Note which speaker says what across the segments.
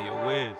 Speaker 1: Hey, yo, Wiz.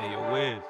Speaker 1: Hey, yo, Wiz.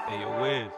Speaker 1: Hey, yo, Wiz.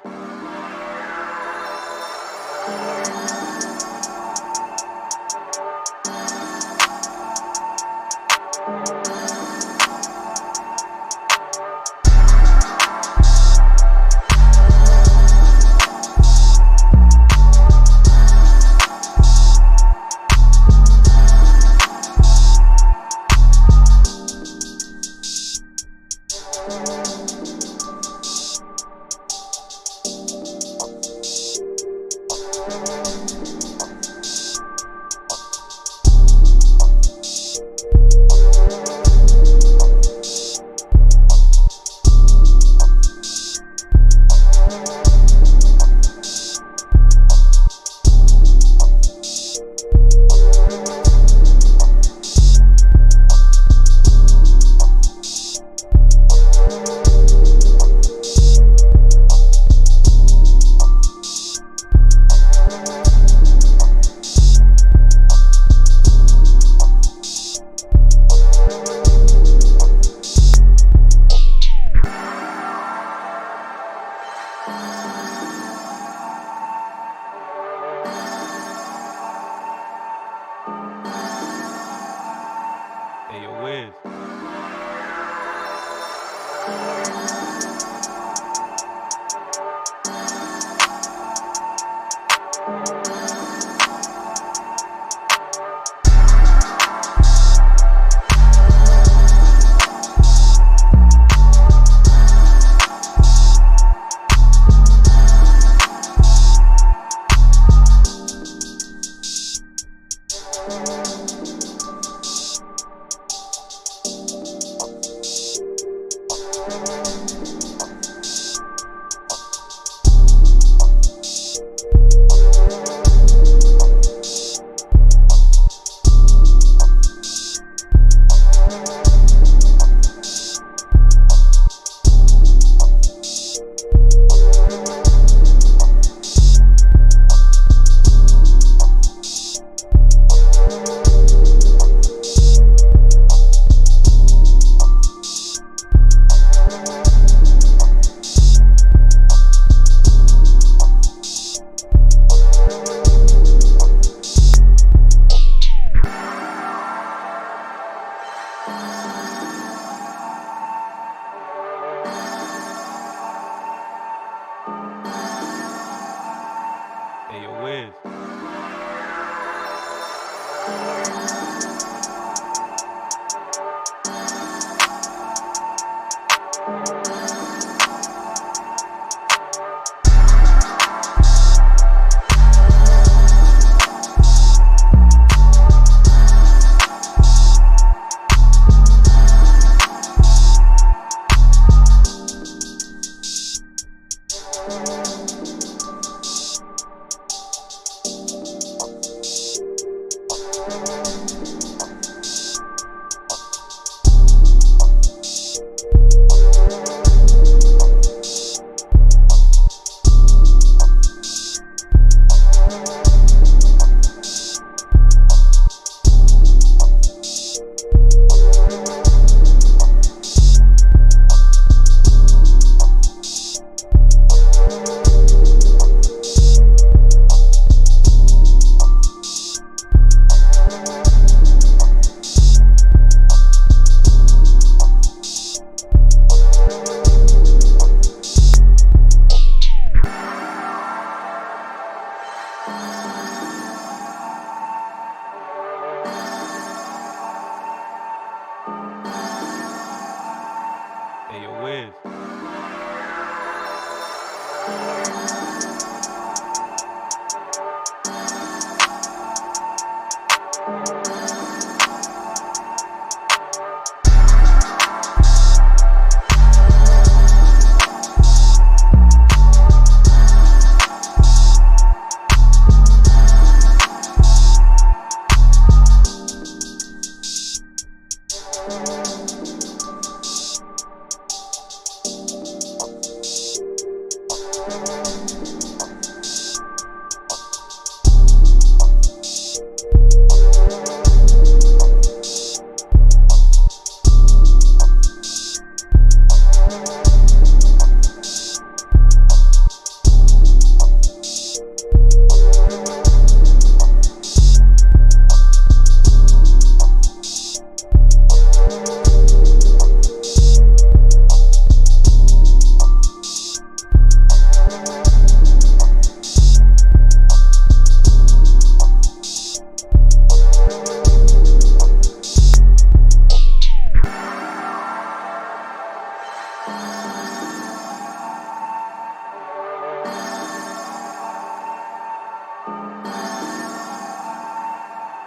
Speaker 1: Hey, yo, Wiz.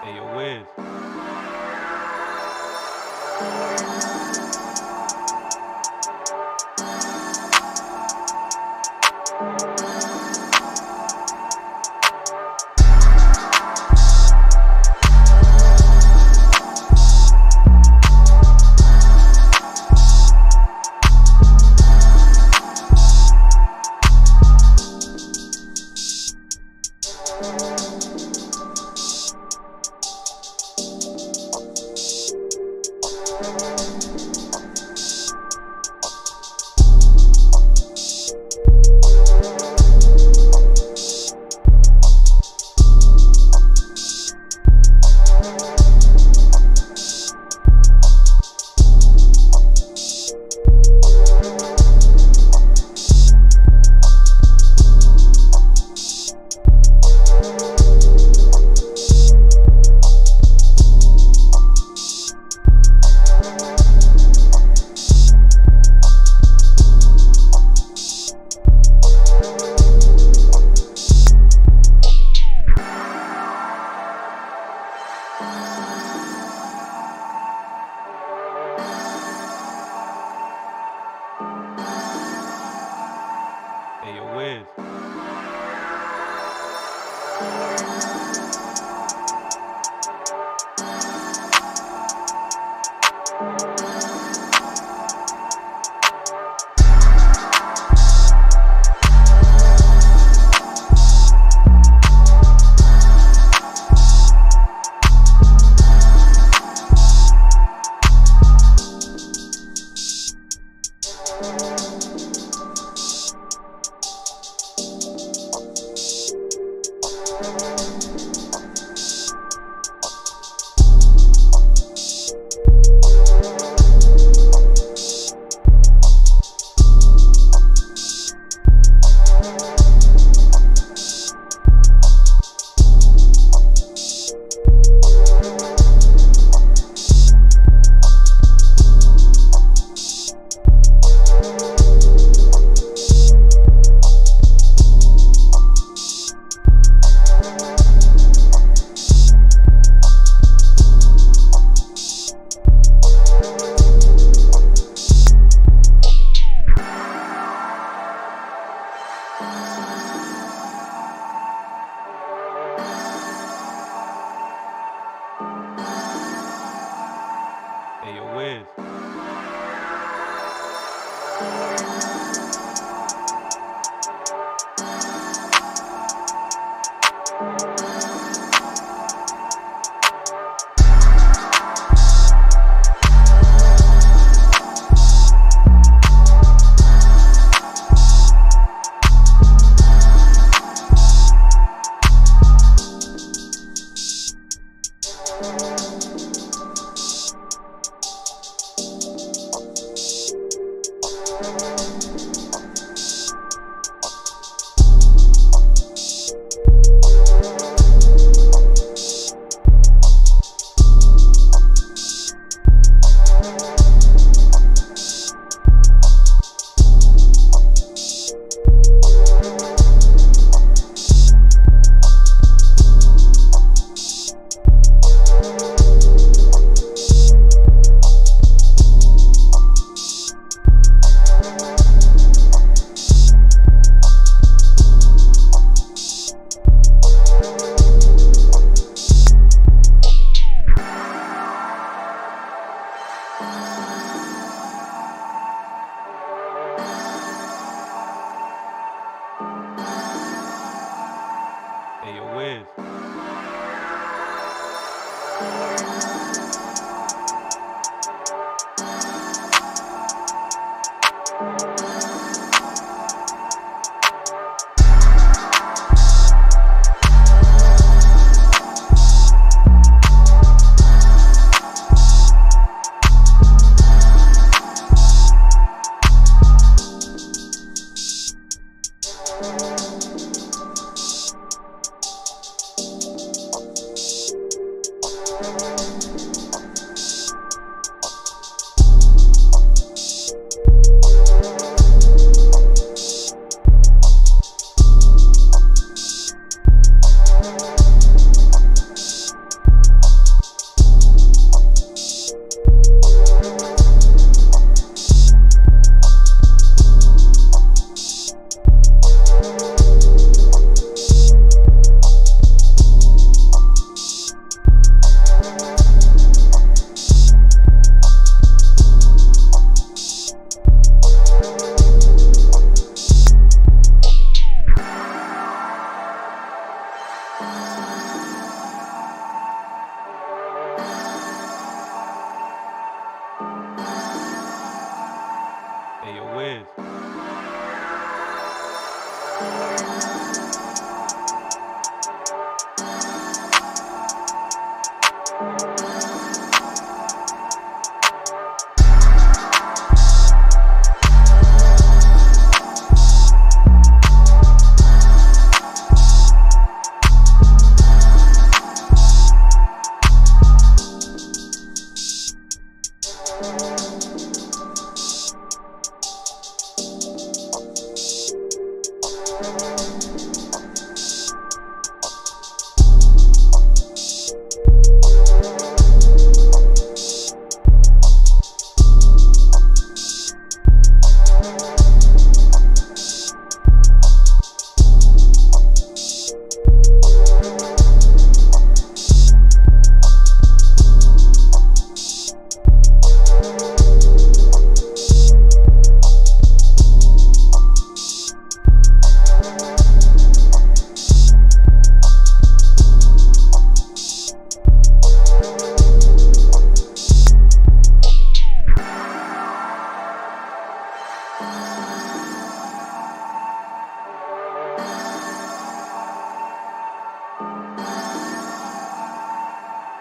Speaker 1: Hey, yo, Wiz. Hey, yo, Wiz. Hey, yo, Wiz.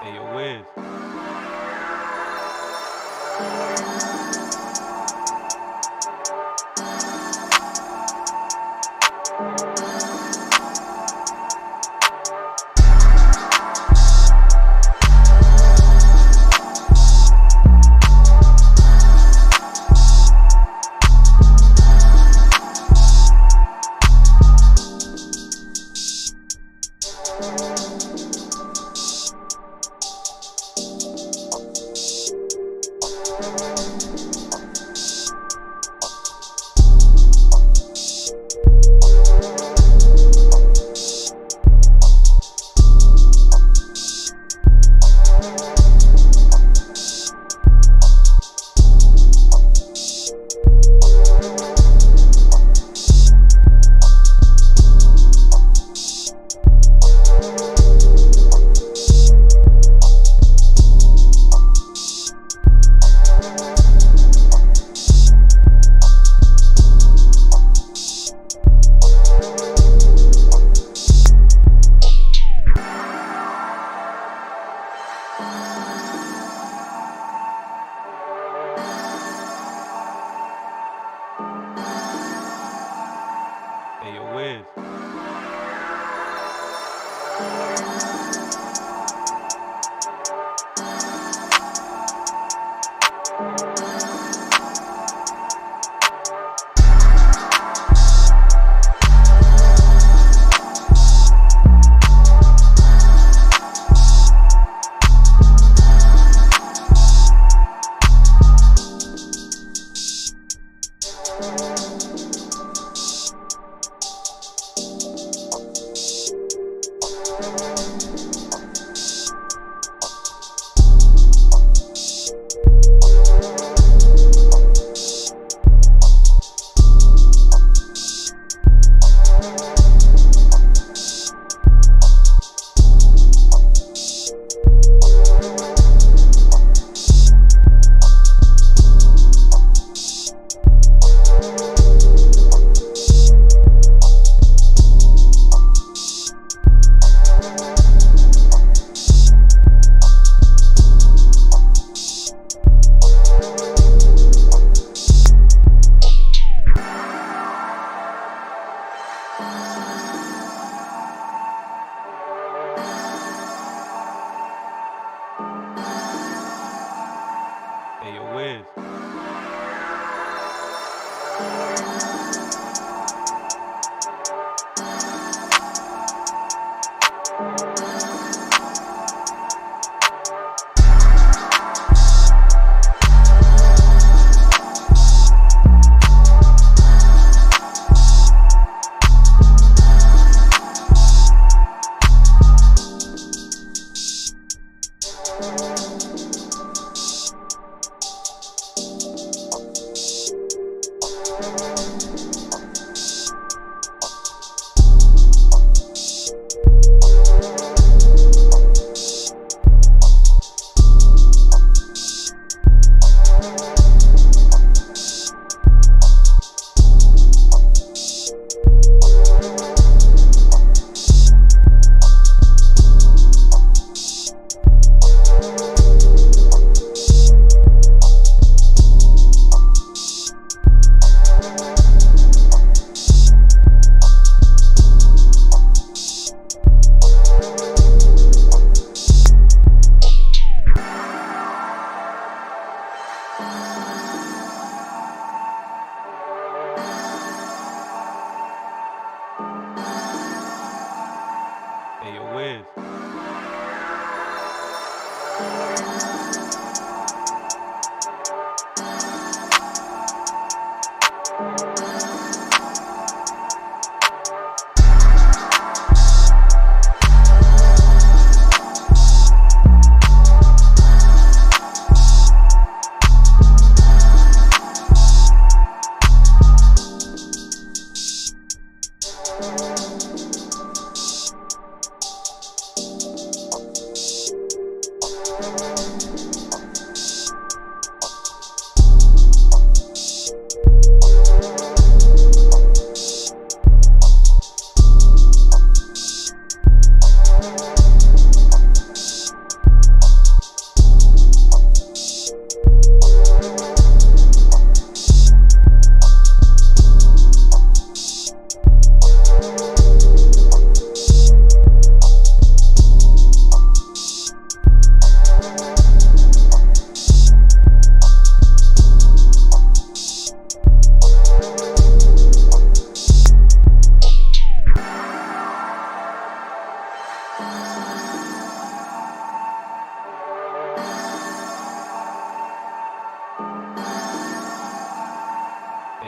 Speaker 1: Hey, yo, Wiz. Hey, yo, Wiz.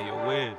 Speaker 1: Hey, yo, Wiz.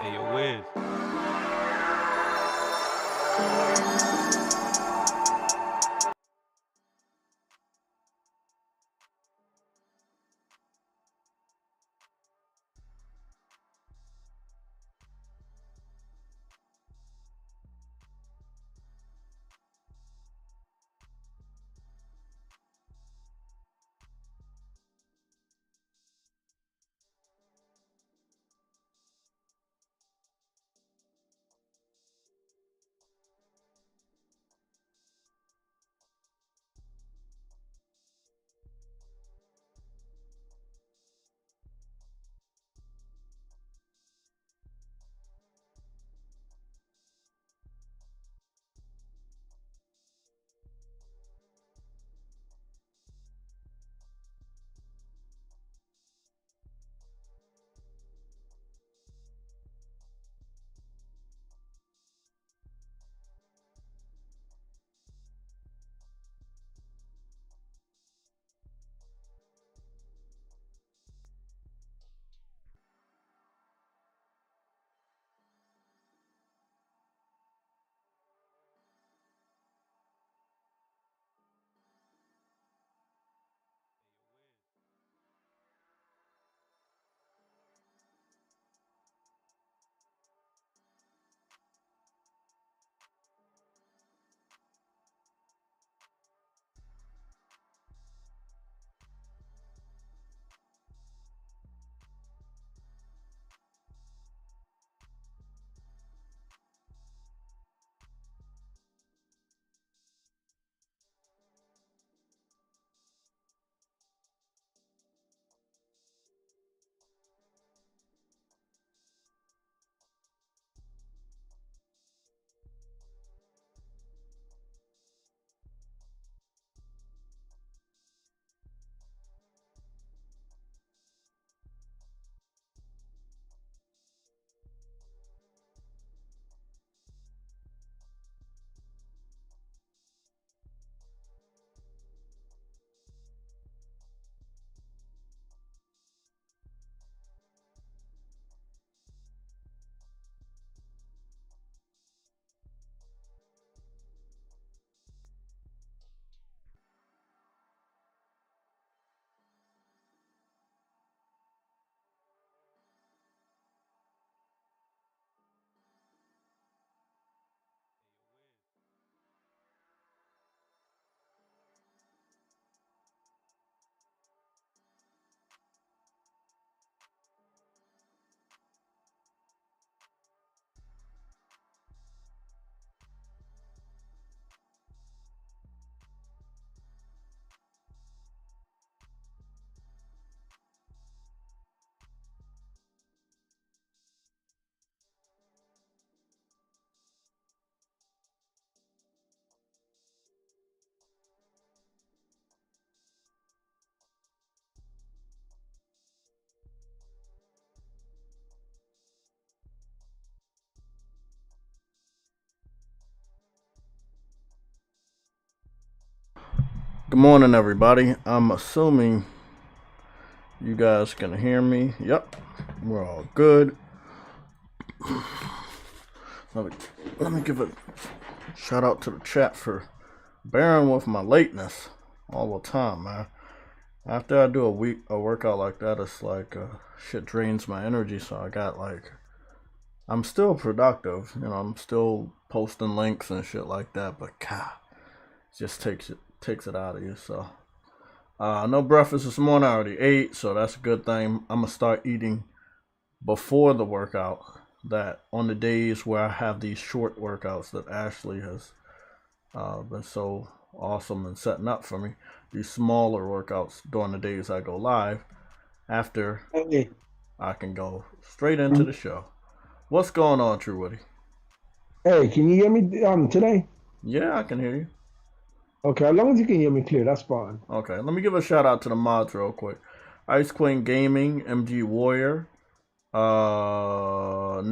Speaker 1: Hey, yo, Wiz.
Speaker 2: Good morning, everybody. I'm assuming you guys can hear me. Yep, we're all good. Let me give a shout out to the chat for bearing with my lateness all the time, man. After I do a workout like that, it's like shit drains my energy. So I'm still productive. I'm still posting links and shit like that. But God, it just takes it out of you. So. No breakfast this morning. I already ate, so that's a good thing. I'm gonna start eating before the workout. That on the days where I have these short workouts that Ashley has been so awesome and setting up for me. These smaller workouts during the days I go live. After
Speaker 3: Hey,
Speaker 2: I can go straight into the show. What's going on, True Woody?
Speaker 3: hey, can you hear me today?
Speaker 2: Yeah, I can hear you.
Speaker 3: Okay, as long as you can hear me clear, that's fine.
Speaker 2: Okay, let me give a shout out to the mods real quick. Ice Queen Gaming, MG Warrior, uh,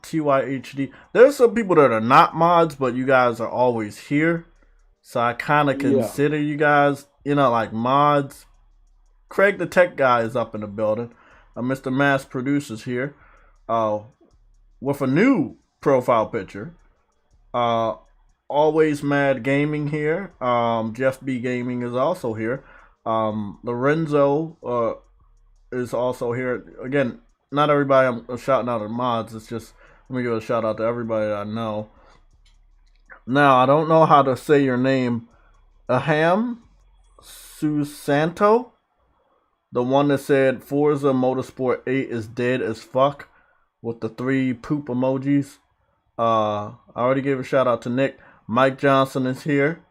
Speaker 2: TYHD. There's some people that are not mods, but you guys are always here. So I kind of
Speaker 3: Yeah.
Speaker 2: consider you guys, like mods. Craig the Tech Guy is up in the building. Mr. Mass Producer's here uh, with a new profile picture. Uh, Always Mad Gaming here. Jeff B Gaming is also here. Lorenzo is also here. Again, not everybody I'm shouting out at mods. It's just, let me give a shout out to everybody that I know. Now, I don't know how to say your name. Aham Susanto, the one that said Forza Motorsport 8 is dead as fuck with the 3 poop emojis. I already gave a shout out to Nick. Mike Johnson is here.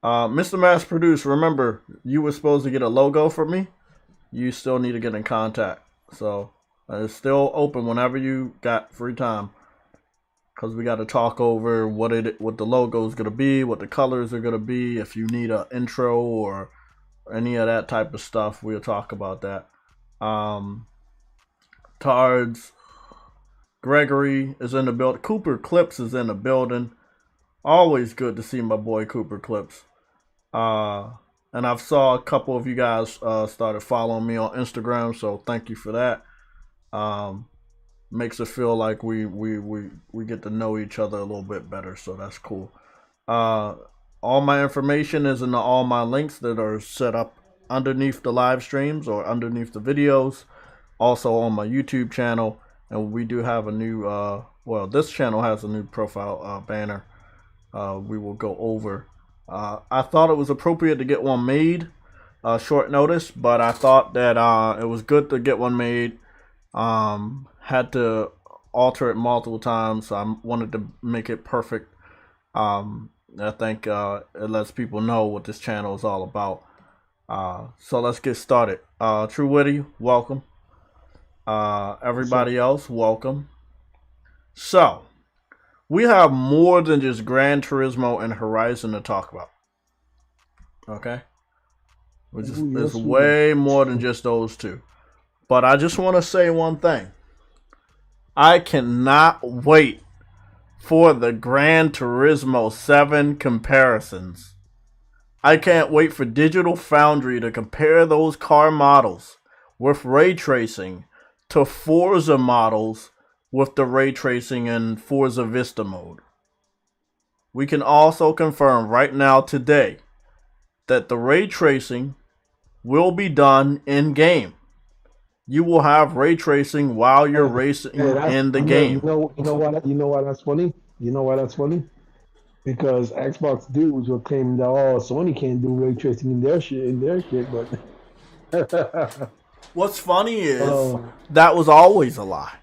Speaker 2: Mr. Mass Produce, remember, you were supposed to get a logo for me. You still need to get in contact. So it's still open whenever you got free time, because we got to talk over what the logo is gonna be, what the colors are gonna be. If you need an intro or any of that type of stuff, we'll talk about that. Tards, Gregory is in the building. Cooper Clips is in the building. Always good to see my boy Cooper Clips. And I've saw a couple of you guys started following me on Instagram, so thank you for that. Makes it feel like we get to know each other a little bit better, so that's cool. All my information is in all my links that are set up underneath the live streams or underneath the videos. Also on my YouTube channel, and we do have a new this channel has a new profile banner. We will go over. I thought it was appropriate to get one made short notice, but I thought that it was good to get one made. Had to alter it multiple times, so I wanted to make it perfect. I think it lets people know what this channel is all about. So let's get started. True Witty, welcome.
Speaker 3: So
Speaker 2: Everybody else, welcome. So, we have more than just Gran Turismo and Horizon to talk about. Okay? There's
Speaker 3: yes, we do.
Speaker 2: way more than just those two. But I just want to say one thing. I cannot wait for the Gran Turismo 7 comparisons. I can't wait for Digital Foundry to compare those car models with ray tracing to Forza models with the ray tracing in Forza Vista mode. We can also confirm right now today that the ray tracing will be done in game. You will have ray tracing while you're
Speaker 3: Hey, hey,
Speaker 2: racing
Speaker 3: that's
Speaker 2: in the
Speaker 3: you
Speaker 2: game.
Speaker 3: know you know why that's funny? You know why that's funny? Because Xbox dudes were claiming that Sony can't do ray tracing in their shit, but
Speaker 2: What's funny is
Speaker 3: oh,
Speaker 2: that was always a lie.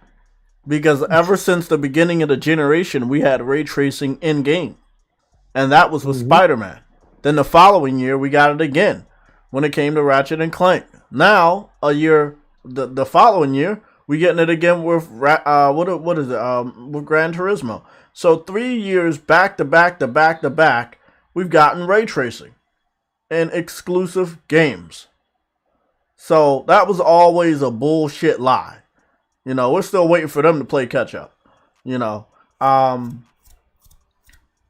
Speaker 2: Because ever since the beginning of the generation, we had ray tracing in game. And that was with
Speaker 3: hmm
Speaker 2: Spider Man. Then the following year, we got it again when it came to Ratchet and Clank. Now, the following year, we getting it again with what is it? With Gran Turismo. So 3 years back to back to back to back, we've gotten ray tracing in exclusive games. So that was always a bullshit lie. We're still waiting for them to play catch up. You know, um,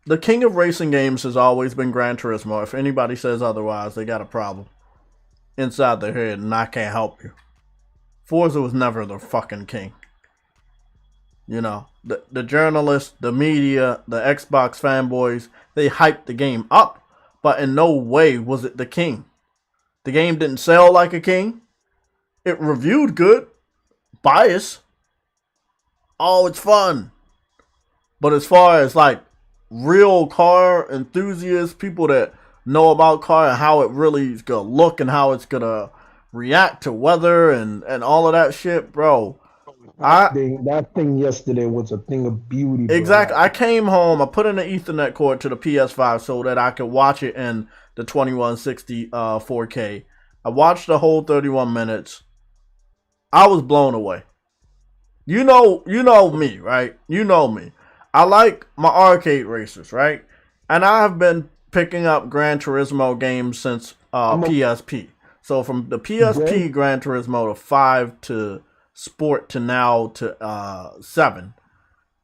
Speaker 2: the king of racing games has always been Gran Turismo. If anybody says otherwise, they got a problem inside their head, and I can't help you. Forza was never the fucking king. You know, the journalists, the media, the Xbox fanboys, they hyped the game up, but in no way was it the king. The game didn't sell like a king. It reviewed good. Bias. Oh, it's fun. But as far as like real car enthusiasts, people that know about car and how it really is going to look and how it's going to react to weather and all of that shit, bro.
Speaker 3: That thing yesterday was a thing of beauty. Bro.
Speaker 2: Exactly. I came home. I put in an Ethernet cord to the PS5 so that I could watch it in the 2160 4K. I watched the whole 31 minutes. I was blown away. You know me, right? You know me. I like my arcade racers, right? And I have been picking up Gran Turismo games since PSP. So from the PSP Gran Turismo to 5 to Sport to now to 7,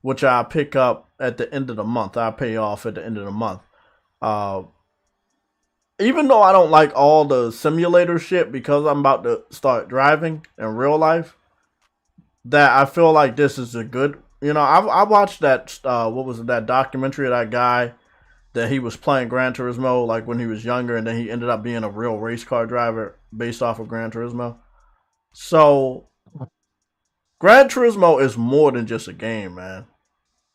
Speaker 2: which I pick up at the end of the month. I pay off at the end of the month. Even though I don't like all the simulator shit because I'm about to start driving in real life, that I feel like this is a good. You know, I watched that what was it, that documentary of that guy that he was playing Gran Turismo like when he was younger, and then he ended up being a real race car driver based off of Gran Turismo. So Gran Turismo is more than just a game, man.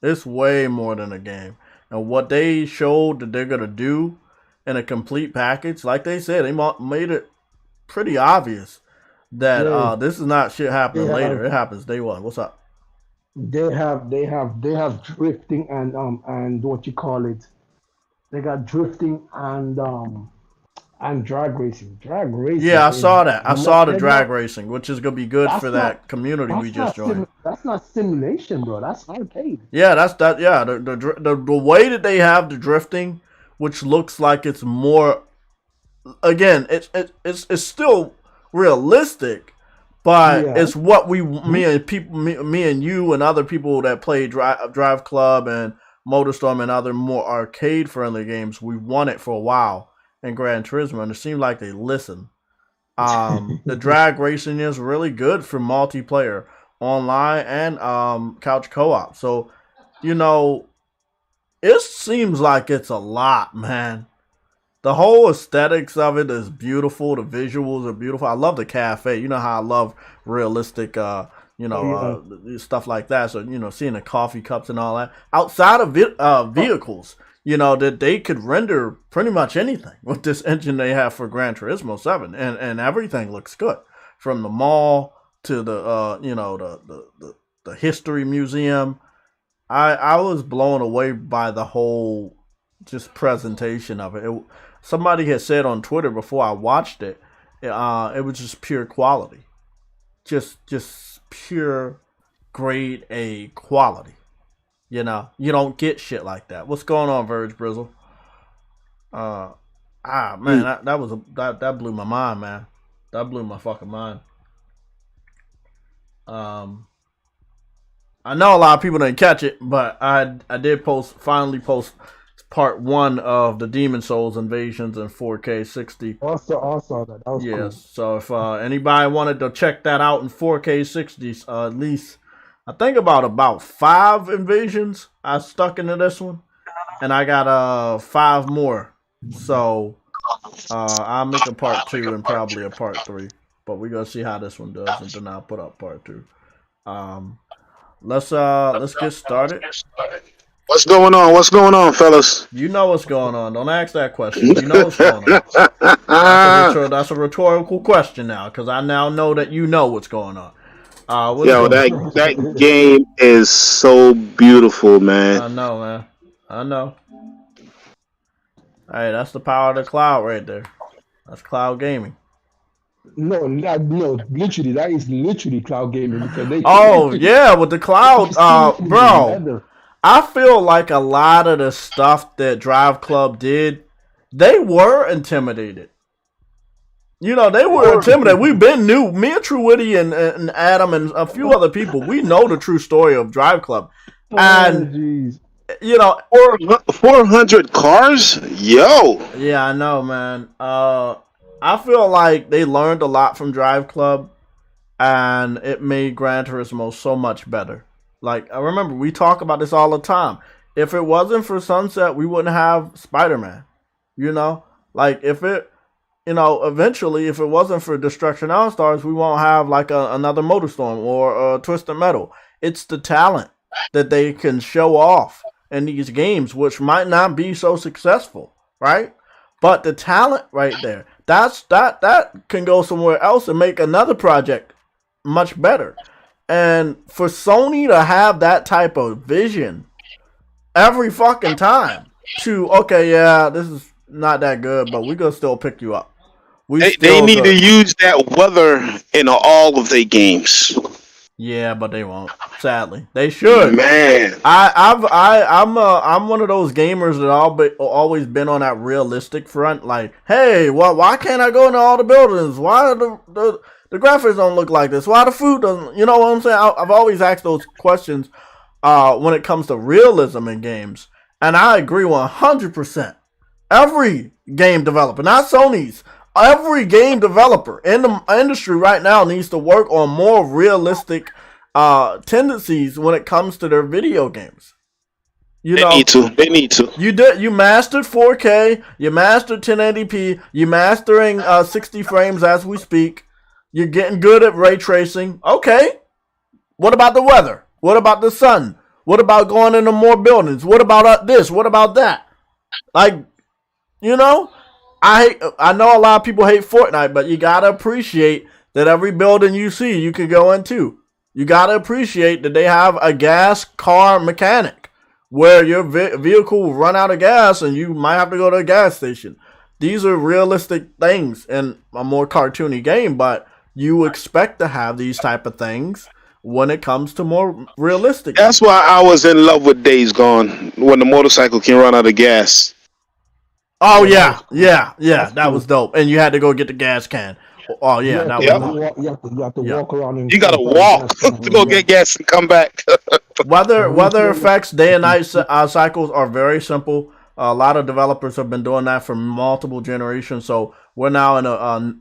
Speaker 2: It's way more than a game. And what they showed that they're going to do in a complete package, like they said, they made it pretty obvious that this is not shit happening later. It happens day one. What's up?
Speaker 3: They have drifting and what you call it. They got drifting and drag racing. Drag racing.
Speaker 2: Yeah, I saw that. I saw the drag racing, which is gonna be good for that community we just joined.
Speaker 3: That's not simulation, bro. That's arcade.
Speaker 2: Yeah, that's that. Yeah, the way that they have the drifting, which looks like it's more. Again, it's still realistic, but it's what me and you and other people that play Drive Club and MotorStorm and other more arcade friendly games. We wanted for a while in Gran Turismo, and it seemed like they listened. The drag racing is really good for multiplayer, online and couch co-op. So, you know, it seems like it's a lot, man. The whole aesthetics of it is beautiful. The visuals are beautiful. I love the cafe. You know how I love realistic, stuff like that. So, you know, seeing the coffee cups and all that. Outside of vehicles, you know, that they could render pretty much anything with this engine they have for Gran Turismo 7. And everything looks good. From the mall to the history museum. I was blown away by the whole just presentation of it. Somebody had said on Twitter before I watched it, it was just pure quality. Just pure grade A quality. You know, you don't get shit like that. What's going on, Verge Brizzle? Man, that blew my mind, man. That blew my fucking mind. I know a lot of people didn't catch it, but I did finally post part 1 of the Demon Souls invasions in 4K 60.
Speaker 3: Also that. That was cool.
Speaker 2: So if anybody wanted to check that out in 4K 60, at least I think about 5 invasions I stuck into this one, and I got 5 more. So I'll make a part 2 and probably a part 3, but we're gonna see how this one does, and then I'll put up part 2. Let's get started.
Speaker 4: What's going on? What's going on, fellas?
Speaker 2: You know what's going on. Don't ask that question. You know what's going on. That's a rhetorical question now, because I now know that you know what's going on.
Speaker 4: That game is so beautiful, man.
Speaker 2: I know, man. I know. Hey, that's the power of the cloud right there. That's cloud gaming.
Speaker 3: No, literally, that is literally cloud gaming because they.
Speaker 2: Oh yeah, with the cloud, bro. I feel like a lot of the stuff that Drive Club did, they were intimidated. You know, they were intimidated. We've been new. Me and True Witty and Adam and a few other people, we know the true story of Drive Club. And you know,
Speaker 4: 400 cars? Yo.
Speaker 2: yeah, I know, man. I feel like they learned a lot from Drive Club, and it made Gran Turismo so much better. Like, I remember we talk about this all the time. If it wasn't for Sunset, we wouldn't have Spider-Man. You know, like if it, eventually, if it wasn't for Destruction All Stars, we won't have like another Motorstorm or Twisted Metal. It's the talent that they can show off in these games, which might not be so successful, right? But the talent right there, that can go somewhere else and make another project much better. And for Sony to have that type of vision every fucking time to, okay, yeah, this is not that good, but we're gonna still pick you up.
Speaker 4: They need to use that weather in all of their games.
Speaker 2: Yeah, but they won't. Sadly, they should.
Speaker 4: Man,
Speaker 2: I'm one of those gamers that always been on that realistic front. Like, hey, why can't I go into all the buildings? Why the graphics don't look like this? Why the food doesn't? You know what I'm saying? I've always asked those questions when it comes to realism in games, and I agree 100%. Every game developer, not Sony's, every game developer in the industry right now needs to work on more realistic tendencies when it comes to their video games.
Speaker 4: They need to.
Speaker 2: You mastered 4K, you mastered 1080p, you mastering 60 frames as we speak. You're getting good at ray tracing. Okay. What about the weather? What about the sun? What about going into more buildings? What about this? What about that? Like, I know a lot of people hate Fortnite, but you gotta appreciate that every building you see you can go into. You gotta appreciate that they have a gas car mechanic where your vehicle will run out of gas and you might have to go to a gas station. These are realistic things in a more cartoony game, but you expect to have these type of things when it comes to more realistic.
Speaker 4: That's why I was in love with Days Gone when the motorcycle can run out of gas.
Speaker 2: Oh yeah, that was dope. And you had to go get the gas can. Oh yeah, that was dope.
Speaker 3: You have to walk around. And
Speaker 4: you gotta walk to go get gas and come back.
Speaker 2: Weather effects, day and night cycles are very simple. A lot of developers have been doing that for multiple generations. So we're now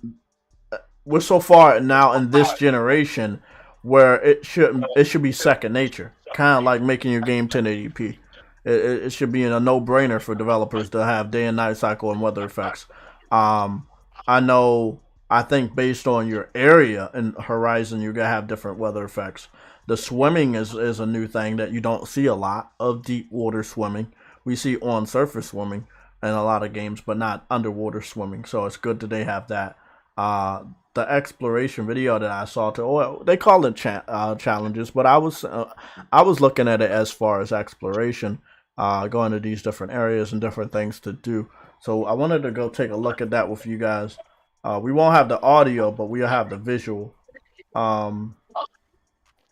Speaker 2: we're so far now in this generation where it should be second nature. Kind of like making your game 1080p. It should be a no-brainer for developers to have day and night cycle and weather effects. I think based on your area in Horizon, you're going to have different weather effects. The swimming is a new thing that you don't see a lot of deep water swimming. We see on surface swimming in a lot of games, but not underwater swimming. So it's good that they have that. The exploration video that I saw they call it challenges, but I was looking at it as far as exploration. Going to these different areas and different things to do. So I wanted to go take a look at that with you guys. We won't have the audio, but we'll have the visual.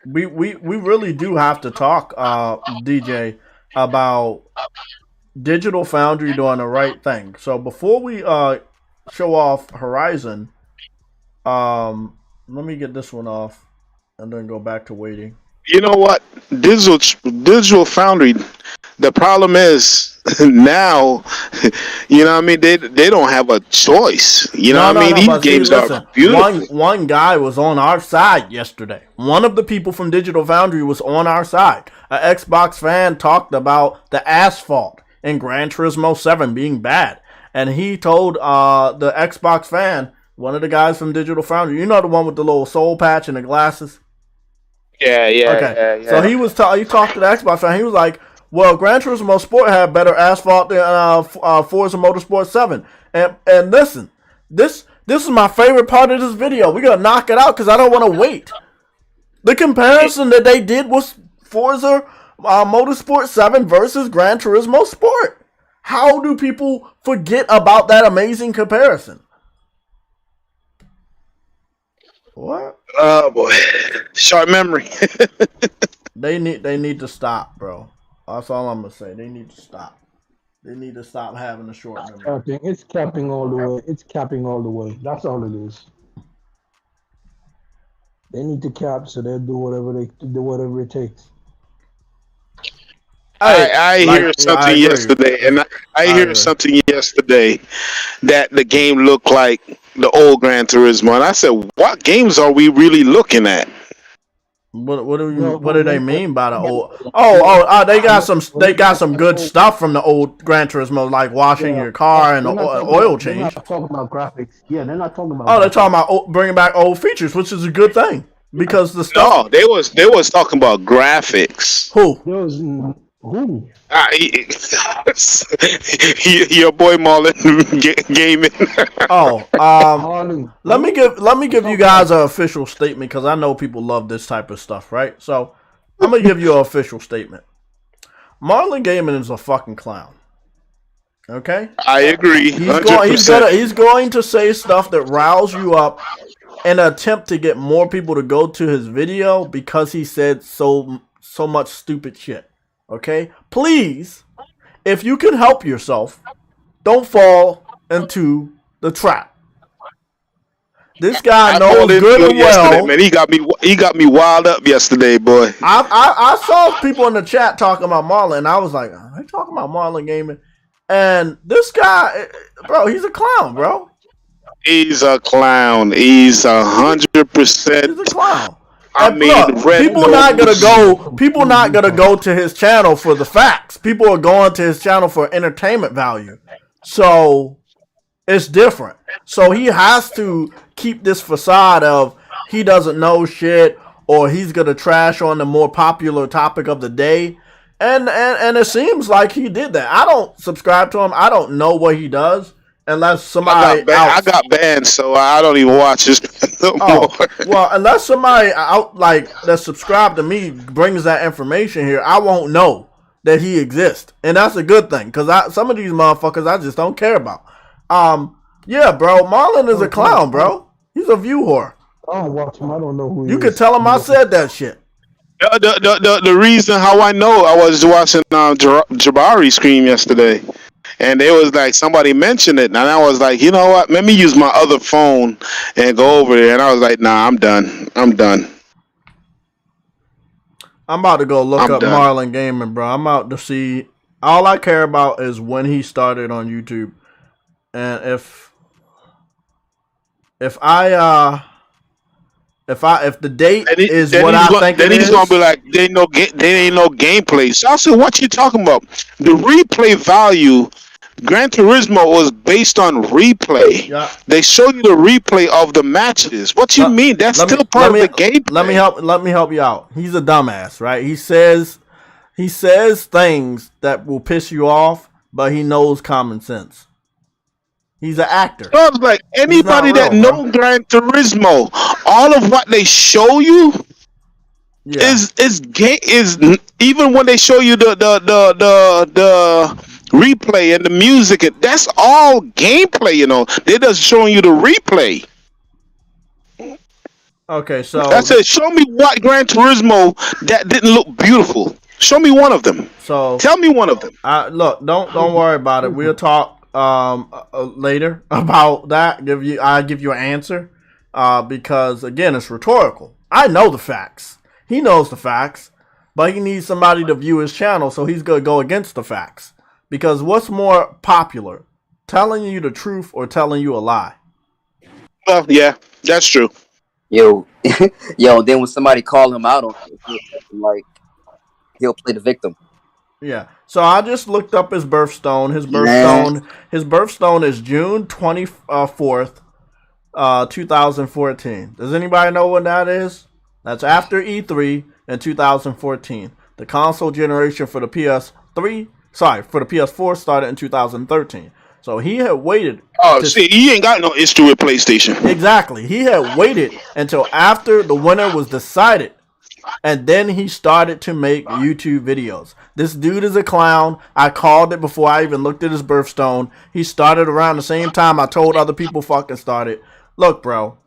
Speaker 2: We really do have to talk, DJ, about Digital Foundry doing the right thing. So before we show off Horizon, let me get this one off and then go back to waiting.
Speaker 4: You know what? Digital Foundry, the problem is now, you know what I mean? They don't have a choice. You know what I mean? These games are beautiful.
Speaker 2: One guy was on our side yesterday. One of the people from Digital Foundry was on our side. An Xbox fan talked about the asphalt in Gran Turismo 7 being bad. And he told the Xbox fan, one of the guys from Digital Foundry, you know the one with the little soul patch and the glasses?
Speaker 4: Yeah.
Speaker 2: Okay. So he talked to the Xbox fan. He was like, well, Gran Turismo Sport had better asphalt than Forza Motorsport 7. And listen, this is my favorite part of this video. We're going to knock it out because I don't want to wait. The comparison that they did was Forza Motorsport 7 versus Gran Turismo Sport. How do people forget about that amazing comparison? What?
Speaker 4: Oh boy, short memory.
Speaker 2: They need to stop, bro. That's all I'm gonna say. They need to stop. They need to stop having a short memory.
Speaker 3: It's capping all the way. It's capping all the way. That's all it is. They need to cap, so they'll do whatever it takes.
Speaker 4: I hear
Speaker 2: I
Speaker 4: something
Speaker 2: agree.
Speaker 4: yesterday, and I hear
Speaker 2: agree.
Speaker 4: something yesterday that the game looked like the old Gran Turismo, and I said, "What games are we really looking at?"
Speaker 2: What
Speaker 3: Well,
Speaker 2: do they mean by the old? They got some good stuff from the old Gran Turismo, like washing
Speaker 3: yeah,
Speaker 2: your car and
Speaker 3: they're not talking
Speaker 2: oil
Speaker 3: about, they're
Speaker 2: change.
Speaker 3: not talking about graphics. Yeah, they're not talking about
Speaker 2: Oh, they're
Speaker 3: graphics.
Speaker 2: talking about bringing back old features, which is a good thing because the stuff.
Speaker 4: No, they was talking about graphics.
Speaker 2: Who?
Speaker 3: There was who?
Speaker 4: Your boy Marlon gaming.
Speaker 2: Oh,
Speaker 3: Harley.
Speaker 2: let me give you guys an official statement because I know people love this type of stuff, right? So I'm gonna give you an official statement. Marlon Gaming is a fucking clown. Okay,
Speaker 4: I agree.
Speaker 2: he's going to say stuff that riles you up in an attempt to get more people to go to his video because he said so much stupid shit. Okay, please, if you can help yourself, don't fall into the trap. This guy knows good and well.
Speaker 4: Man, he got me wild up yesterday, boy.
Speaker 2: I saw people in the chat talking about Marlon, and I was like, are they talking about Marlon Gaming? And this guy, bro, he's a clown, bro.
Speaker 4: He's a clown. He's 100%.
Speaker 2: He's a clown.
Speaker 4: I mean,
Speaker 2: look, people not gonna go to his channel for the facts. People are going to his channel for entertainment value. So it's different. So he has to keep this facade of he doesn't know shit or he's gonna trash on the more popular topic of the day. And it seems like he did that. I don't subscribe to him. I don't know what he does. Unless somebody
Speaker 4: I got banned, so I don't even watch this no more.
Speaker 2: Well, unless somebody out like that subscribed to me brings that information here, I won't know that he exists, and that's a good thing because some of these motherfuckers I just don't care about. Yeah, bro, Marlon is a clown, bro. He's a view whore.
Speaker 3: I don't watch him. I don't know who he
Speaker 2: You
Speaker 3: is.
Speaker 2: can tell him I said that shit.
Speaker 4: The reason how I know, I was watching Jabari stream yesterday. And it was like somebody mentioned it, and I was like, you know what? Let me use my other phone and go over there. And I was like, nah, I'm done. I'm
Speaker 2: about to go look up Marlon Gaming, bro. I'm out to see. All I care about is when he started on YouTube, and if the date is what I think it is, then he's
Speaker 4: gonna be like, there ain't no gameplay. So I said, what you talking about? The replay value. Gran Turismo was based on replay. Yeah. They show you the replay of the matches. What you mean? That's still part of the gameplay.
Speaker 2: Let me help you out. He's a dumbass, right? He says things that will piss you off, but he knows common sense. He's an actor.
Speaker 4: So it's like anybody that knows Gran Turismo, all of what they show you is even when they show you the replay and the music, that's all gameplay, you know. They're just showing you the replay.
Speaker 2: Okay, so
Speaker 4: that's it. Show me what Gran Turismo that didn't look beautiful. Show me one of them.
Speaker 2: So
Speaker 4: tell me one of them.
Speaker 2: Look, don't worry about it. We'll talk later about that. I give you an answer because again, it's rhetorical. I know the facts. He knows the facts, but he needs somebody to view his channel, so he's gonna go against the facts. Because what's more popular, telling you the truth or telling you a lie?
Speaker 4: Well, yeah, that's true.
Speaker 5: Yo, then when somebody call him out on it, like he'll play the victim.
Speaker 2: Yeah. So I just looked up his birthstone. His birthstone is June 24th, 2014. Does anybody know when that is? That's after E3 in 2014. The console generation for the PS4 started in 2013. So he had waited.
Speaker 4: He ain't got no issue with PlayStation.
Speaker 2: Exactly. He had waited until after the winner was decided. And then he started to make YouTube videos. This dude is a clown. I called it before I even looked at his birthstone. He started around the same time I told other people fucking started. Look, bro.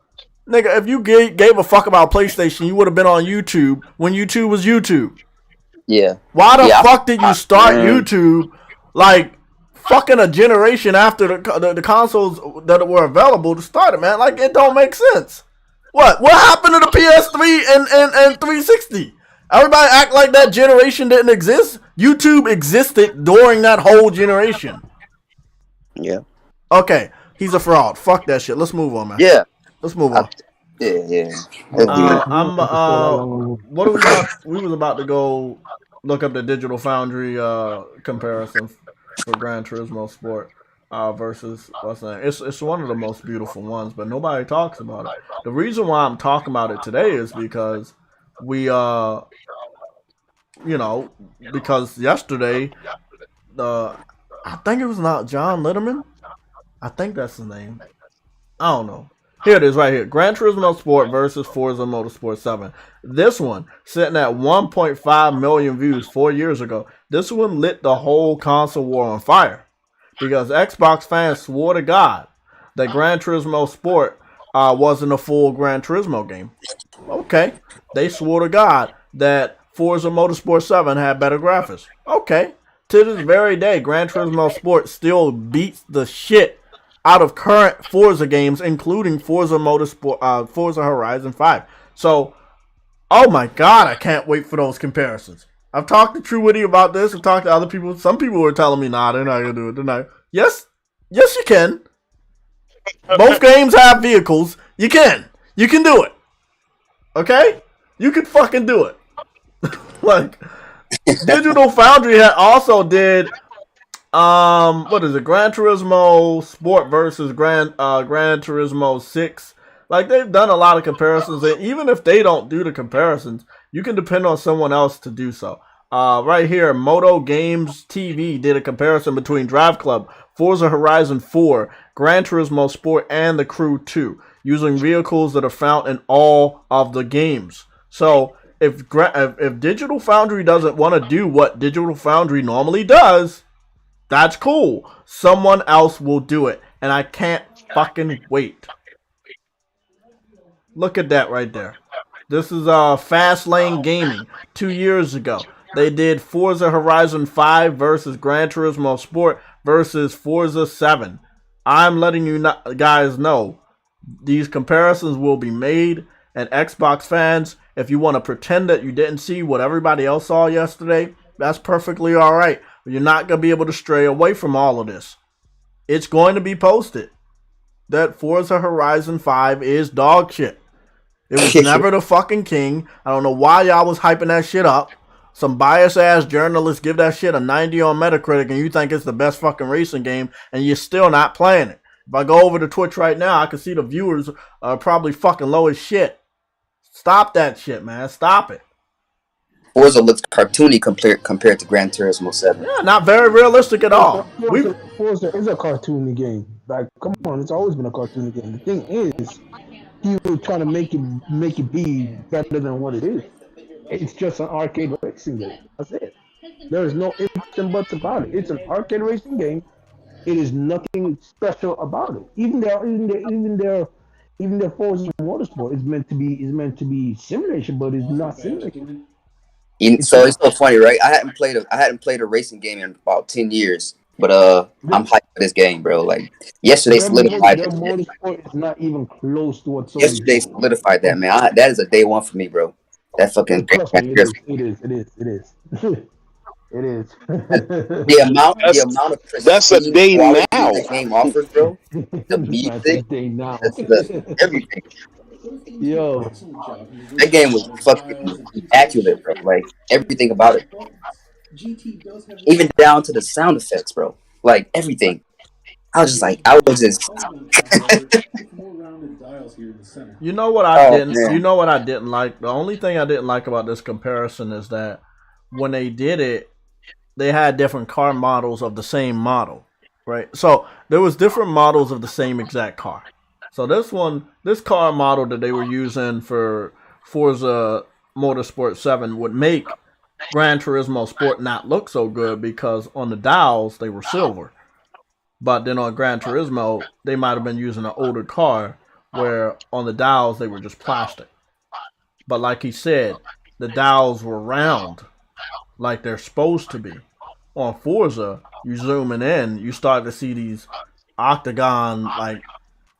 Speaker 2: Nigga, if you gave a fuck about PlayStation, you would have been on YouTube when YouTube was YouTube.
Speaker 5: Yeah.
Speaker 2: Why the fuck did you start YouTube like fucking a generation after the consoles that were available to start it, man? Like, it don't make sense. What happened to the PS3 and 360? Everybody act like that generation didn't exist. YouTube existed during that whole generation.
Speaker 5: Yeah.
Speaker 2: Okay, he's a fraud. Fuck that shit. Let's move on, man.
Speaker 5: Yeah.
Speaker 2: Let's move on.
Speaker 5: Yeah.
Speaker 2: What are we about? We was about to go look up the Digital Foundry comparison for Gran Turismo Sport versus what's that? It's one of the most beautiful ones, but nobody talks about it. The reason why I'm talking about it today is because because yesterday I think it was not John Litterman. I think that's his name. I don't know. Here it is right here. Gran Turismo Sport versus Forza Motorsport 7. This one, sitting at 1.5 million views 4 years ago. This one lit the whole console war on fire. Because Xbox fans swore to God that Gran Turismo Sport wasn't a full Gran Turismo game. Okay. They swore to God that Forza Motorsport 7 had better graphics. Okay. To this very day, Gran Turismo Sport still beats the shit out of current Forza games, including Forza Horizon 5. So, oh my God, I can't wait for those comparisons. I've talked to True Witty about this. I've talked to other people. Some people were telling me, nah, they're not going to do it. They're not. Yes, you can. Both games have vehicles. You can. You can do it. Okay? You can fucking do it. Like, Digital Foundry also did what is it? Gran Turismo Sport versus Gran Turismo 6. Like, they've done a lot of comparisons, and even if they don't do the comparisons, you can depend on someone else to do so. Right here, Moto Games TV did a comparison between Drive Club, Forza Horizon 4, Gran Turismo Sport, and the Crew 2, using vehicles that are found in all of the games. So, if Digital Foundry doesn't want to do what Digital Foundry normally does, that's cool. Someone else will do it. And I can't fucking wait. Look at that right there. This is Fast Lane Gaming. 2 years ago, they did Forza Horizon 5 versus Gran Turismo Sport versus Forza 7. I'm letting you guys know these comparisons will be made. And Xbox fans, if you want to pretend that you didn't see what everybody else saw yesterday, that's perfectly alright. You're not going to be able to stray away from all of this. It's going to be posted that Forza Horizon 5 is dog shit. It was never the fucking king. I don't know why y'all was hyping that shit up. Some biased-ass journalists give that shit a 90 on Metacritic and you think it's the best fucking racing game and you're still not playing it. If I go over to Twitch right now, I can see the viewers are probably fucking low as shit. Stop that shit, man. Stop it.
Speaker 5: Forza looks cartoony compared to Gran Turismo 7.
Speaker 2: Yeah, not very realistic at all.
Speaker 3: Forza is a cartoony game. Like, come on, it's always been a cartoony game. The thing is, he was trying to make it be better than what it is. It's just an arcade racing game. That's it. There is no ifs and buts about it. It's an arcade racing game. It is nothing special about it. Even their Forza Motorsport is meant to be simulation, but it's not simulation.
Speaker 5: So it's so funny, right? I hadn't played a racing game in about 10 years, but I'm hyped for this game, bro. Like yesterday solidified it.
Speaker 3: Motorsport is not even close to what.
Speaker 5: Yesterday solidified that, man. That is a day one for me, bro. That fucking.
Speaker 3: It is. It is.
Speaker 5: The amount of
Speaker 4: that's a day now.
Speaker 5: The game offers, bro. The music, everything.
Speaker 3: Yo,
Speaker 5: that game was fucking immaculate, bro. Like everything about it, even down to the sound effects, bro. Like everything. I was just.
Speaker 2: You know what I didn't. Man. You know what I didn't like. The only thing I didn't like about this comparison is that when they did it, they had different car models of the same model, right? So there was different models of the same exact car. So this car model that they were using for Forza Motorsport 7 would make Gran Turismo Sport not look so good because on the dials they were silver. But then on Gran Turismo, they might have been using an older car where on the dials they were just plastic. But like he said, the dials were round like they're supposed to be. On Forza, you zooming in, you start to see these octagon, like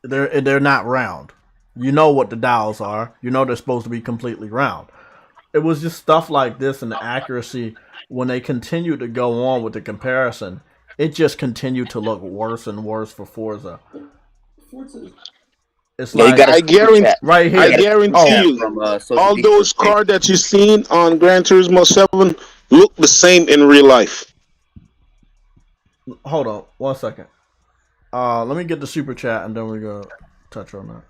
Speaker 2: they're not round. You know what the dials are. You know they're supposed to be completely round. it was just stuff like this and the accuracy when they continued to go on with the comparison. It just continued to look worse and worse for Forza. It's
Speaker 5: Yeah,
Speaker 2: like
Speaker 5: you got
Speaker 4: I guarantee,
Speaker 2: right here.
Speaker 4: I guarantee you,
Speaker 5: from
Speaker 4: all those cars that you've seen on Gran Turismo 7 look the same in real life.
Speaker 2: Hold on 1 second. Let me get the super chat and then we go touch on that.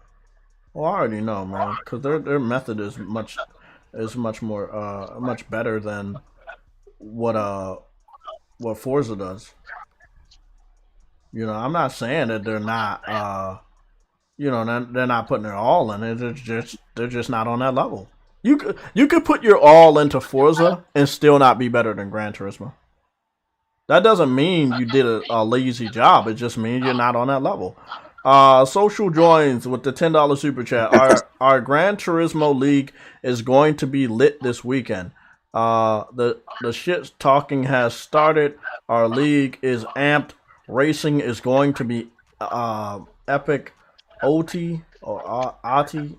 Speaker 2: Well, I already know, man, because their method is much more much better than what Forza does. You know, I'm not saying that they're not you know, they're not putting their all in it. They're just not on that level. You could put your all into Forza and still not be better than Gran Turismo. That doesn't mean you did a lazy job. It just means you're not on that level. Social joins with the $10 super chat. Our Gran Turismo League is going to be lit this weekend. The shit talking has started. Our league is amped. Racing is going to be epic. OT or Ati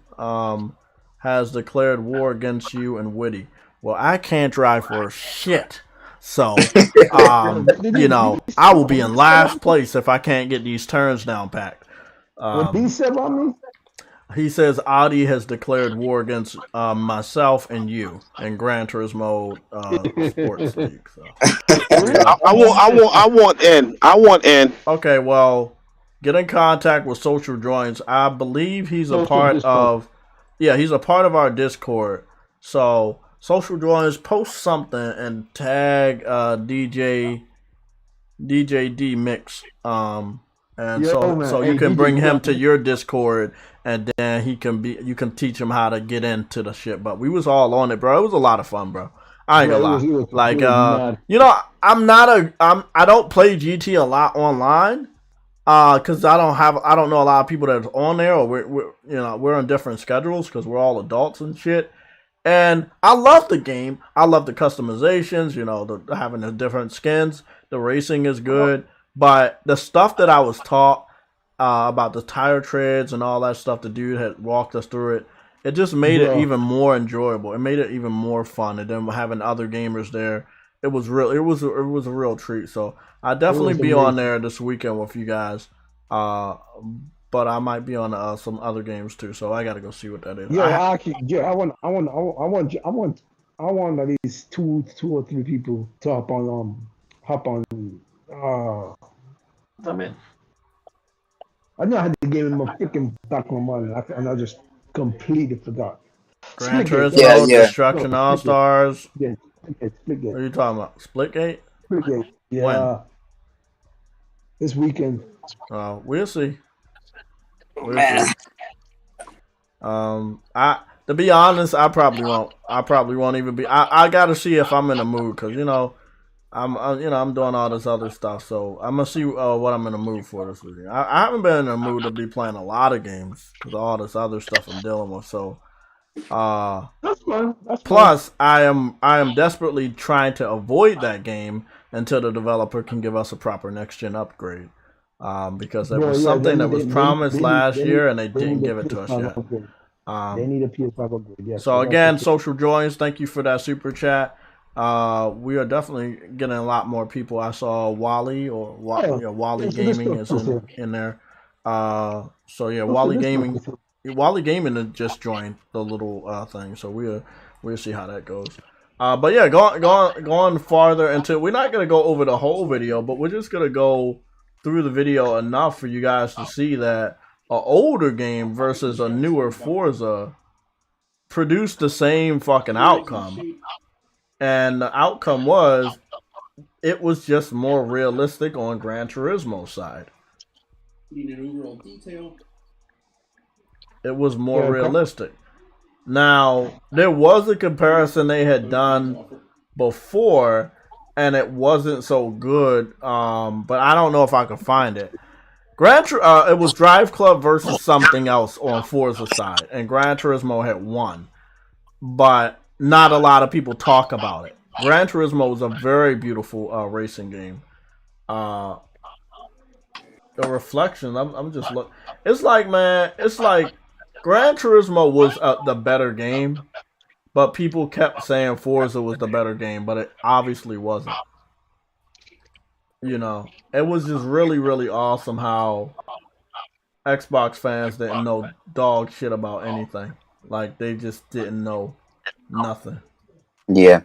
Speaker 2: has declared war against you and Witty. Well, I can't drive for shit. So, you know, I will be in last place if I can't get these turns down packed.
Speaker 3: What he said about me?
Speaker 2: He says Adi has declared war against myself and you in Gran Turismo Sports League. So.
Speaker 4: I want N.
Speaker 2: Okay, well, get in contact with Social Joins. I believe he's a part of. Yeah, he's a part of our Discord. So Social Joins, post something and tag DJ D Mix. And so you can bring him to your Discord, and then you can teach him how to get into the shit. But we was all on it, bro. It was a lot of fun, bro. I ain't gonna lie. Like, you know, I don't play GT a lot online, cause I don't know a lot of people that's on there, or we're on different schedules because we're all adults and shit. And I love the game. I love the customizations. You know, having the different skins. The racing is good. But the stuff that I was taught about the tire treads and all that stuff, the dude had walked us through it. It just made it even more enjoyable. It made it even more fun. And then having other gamers there, it was a real treat. So I'll definitely be on there this weekend with you guys. But I might be on some other games too. So I got to go see what that is.
Speaker 3: I want at least two or three people to hop on.
Speaker 6: I'm in.
Speaker 3: I know I had the game in my freaking back of my mind, and I just completely forgot.
Speaker 2: Gran Turismo, Destruction All Stars.
Speaker 3: Yeah, Splitgate.
Speaker 2: What are you talking about? Splitgate?
Speaker 3: Splitgate. Yeah.
Speaker 2: When?
Speaker 3: This weekend.
Speaker 2: We'll see. We'll see. To be honest, I probably won't even be. I gotta see if I'm in the mood, cause you know, I'm doing all this other stuff, so I'm gonna see what I'm in the mood for this weekend. I haven't been in the mood to be playing a lot of games because all this other stuff I'm dealing with. So,
Speaker 3: that's fine.
Speaker 2: Plus, I am desperately trying to avoid that game until the developer can give us a proper next gen upgrade. Because it was something that was promised last year and they didn't give it to us yet.
Speaker 3: They need a PS5 upgrade. Yes.
Speaker 2: So again, Social Joins, thank you for that super chat. We are definitely getting a lot more people. I saw Wally Wally Gaming is in there. So yeah, Wally Gaming just joined the little thing. So we'll see how that goes. But yeah, going farther into, we're not gonna go over the whole video, but we're just gonna go through the video enough for you guys to see that an older game versus a newer Forza produced the same fucking outcome. And the outcome was, it was just more realistic on Gran Turismo's side. It was more realistic. Now, there was a comparison they had done before, and it wasn't so good, but I don't know if I could find it. It was Drive Club versus something else on Forza's side, and Gran Turismo had won. But not a lot of people talk about it. Gran Turismo is a very beautiful racing game. The reflections, I'm just look. It's like Gran Turismo was the better game, but people kept saying Forza was the better game, but it obviously wasn't. You know, it was just really, really awesome how Xbox fans didn't know dog shit about anything. Like, they just didn't know nothing.
Speaker 5: Yeah.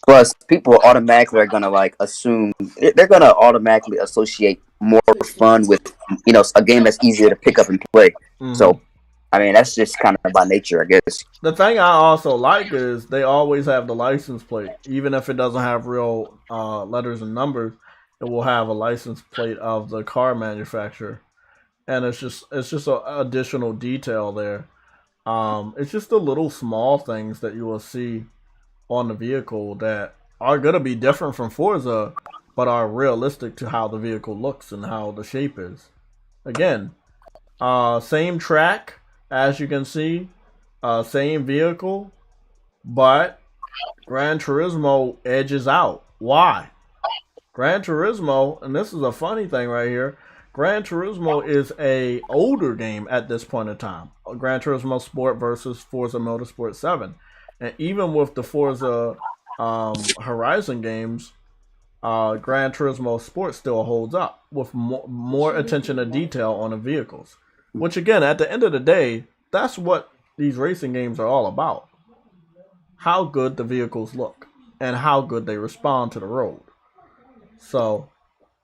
Speaker 5: Plus, people automatically are gonna like assume they're gonna automatically associate more fun with a game that's easier to pick up and play.
Speaker 2: Mm-hmm.
Speaker 5: So, I mean, that's just kind of by nature, I guess.
Speaker 2: The thing I also like is they always have the license plate, even if it doesn't have real letters and numbers. It will have a license plate of the car manufacturer, and it's just an additional detail there. It's just the little small things that you will see on the vehicle that are going to be different from Forza, but are realistic to how the vehicle looks and how the shape is. Again, same track, as you can see, same vehicle, but Gran Turismo edges out. Why? Gran Turismo, and this is a funny thing right here, Gran Turismo is a older game at this point in time. Gran Turismo Sport versus Forza Motorsport 7. And even with the Forza Horizon games, Gran Turismo Sport still holds up with more attention to detail on the vehicles. Which, again, at the end of the day, that's what these racing games are all about. How good the vehicles look and how good they respond to the road. So,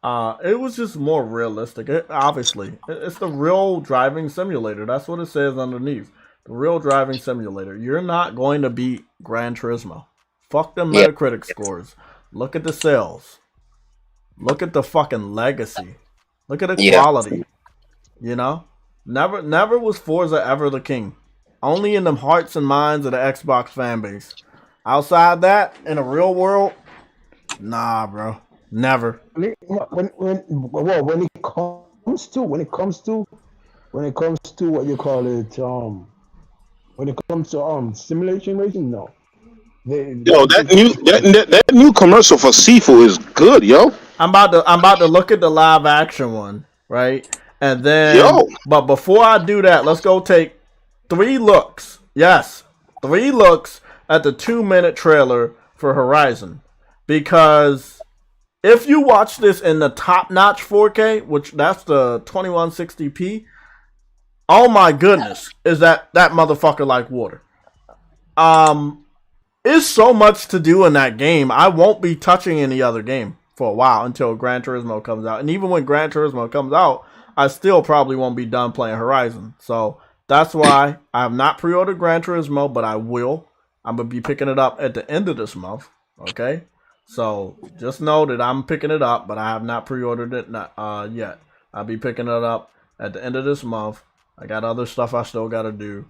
Speaker 2: it was just more realistic. Obviously, it's the real driving simulator. That's what it says underneath. The real driving simulator. You're not going to beat Gran Turismo. Fuck the Metacritic scores. Look at the sales. Look at the fucking legacy. Look at the quality. You know? Never was Forza ever the king. Only in the hearts and minds of the Xbox fan base. Outside that, in the real world, nah, bro. Never.
Speaker 3: When it comes to what you call it, when it comes to simulation racing, no.
Speaker 4: That new commercial for Sifu is good, yo.
Speaker 2: I'm about to look at the live action one, right? And then, but before I do that, let's go take 3 looks. Yes, 3 looks at the 2-minute trailer for Horizon, because if you watch this in the top-notch 4K, which that's the 2160p, oh my goodness, is that motherfucker like water. There's so much to do in that game. I won't be touching any other game for a while until Gran Turismo comes out. And even when Gran Turismo comes out, I still probably won't be done playing Horizon. So that's why I have not pre-ordered Gran Turismo, but I will. I'm going to be picking it up at the end of this month. Okay? So just know that I'm picking it up, but I have not pre-ordered it yet. I'll be picking it up at the end of this month. I got other stuff I still got to do,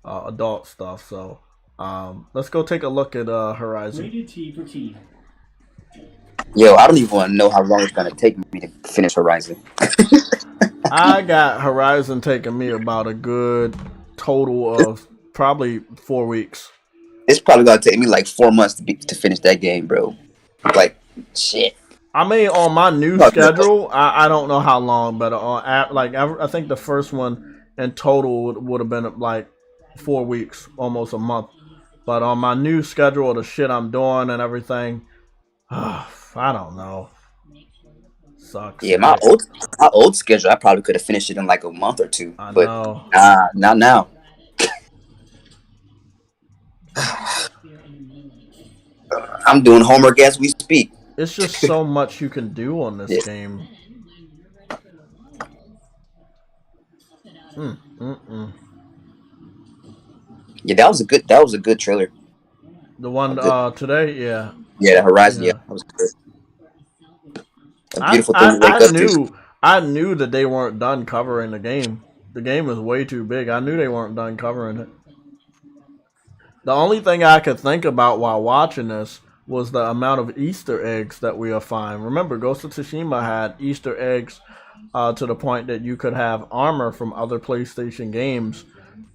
Speaker 2: adult stuff. So let's go take a look at Horizon.
Speaker 6: Rated T for T.
Speaker 5: Yo, I don't even want to know how long it's gonna take me to finish Horizon.
Speaker 2: I got Horizon taking me about a good total of probably 4 weeks.
Speaker 5: It's probably gonna take me like 4 months to finish that game, bro. Like, shit.
Speaker 2: I mean, on my new schedule, I don't know how long, but I think the first one in total would have been like 4 weeks, almost a month. But on my new schedule, the shit I'm doing and everything, I don't know. Sucks.
Speaker 5: Yeah, my old schedule, I probably could have finished it in like a month or 2.
Speaker 2: I
Speaker 5: but
Speaker 2: know.
Speaker 5: Not now. I'm doing homework as we speak.
Speaker 2: It's just so much you can do on this game.
Speaker 5: Yeah, that was a good trailer.
Speaker 2: The one today, yeah.
Speaker 5: Yeah, the Horizon, that was good. A beautiful thing to wake up to.
Speaker 2: I knew that they weren't done covering the game. The game is way too big. I knew they weren't done covering it. The only thing I could think about while watching this was the amount of Easter eggs that we are finding. Remember, Ghost of Tsushima had Easter eggs to the point that you could have armor from other PlayStation games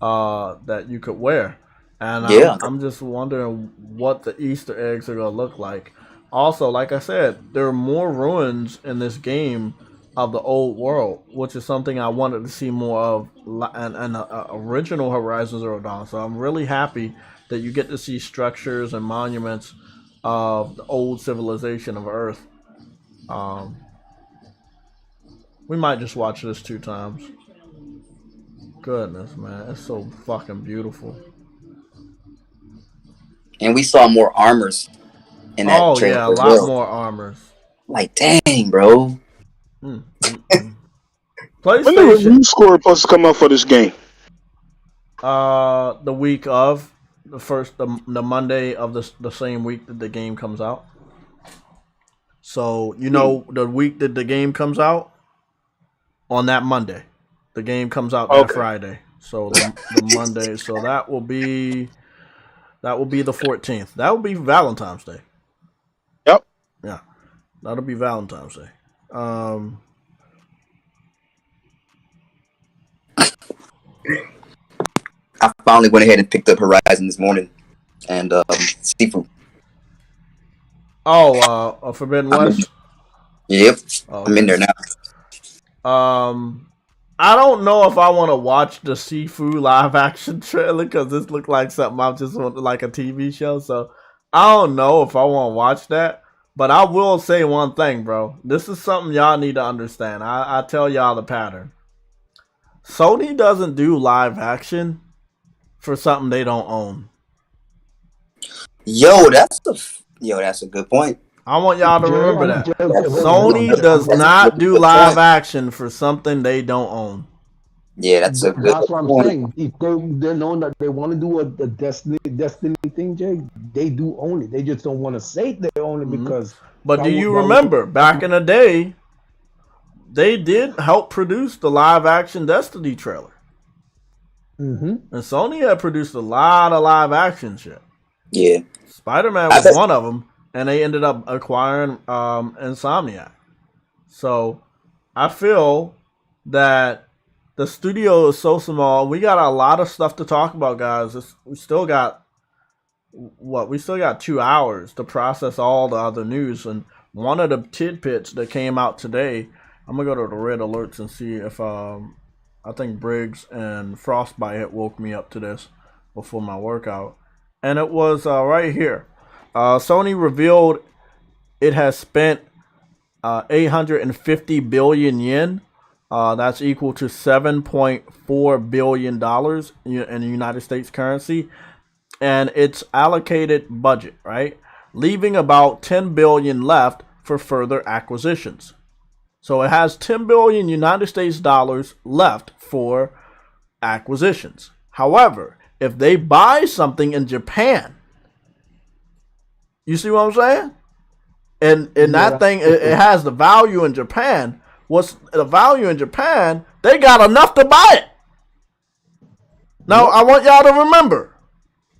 Speaker 2: that you could wear. And I'm just wondering what the Easter eggs are going to look like. Also, like I said, there are more ruins in this game of the old world, which is something I wanted to see more of, and original Horizon Zero Dawn. So I'm really happy that you get to see structures and monuments of the old civilization of Earth. We might just watch this 2 times. Goodness, man, it's so fucking beautiful.
Speaker 5: And we saw more armors in that trailer.
Speaker 2: Oh yeah, a lot more armors.
Speaker 5: Like, dang, bro.
Speaker 2: PlayStation.
Speaker 4: When the review score supposed to come up for this game?
Speaker 2: The week of the Monday of the same week that the game comes out. So the week that the game comes out, on that Monday, the game comes out that Friday. So the Monday, so that will be the 14th. That will be Valentine's Day.
Speaker 4: Yep.
Speaker 2: Yeah, that'll be Valentine's Day.
Speaker 5: I finally went ahead and picked up Horizon this morning, and Sifu.
Speaker 2: Oh, Forbidden West.
Speaker 5: Yep, I'm in there now.
Speaker 2: I don't know if I want to watch the Sifu live action trailer because this looked like something I just want, like a TV show. So I don't know if I want to watch that. But I will say one thing, bro. This is something y'all need to understand. I tell y'all the pattern. Sony doesn't do live action for something they don't own.
Speaker 5: Yo, that's a good point.
Speaker 2: I want y'all to remember that. Sony does not do live action for something they don't own.
Speaker 5: Yeah, that's a good point.
Speaker 3: That's what I'm saying. If they're known that they want to do a Destiny thing, Jay, they do own it. They just don't want to say they own it because...
Speaker 2: But do you remember, back in the day, they did help produce the live action Destiny trailer.
Speaker 3: Mm-hmm.
Speaker 2: And Sony had produced a lot of live action shit.
Speaker 5: Yeah.
Speaker 2: Spider-Man was one of them. And they ended up acquiring Insomniac. So I feel that the studio is so small. We got a lot of stuff to talk about, guys. We still got 2 hours to process all the other news. And one of the tidbits that came out today, I'm going to go to the red alerts and see if I think Briggs and Frostbite had woke me up to this before my workout. And it was right here. Sony revealed it has spent 850 billion yen. That's equal to $7.4 billion in the United States currency. And its allocated budget, right? Leaving about 10 billion left for further acquisitions. So it has 10 billion United States dollars left for acquisitions. However, if they buy something in Japan, you see what I'm saying? And that thing, it has the value in Japan. What's the value in Japan? They got enough to buy it. Now, I want y'all to remember,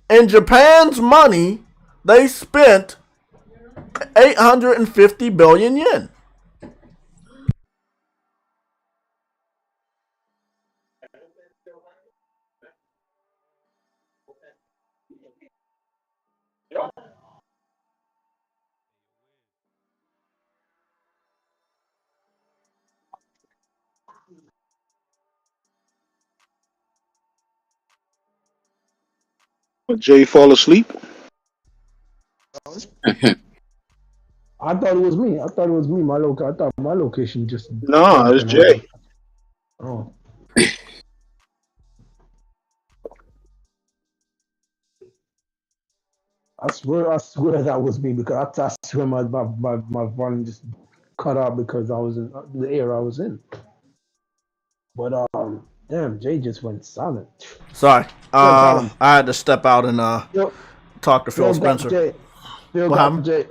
Speaker 2: in Japan's money, they spent 850 billion yen.
Speaker 4: Jay fall asleep?
Speaker 3: I thought it was me. I thought my location just...
Speaker 4: No, it's Jay.
Speaker 3: Oh. I swear that was me because I swear my volume just cut out because I was in the air I was in. But damn, Jay just went silent.
Speaker 2: Sorry, I had to step out and talk to Phil Spencer.
Speaker 3: Phil got Jay.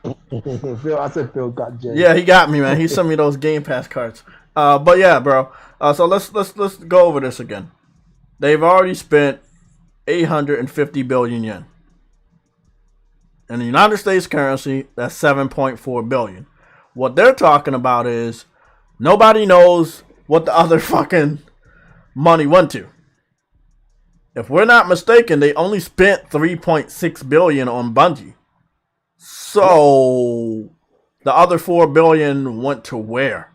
Speaker 3: I said Phil got Jay.
Speaker 2: Yeah, he got me, man. He sent me those Game Pass cards. But yeah, bro. So let's go over this again. They've already spent 850 billion yen. In the United States currency, that's 7.4 billion. What they're talking about is nobody knows what the other fucking money went to. If we're not mistaken, they only spent 3.6 billion on Bungie. So the other 4 billion went to where?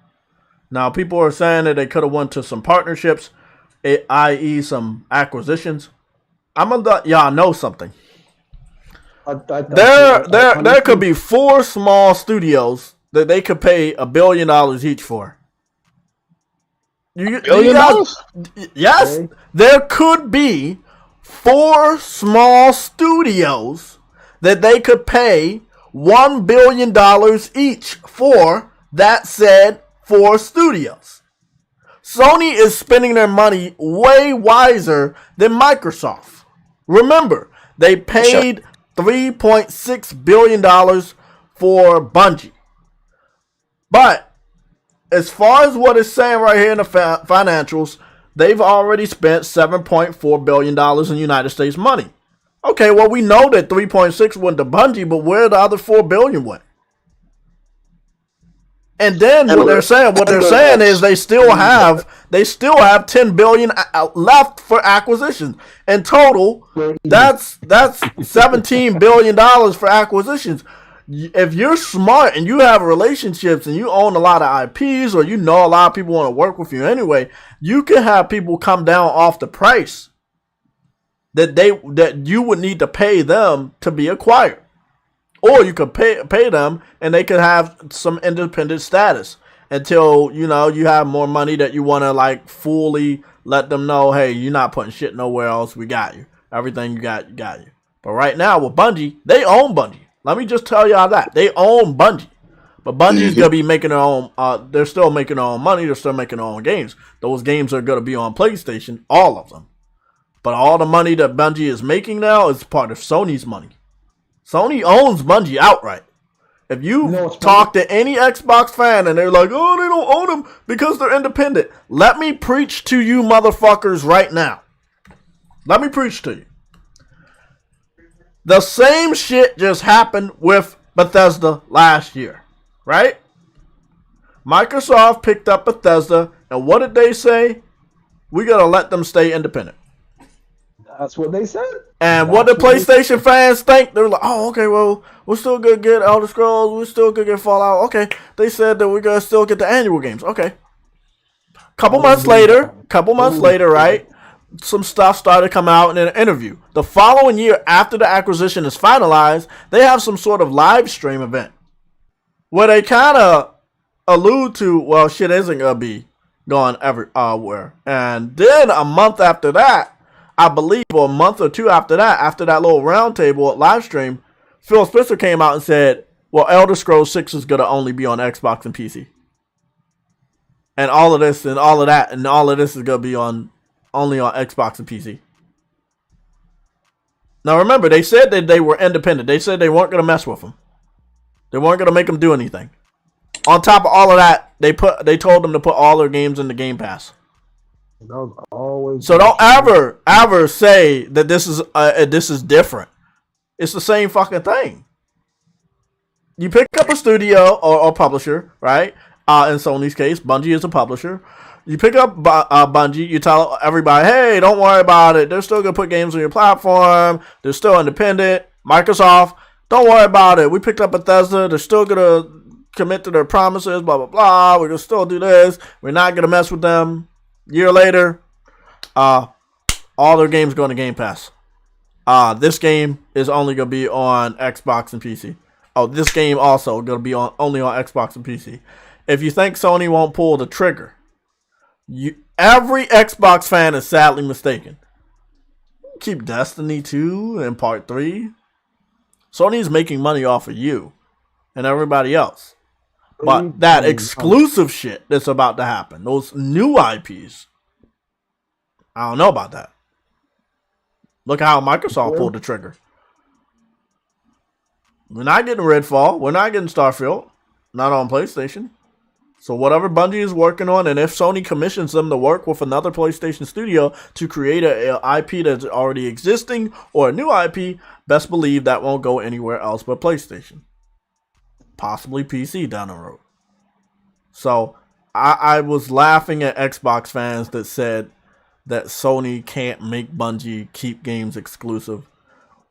Speaker 2: Now, people are saying that they could have went to some partnerships, i.e. some acquisitions. I'm gonna let y'all know something. There could be 4 small studios that they could pay $1 billion each for.
Speaker 4: $1 billion?
Speaker 2: Yes, okay. There could be 4 small studios that they could pay $1 billion each for. That said, 4 studios. Sony is spending their money way wiser than Microsoft. Remember, they paid $3.6 billion for Bungie. But as far as what it's saying right here in the financials, they've already spent $7.4 billion in United States money. Okay, well, we know that 3.6 went to Bungie, but where the other $4 billion went? And then what they're saying is they still have $10 billion left for acquisitions. In total, that's $17 billion for acquisitions. If you're smart and you have relationships and you own a lot of IPs, or you know a lot of people want to work with you anyway, you can have people come down off the price that you would need to pay them to be acquired. Or you could pay them and they could have some independent status until, you have more money that you want to like fully let them know, hey, you're not putting shit nowhere else. We got you. Everything you got you. But right now with Bungie, they own Bungie. Let me just tell y'all that. They own Bungie. But Bungie's going to be making their own, they're still making their own money. They're still making their own games. Those games are going to be on PlayStation, all of them. But all the money that Bungie is making now is part of Sony's money. Sony owns Bungie outright. If you talk to any Xbox fan and they're like, oh, they don't own them because they're independent. Let me preach to you motherfuckers right now. Let me preach to you. The same shit just happened with Bethesda last year, right? Microsoft picked up Bethesda, and what did they say? We gotta let them stay independent.
Speaker 3: That's what they said.
Speaker 2: And what the PlayStation fans think, they're like, oh, okay, well, we're still gonna get Elder Scrolls, we're still gonna get Fallout. Okay, they said that we're gonna still get the annual games. Okay. Couple months later, right? Some stuff started coming out in an interview. The following year, after the acquisition is finalized, they have some sort of live stream event where they kind of allude to, well, shit isn't gonna be going everywhere. And then a month after that, I believe, or a month or two after that little roundtable live stream, Phil Spencer came out and said, well, Elder Scrolls 6 is gonna only be on Xbox and PC. And all of this and all of that and all of this is gonna be only on Xbox and PC. Now remember, they said that they were independent. They said they weren't going to mess with them. They weren't going to make them do anything. On top of all of that, they told them to put all their games in the Game Pass. So don't ever say that this is different. It's the same fucking thing. You pick up a studio or publisher, right? In Sony's case, Bungie is a publisher. You pick up Bungie, you tell everybody, hey, don't worry about it. They're still going to put games on your platform. They're still independent. Microsoft, don't worry about it. We picked up Bethesda. They're still going to commit to their promises, blah, blah, blah. We're going to still do this. We're not going to mess with them. Year later, all their games going to Game Pass. This game is only going to be on Xbox and PC. Oh, this game also going to be only on Xbox and PC. If you think Sony won't pull the trigger, every Xbox fan is sadly mistaken. Keep Destiny 2 and Part 3. Sony's making money off of you and everybody else. But that exclusive shit that's about to happen, those new IPs, I don't know about that. Look at how Microsoft pulled the trigger. We're not getting Redfall. We're not getting Starfield. Not on PlayStation. So whatever Bungie is working on, and if Sony commissions them to work with another PlayStation studio to create an IP that's already existing or a new IP, best believe that won't go anywhere else but PlayStation. Possibly PC down the road. So I was laughing at Xbox fans that said that Sony can't make Bungie keep games exclusive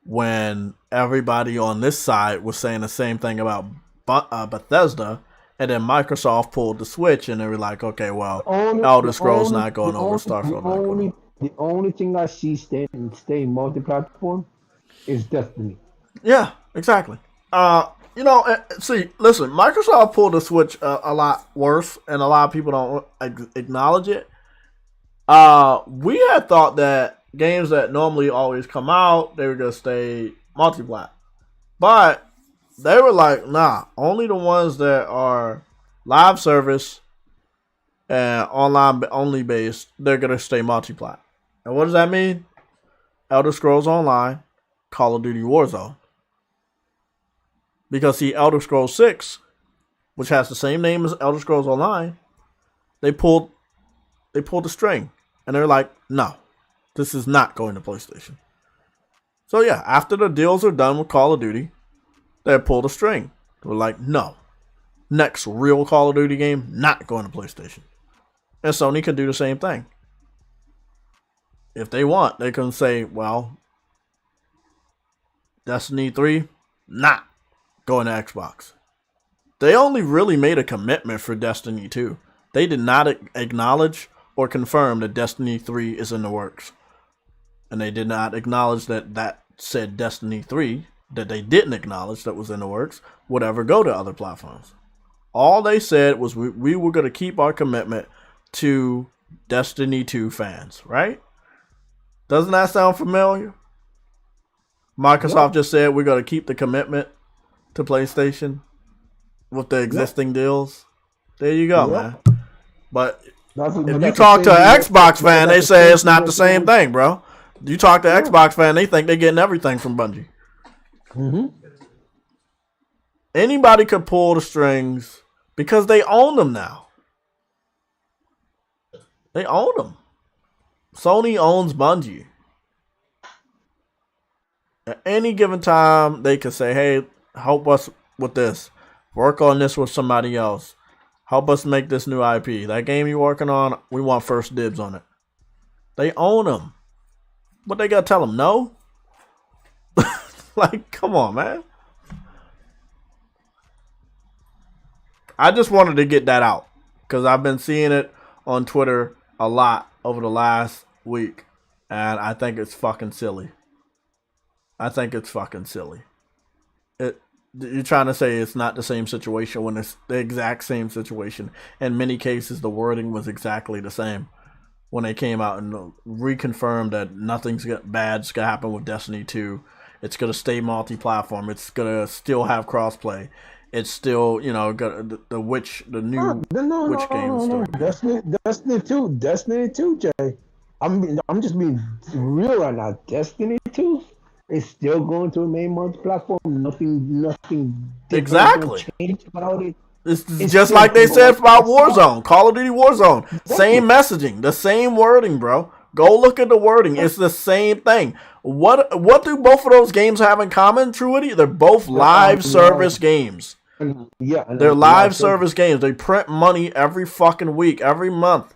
Speaker 2: when everybody on this side was saying the same thing about Bethesda. And then Microsoft pulled the switch, and they were like, okay, well, Elder Scrolls not going over, Starfield not going over.
Speaker 3: The only thing I see staying multi-platform is Destiny.
Speaker 2: Yeah, exactly. See, listen, Microsoft pulled the switch a lot worse, and a lot of people don't acknowledge it. We had thought that games that normally always come out, they were going to stay multi-plat. But they were like, nah, only the ones that are live service and online only based, they're going to stay multi-plat. And what does that mean? Elder Scrolls Online, Call of Duty Warzone. Because see, Elder Scrolls 6, which has the same name as Elder Scrolls Online, they pulled the string. And they're like, no, this is not going to PlayStation. So yeah, after the deals are done with Call of Duty, they pulled a string. They were like, no, next real Call of Duty game, not going to PlayStation. And Sony can do the same thing. If they want, they can say, well, Destiny 3, not going to Xbox. They only really made a commitment for Destiny 2. They did not acknowledge or confirm that Destiny 3 is in the works. And they did not acknowledge that said Destiny 3, that they didn't acknowledge that was in the works, would ever go to other platforms. All they said was we were going to keep our commitment to Destiny 2 fans, right? Doesn't that sound familiar? Microsoft just said we're going to keep the commitment to PlayStation with the existing deals. There you go, man. But if you talk to an Xbox fan, they say it's not the same thing, bro. You talk to an Xbox fan, they think they're getting everything from Bungie.
Speaker 3: Mm-hmm.
Speaker 2: Anybody could pull the strings because they own them now. They own them. Sony owns Bungie. At any given time, they can say, hey, help us with this. Work on this with somebody else. Help us make this new IP. That game you're working on, we want first dibs on it. They own them. But they got to tell them no? Like, come on, man. I just wanted to get that out. Because I've been seeing it on Twitter a lot over the last week. And I think it's fucking silly. You're trying to say it's not the same situation when it's the exact same situation. In many cases, the wording was exactly the same. When they came out and reconfirmed that nothing's bad's going to happen with Destiny 2. It's going to stay multi-platform. It's going to still have crossplay. It's still, the Witch games.
Speaker 3: No. Destiny 2, Jay. I'm just being real right now. Destiny 2 is still going to remain multi-platform. Nothing
Speaker 2: exactly
Speaker 3: change about it.
Speaker 2: It's just like they said about Warzone, Call of Duty Warzone. Same messaging, the same wording, bro. Go look at the wording. It's the same thing. What do both of those games have in common, Truity? They're both live service games.
Speaker 3: Yeah,
Speaker 2: they're live service games. They print money every fucking week, every month.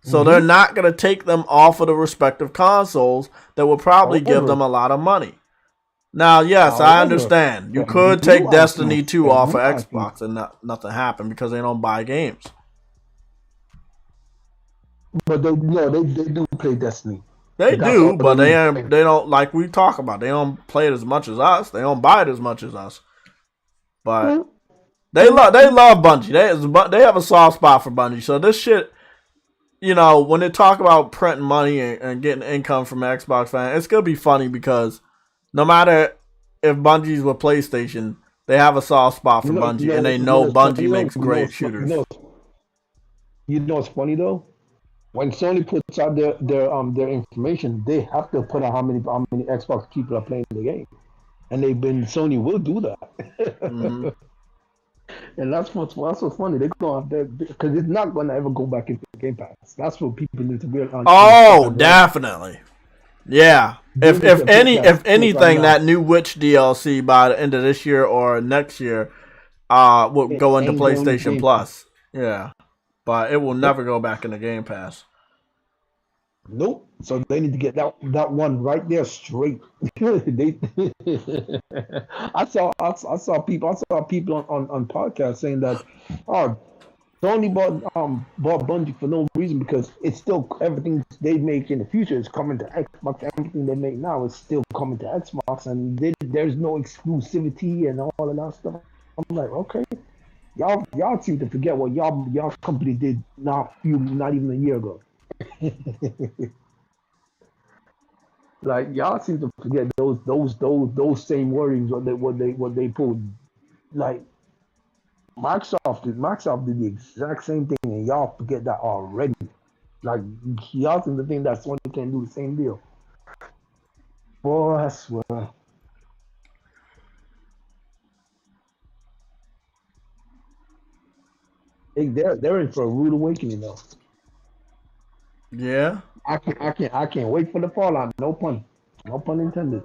Speaker 2: So they're not going to take them off of the respective consoles that will probably give them a lot of money. Now, yes, I understand. You could take Destiny 2 off of Xbox and nothing happened because they don't buy games.
Speaker 3: But they do play Destiny.
Speaker 2: They do, but they don't, like we talk about, they don't play it as much as us. They don't buy it as much as us. But they love Bungie. They have a soft spot for Bungie. So this shit, when they talk about printing money and getting income from Xbox fans, it's going to be funny because no matter if Bungie's with PlayStation, they have a soft spot for Bungie, and they know Bungie makes great shooters.
Speaker 3: You know what's funny though? When Sony puts out their information, they have to put out how many Xbox people are playing the game, and Sony will do that.
Speaker 2: Mm-hmm.
Speaker 3: And that's what's so funny. They go out there because it's not going to ever go back into Game Pass. That's what people need to realize.
Speaker 2: Oh, definitely. Yeah. If anything, that new Witch DLC by the end of this year or next year will go into PlayStation Plus. Yeah. But it will never go back into Game Pass.
Speaker 3: Nope. So they need to get that one right there straight. they, I saw people on podcasts saying that, oh, Sony bought Bungie for no reason because it's still everything they make in the future is coming to Xbox. Everything they make now is still coming to Xbox, and there's no exclusivity and all of that stuff. I'm like, okay, y'all seem to forget what y'all company did not even a year ago. Like y'all seem to forget those same worries what they pulled. Like Microsoft did the exact same thing, and y'all forget that already. Like y'all seem to think that Sony can do the same deal. Boy, I swear. They're in for a rude awakening though.
Speaker 2: Yeah.
Speaker 3: I can't wait for the fallout. No pun intended.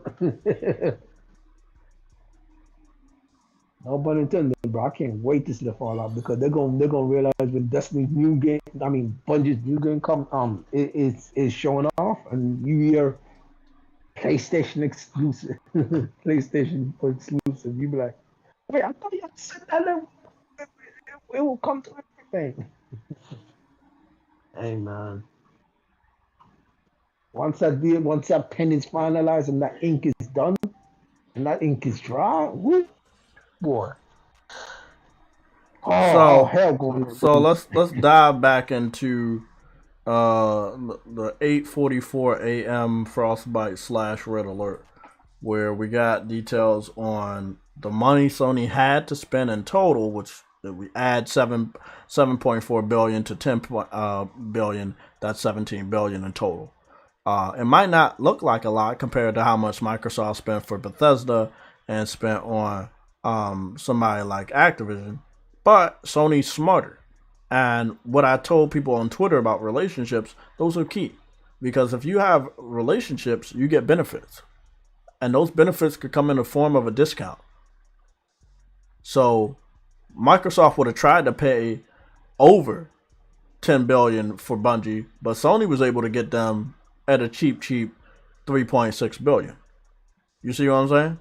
Speaker 3: No pun intended, bro. I can't wait to see the fallout because they're gonna realize when Destiny's new game, I mean Bungie's new game come is showing off, and you hear PlayStation exclusive, PlayStation exclusive. You be like, wait, I thought y'all said that it will come to everything. Hey man, once that pen is finalized and that ink is done and that ink is dry, whoo, boy. Oh,
Speaker 2: So
Speaker 3: hell going
Speaker 2: so
Speaker 3: on.
Speaker 2: let's dive back into the 8:44 a.m. Frostbite / Red Alert, where we got details on the money Sony had to spend in total, which we add 7.4 billion to 10 billion. That's 17 billion in total. It might not look like a lot compared to how much Microsoft spent for Bethesda and spent on somebody like Activision, but Sony's smarter. And what I told people on Twitter about relationships, those are key. Because if you have relationships, you get benefits. And those benefits could come in the form of a discount. So Microsoft would have tried to pay over 10 billion for Bungie, but Sony was able to get them at a cheap 3.6 billion. You see what I'm saying?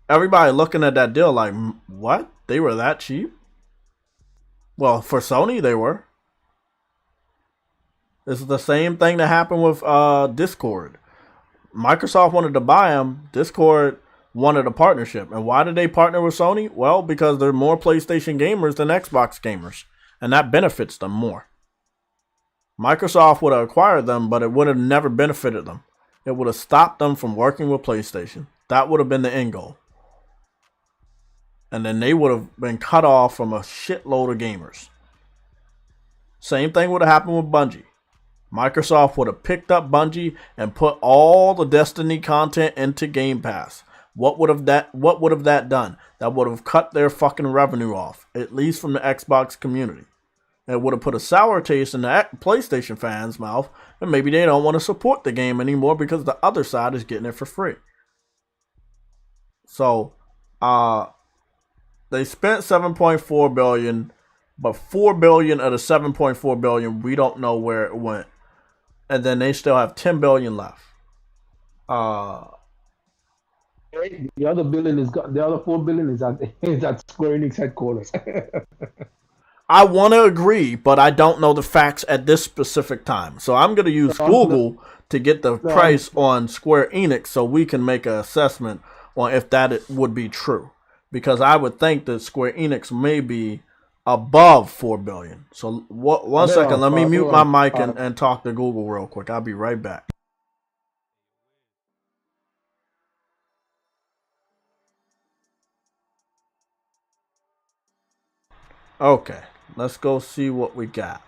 Speaker 2: Everybody looking at that deal like, what? They were that cheap? Well, for Sony, they were. This is the same thing that happened with Discord. Microsoft wanted to buy them. Discord wanted a partnership. And why did they partner with Sony? Well, because they're more PlayStation gamers than Xbox gamers. And that benefits them more. Microsoft would have acquired them, but it would have never benefited them. It would have stopped them from working with PlayStation. That would have been the end goal. And then they would have been cut off from a shitload of gamers. Same thing would have happened with Bungie. Microsoft would have picked up Bungie and put all the Destiny content into Game Pass. What would have that done? That would have cut their fucking revenue off, at least from the Xbox community. It would have put a sour taste in the PlayStation fans' mouth, and maybe they don't want to support the game anymore because the other side is getting it for free. So, they spent 7.4 billion, but 4 billion of the 7.4 billion, we don't know where it went. And then they still have 10 billion left.
Speaker 3: The other the other 4 billion is at Square Enix headquarters.
Speaker 2: I want to agree, but I don't know the facts at this specific time. So I'm going to use Google to get the price on Square Enix so we can make an assessment on if that would be true. Because I would think that Square Enix may be above 4 billion. So one second, let me mute my mic and talk to Google real quick. I'll be right back. Okay, let's go see what we got.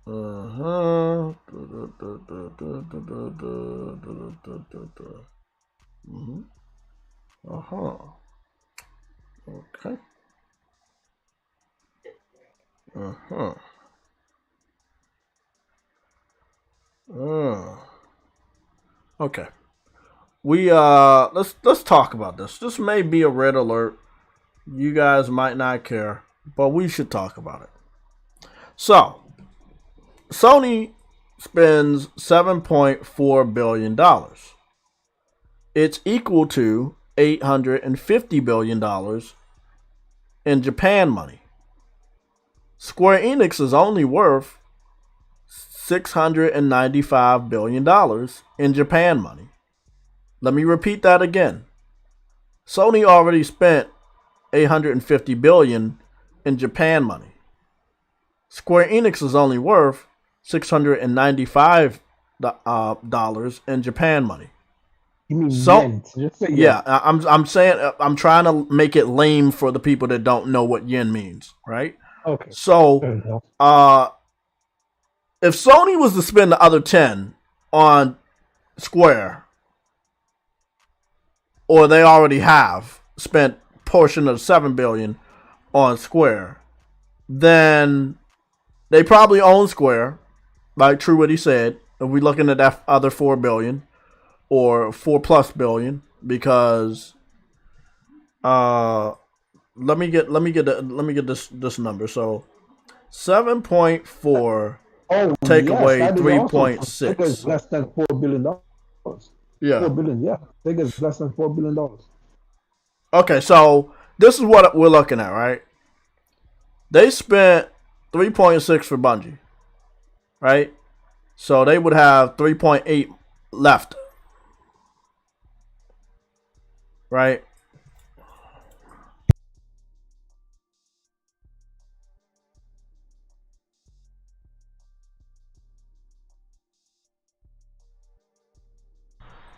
Speaker 2: Uh-huh. Mm-hmm. Uh-huh. Okay. Uh-huh. Okay. We let's talk about this. This may be a red alert. You guys might not care, but we should talk about it. So, Sony spends $7.4 billion. It's equal to $850 billion in Japan money. Square Enix is only worth $695 billion in Japan money. Let me repeat that again. Sony already spent $850 billion in Japan money. Square Enix is only worth $695 in Japan money.
Speaker 3: You mean yen? Just say yen.
Speaker 2: Yeah, I'm saying I'm trying to make it lame for the people that don't know what yen means, right?
Speaker 3: Okay.
Speaker 2: So, if Sony was to spend the other 10 on Square, or they already have spent portion of $7 billion on Square, then they probably own Square, like True what he said. If we're looking at that other $4 billion or $4+ billion, because let me get this number. So 7.4 take away 3.6.
Speaker 3: Less than $4 billion.
Speaker 2: Yeah,
Speaker 3: $4 billion. Yeah, I think it's less than $4 billion.
Speaker 2: Okay, so this is what we're looking at, right? They spent 3.6 for Bungie, right? So they would have 3.8 left, right?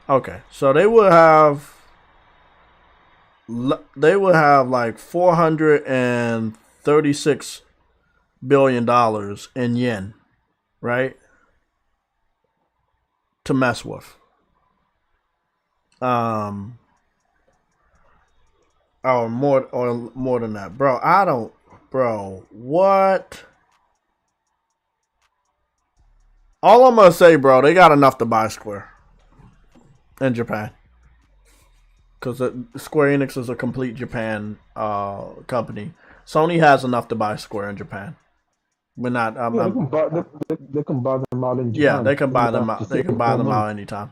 Speaker 2: Okay, so they would have like $436 billion in yen, right? To mess with. Or more than that. Bro, what? All I'm gonna say, bro, they got enough to buy Square in Japan. Because Square Enix is a complete Japan company. Sony has enough to buy Square in Japan. We're not.
Speaker 3: They can buy them out in Japan.
Speaker 2: Yeah, they can buy them out. They can buy them out anytime.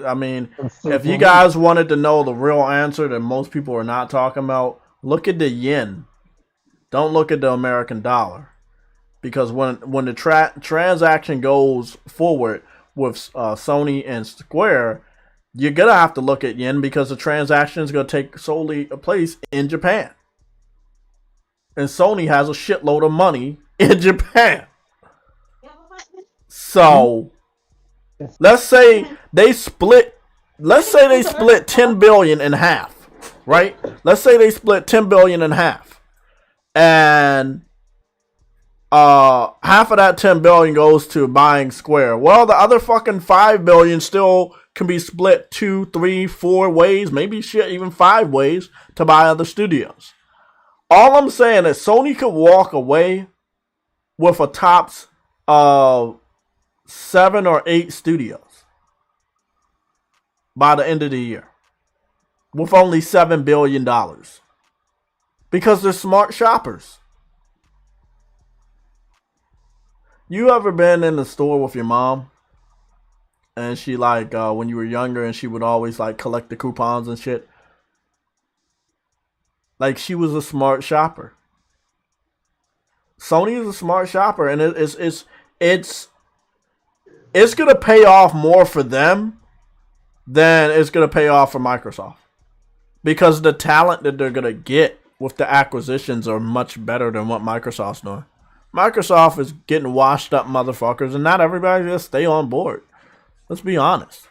Speaker 2: I mean, if you guys wanted to know the real answer that most people are not talking about, look at the yen. Don't look at the American dollar, because when the transaction goes forward with Sony and Square, you're gonna have to look at yen because the transaction is gonna take solely place in Japan, and Sony has a shitload of money in Japan. So let's say they split $10 billion in half, right? Let's say they split $10 billion in half, and half of that $10 billion goes to buying Square. Well, the other fucking $5 billion still can be split 2, 3, 4 ways, maybe shit, even 5 ways to buy other studios. All I'm saying is Sony could walk away with a tops of 7 or 8 studios by the end of the year with only $7 billion, because they're smart shoppers. You ever been in the store with your mom and she like when you were younger and she would always like collect the coupons and shit? Like, she was a smart shopper. Sony is a smart shopper, and it's gonna pay off more for them than it's gonna pay off for Microsoft, because the talent that they're gonna get with the acquisitions are much better than what Microsoft's doing. Microsoft is getting washed up motherfuckers, and not everybody just stay on board. Let's be honest.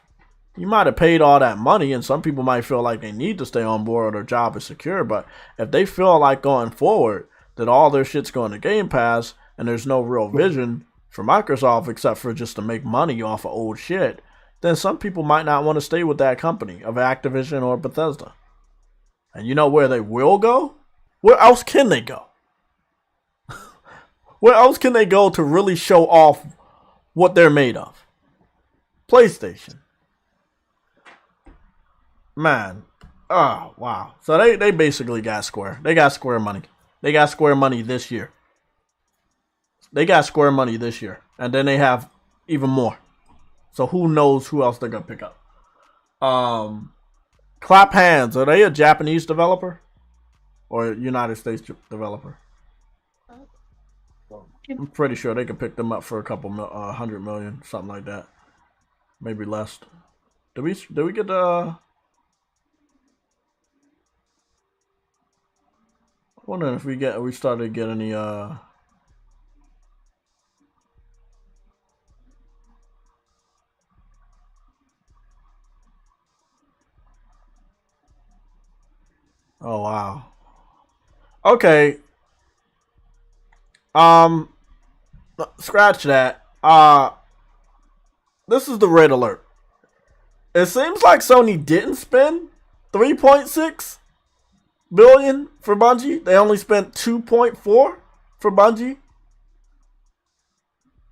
Speaker 2: You might have paid all that money, and some people might feel like they need to stay on board or their job is secure, but if they feel like going forward that all their shit's going to Game Pass and there's no real vision for Microsoft except for just to make money off of old shit, then some people might not want to stay with that company of Activision or Bethesda. And you know where they will go? Where else can they go? Where else can they go to really show off what they're made of? PlayStation. Man. Oh, wow. So they basically got Square. They got Square money. They got Square money this year. They got Square money this year, and then they have even more. So who knows who else they're gonna pick up? Clap Hands, are they a Japanese developer or a United States developer? I'm pretty sure they could pick them up for a couple $100 million, something like that, maybe less. Did we get the? I'm wondering if we started to get any Oh wow. Okay. Scratch that. This is the red alert. It seems like Sony didn't spend 3.6 billion for Bungie. They only spent 2.4 for Bungie.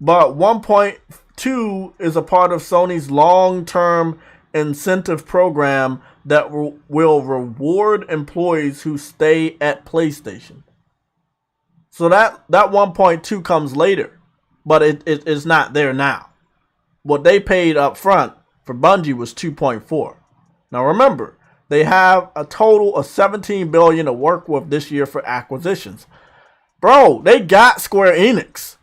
Speaker 2: But 1.2 is a part of Sony's long-term incentive program that will reward employees who stay at PlayStation. So that 1.2 comes later, but it is not there now. What they paid up front for Bungie was 2.4. Now remember, they have a total of 17 billion to work with this year for acquisitions. Bro, they got Square Enix.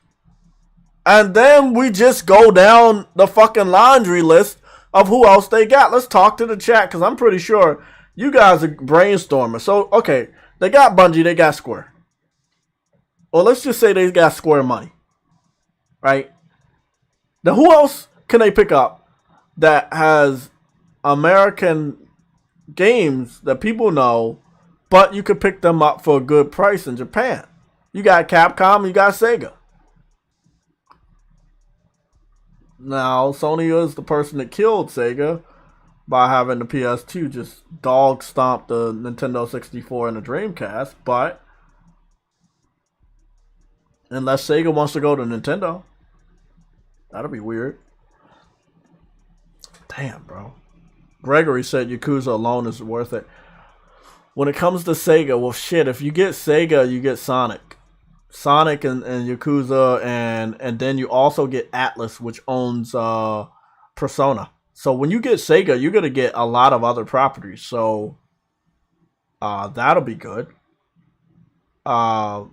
Speaker 2: And then we just go down the fucking laundry list of who else they got. Let's talk to the chat, because I'm pretty sure you guys are brainstorming. So, okay, they got Bungie, they got Square. Or let's just say they got Square money. Right? Now, who else can they pick up that has American games that people know, but you could pick them up for a good price in Japan? You got Capcom, you got Sega. Now, Sony is the person that killed Sega by having the PS2 just dog stomp the Nintendo 64 and the Dreamcast, but unless Sega wants to go to Nintendo, that'll be weird. Damn, bro. Gregory said Yakuza alone is worth it. When it comes to Sega, well, shit, if you get Sega, you get Sonic. Sonic and Yakuza, and then you also get Atlas, which owns Persona. So when you get Sega, you're going to get a lot of other properties. So that'll be good. Capcom,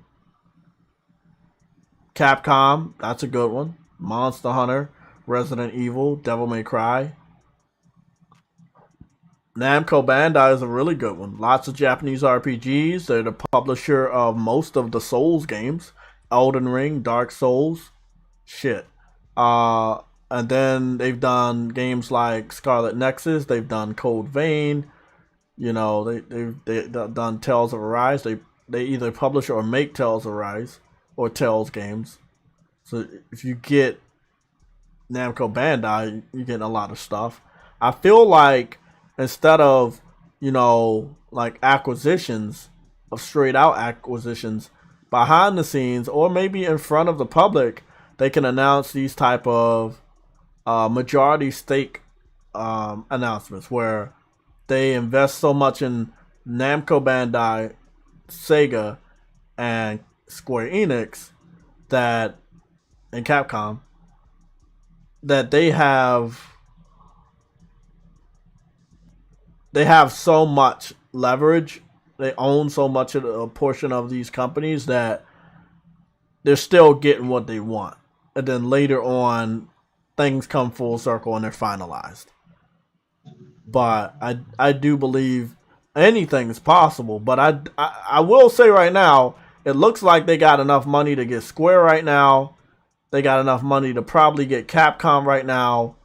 Speaker 2: that's a good one. Monster Hunter, Resident Evil, Devil May Cry. Namco Bandai is a really good one. Lots of Japanese RPGs. They're the publisher of most of the Souls games. Elden Ring, Dark Souls. Shit. And then they've done games like Scarlet Nexus. They've done Code Vein. You know, they've done Tales of Arise. They either publish or make Tales of Arise or Tales games. So if you get Namco Bandai, you're getting a lot of stuff. I feel like instead of, you know, like acquisitions, of straight out acquisitions, behind the scenes or maybe in front of the public, they can announce these type of majority stake announcements where they invest so much in Namco Bandai, Sega, and Square Enix that, and Capcom, that they have so much leverage. They own so much of a portion of these companies that they're still getting what they want. And then later on, things come full circle and they're finalized. But I do believe anything is possible. But I will say right now, it looks like they got enough money to get Square right now. They got enough money to probably get Capcom right now.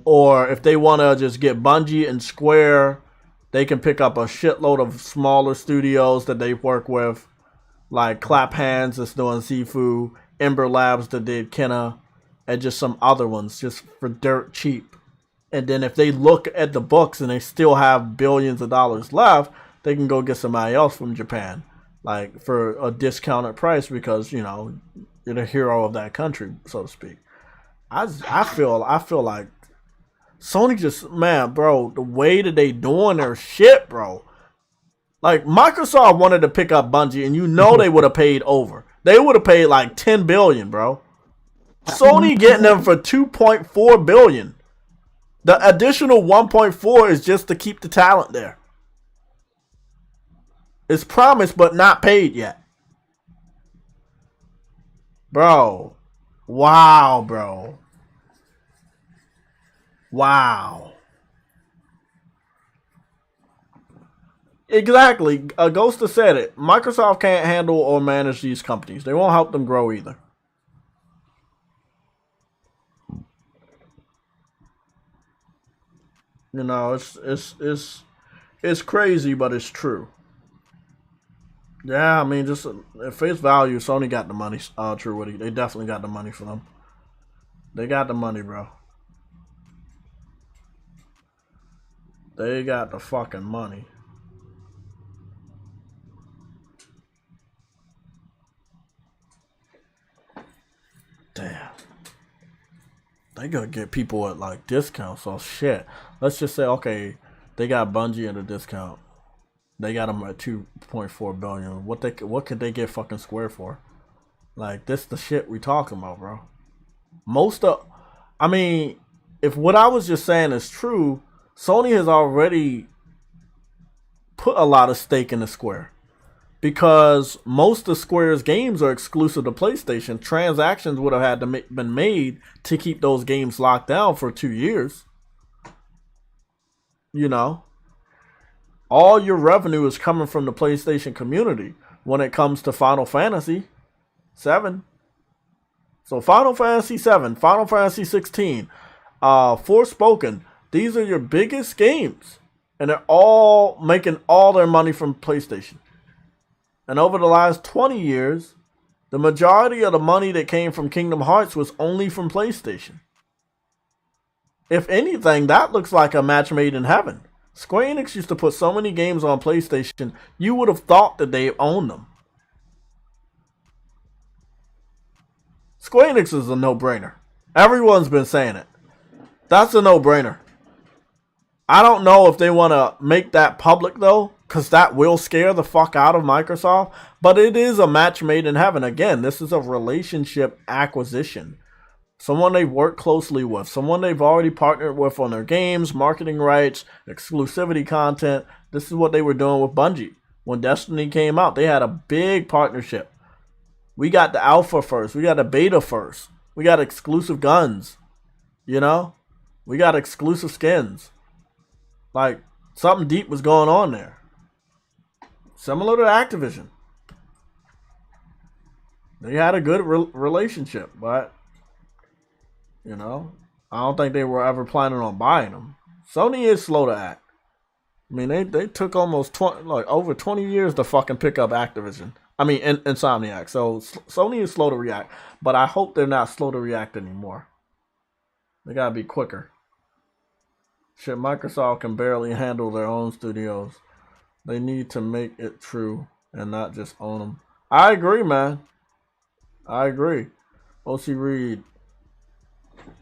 Speaker 2: Or if they want to just get Bungie and Square, they can pick up a shitload of smaller studios that they work with, like Clap Hands that's doing Sifu, Ember Labs that did Kenna, and just some other ones just for dirt cheap. And then if they look at the books and they still have billions of dollars left, they can go get somebody else from Japan, like for a discounted price because, you know, you're the hero of that country, so to speak. I feel like Sony just, man, bro, the way that they doing their shit, bro. Like, Microsoft wanted to pick up Bungie, and you know they would have paid over. They would have paid like $10 billion, bro. Sony getting them for $2.4 billion. The additional 1.4 is just to keep the talent there. It's promised but not paid yet. Bro. Wow, bro. Wow. Exactly. Ghosta said it. Microsoft can't handle or manage these companies. They won't help them grow either. You know, it's crazy, but it's true. Yeah, I mean, just at face value, Sony got the money. True, Woody. They definitely got the money for them. They got the money, bro. They got the fucking money. Damn. They gonna get people at like discounts. So shit. Let's just say, okay, they got Bungie at a discount. They got them at $2.4 billion. What could they get fucking Square for? Like, this the shit we talking about, bro. I mean, if what I was just saying is true, Sony has already put a lot of stake in the Square. Because most of Square's games are exclusive to PlayStation. Transactions would have had to been made to keep those games locked down for 2 years. You know? All your revenue is coming from the PlayStation community when it comes to Final Fantasy 7. So Final Fantasy 7, Final Fantasy 16, Forspoken, these are your biggest games. And they're all making all their money from PlayStation. And over the last 20 years, the majority of the money that came from Kingdom Hearts was only from PlayStation. If anything, that looks like a match made in heaven. Square Enix used to put so many games on PlayStation, you would have thought that they owned them. Square Enix is a no-brainer. Everyone's been saying it. That's a no-brainer. I don't know if they want to make that public, though, because that will scare the fuck out of Microsoft. But it is a match made in heaven. Again, this is a relationship acquisition. Someone they've worked closely with. Someone they've already partnered with on their games, marketing rights, exclusivity content. This is what they were doing with Bungie. When Destiny came out, they had a big partnership. We got the alpha first. We got the beta first. We got exclusive guns. You know? We got exclusive skins. Like, something deep was going on there. Similar to Activision. They had a good relationship, but, you know, I don't think they were ever planning on buying them. Sony is slow to act. I mean, they took almost over 20 years to fucking pick up Activision. I mean, Insomniac. So Sony is slow to react, but I hope they're not slow to react anymore. They gotta be quicker. Shit, Microsoft can barely handle their own studios. They need to make it true and not just own them. I agree, man. I agree. O.C. Reed.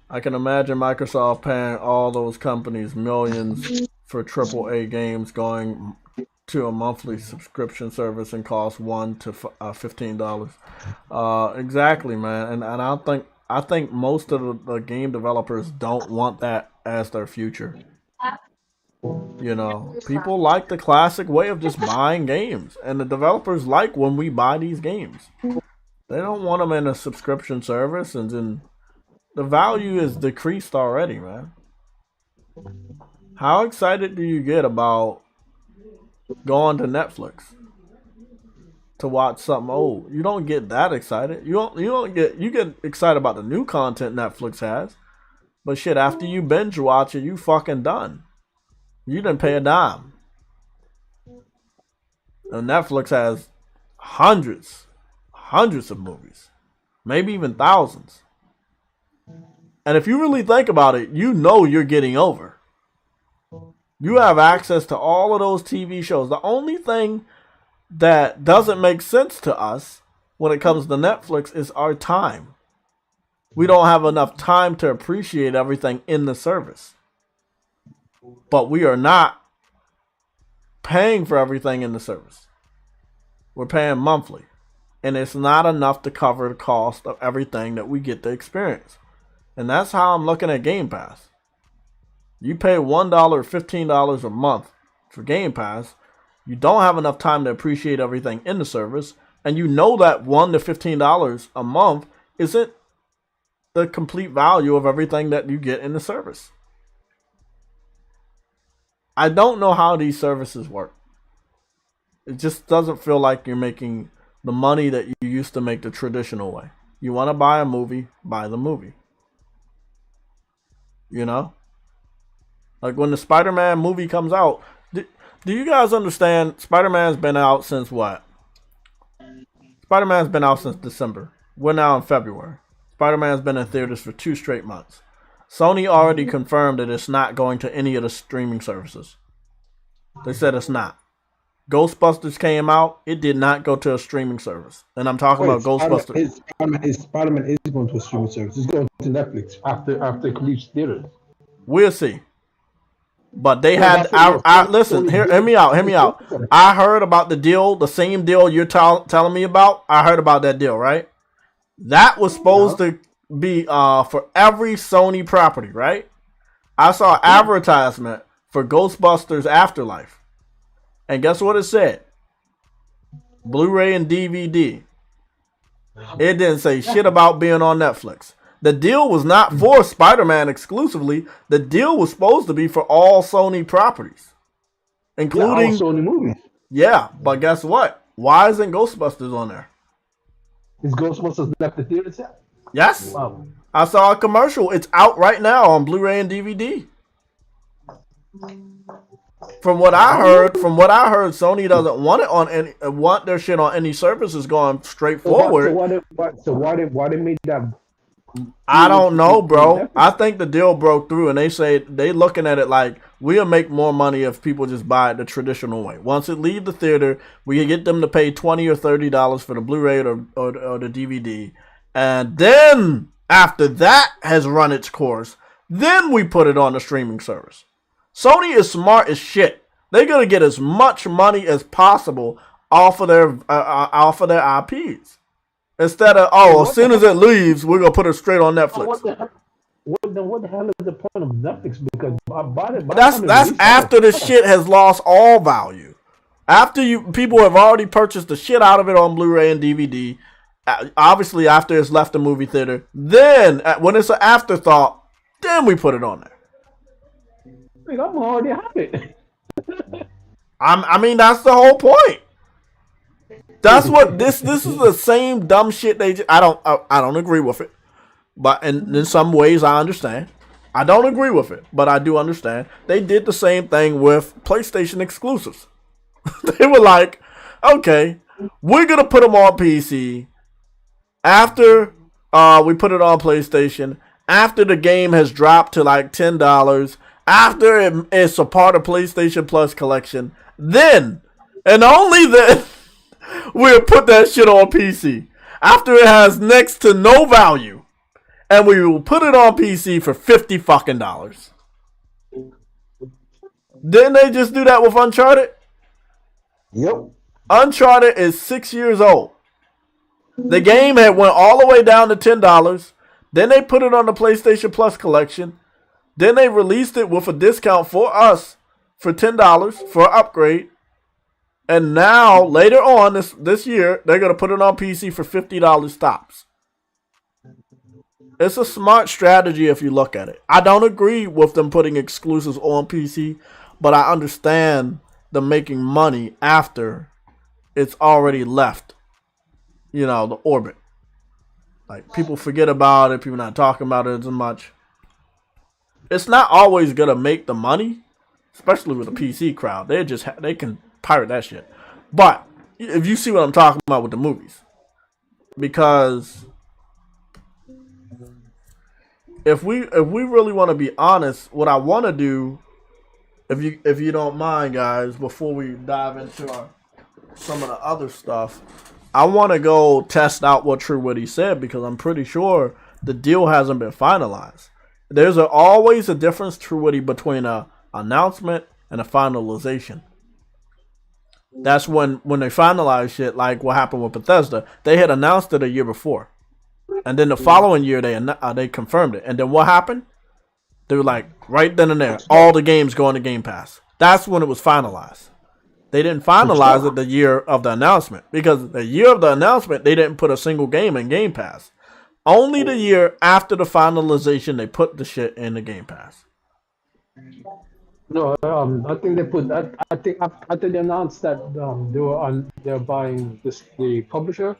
Speaker 2: I can imagine Microsoft paying all those companies millions for AAA games going to a monthly subscription service and cost $1 to $15. Exactly, man. And I think most of the game developers don't want that as their future. You know, people like the classic way of just buying games, and the developers like when we buy these games. They don't want them in a subscription service, and then the value is decreased already, man. How excited do you get about going to Netflix to watch something old? You don't get that excited. You get excited about the new content Netflix has, but shit, after you binge watch it, you fucking done. You didn't pay a dime. And Netflix has hundreds of movies, maybe even thousands. And if you really think about it, you know you're getting over. You have access to all of those TV shows. The only thing that doesn't make sense to us when it comes to Netflix is our time. We don't have enough time to appreciate everything in the service. But we are not paying for everything in the service. We're paying monthly. and it's not enough to cover the cost of everything that we get to experience. And that's how I'm looking at Game Pass. You pay $1 or $15 a month for Game Pass. You don't have enough time to appreciate everything in the service, and you know that $1 to $15 a month isn't the complete value of everything that you get in the service. I don't know how these services work. It just doesn't feel like you're making the money that you used to make the traditional way. You want to buy a movie, buy the movie. You know? Like when the Spider-Man movie comes out, do you guys understand Spider-Man's been out since what? Spider-Man's been out since December. We're now in February. Spider-Man's been in theaters for 2 straight months. Sony already confirmed that it's not going to any of the streaming services. They said it's not. Ghostbusters came out. It did not go to a streaming service. And I'm talking about Ghostbusters.
Speaker 3: Spider-Man is going to a streaming service. It's going to Netflix after it leaves theaters.
Speaker 2: We'll see. But they had... listen, hear me out. I heard about the deal, the same deal you're telling me about. I heard about that deal, right? That was supposed to be for every Sony property, right? I saw an advertisement for Ghostbusters Afterlife. And guess what it said? Blu-ray and DVD. It didn't say shit about being on Netflix. The deal was not for Spider-Man exclusively. The deal was supposed to be for all Sony properties. Including
Speaker 3: all Sony movies.
Speaker 2: Yeah, but guess what? Why isn't Ghostbusters on there?
Speaker 3: Is Ghostbusters left the theater set?
Speaker 2: Yes.
Speaker 3: Wow.
Speaker 2: I saw a commercial. It's out right now on Blu-ray and DVD. From what I heard, Sony doesn't want their shit on any services going straight forward.
Speaker 3: So why they made that?
Speaker 2: I don't know, bro. I think the deal broke through, and they looking at it like we'll make more money if people just buy it the traditional way. Once it leaves the theater, we can get them to pay $20 or $30 for the Blu-ray or the DVD, and then after that has run its course, then we put it on the streaming service. Sony is smart as shit. They're gonna get as much money as possible off of their IPs. Instead of, as soon as it leaves, we're gonna put it straight on Netflix.
Speaker 3: What the hell is the point of Netflix? Because
Speaker 2: that's after the shit has lost all value. After people have already purchased the shit out of it on Blu-ray and DVD. Obviously, after it's left the movie theater, then when it's an afterthought, then we put it on there.
Speaker 3: I'm already have it.
Speaker 2: I mean, that's the whole point. That's what this is the same dumb shit I don't agree with it. But in some ways I understand. I don't agree with it, but I do understand. They did the same thing with PlayStation exclusives. They were like, okay, we're going to put them on PC after we put it on PlayStation, after the game has dropped to like $10, after it's a part of PlayStation Plus collection, then, and only then, we'll put that shit on PC. After it has next to no value, and we will put it on PC for $50 fucking. Didn't they just do that with Uncharted?
Speaker 3: Yep.
Speaker 2: Uncharted is 6 years old. The game had went all the way down to $10. Then they put it on the PlayStation Plus collection. Then they released it with a discount for us for $10 for an upgrade. And now, later on this year, they're going to put it on PC for $50 tops. It's a smart strategy if you look at it. I don't agree with them putting exclusives on PC, but I understand them making money after it's already left, the orbit. Like, people forget about it. People not talking about it as much. It's not always going to make the money, especially with the PC crowd. They can pirate that shit. But if you see what I'm talking about with the movies, because if we really want to be honest, what I want to do, if you don't mind, guys, before we dive into some of the other stuff, I want to go test out what Truewitty said, because I'm pretty sure the deal hasn't been finalized. There's always a difference, Truewitty, between an announcement and a finalization. That's when they finalized shit, like what happened with Bethesda. They had announced it a year before, and then the following year they confirmed it. And then what happened? They were like, right then and there, all the games go into Game Pass. That's when it was finalized. They didn't finalize it the year of the announcement, because the year of the announcement they didn't put a single game in Game Pass. Only the year after the finalization they put the shit in the Game Pass.
Speaker 3: No, I think they put that. I think after they announced that they're buying the publisher.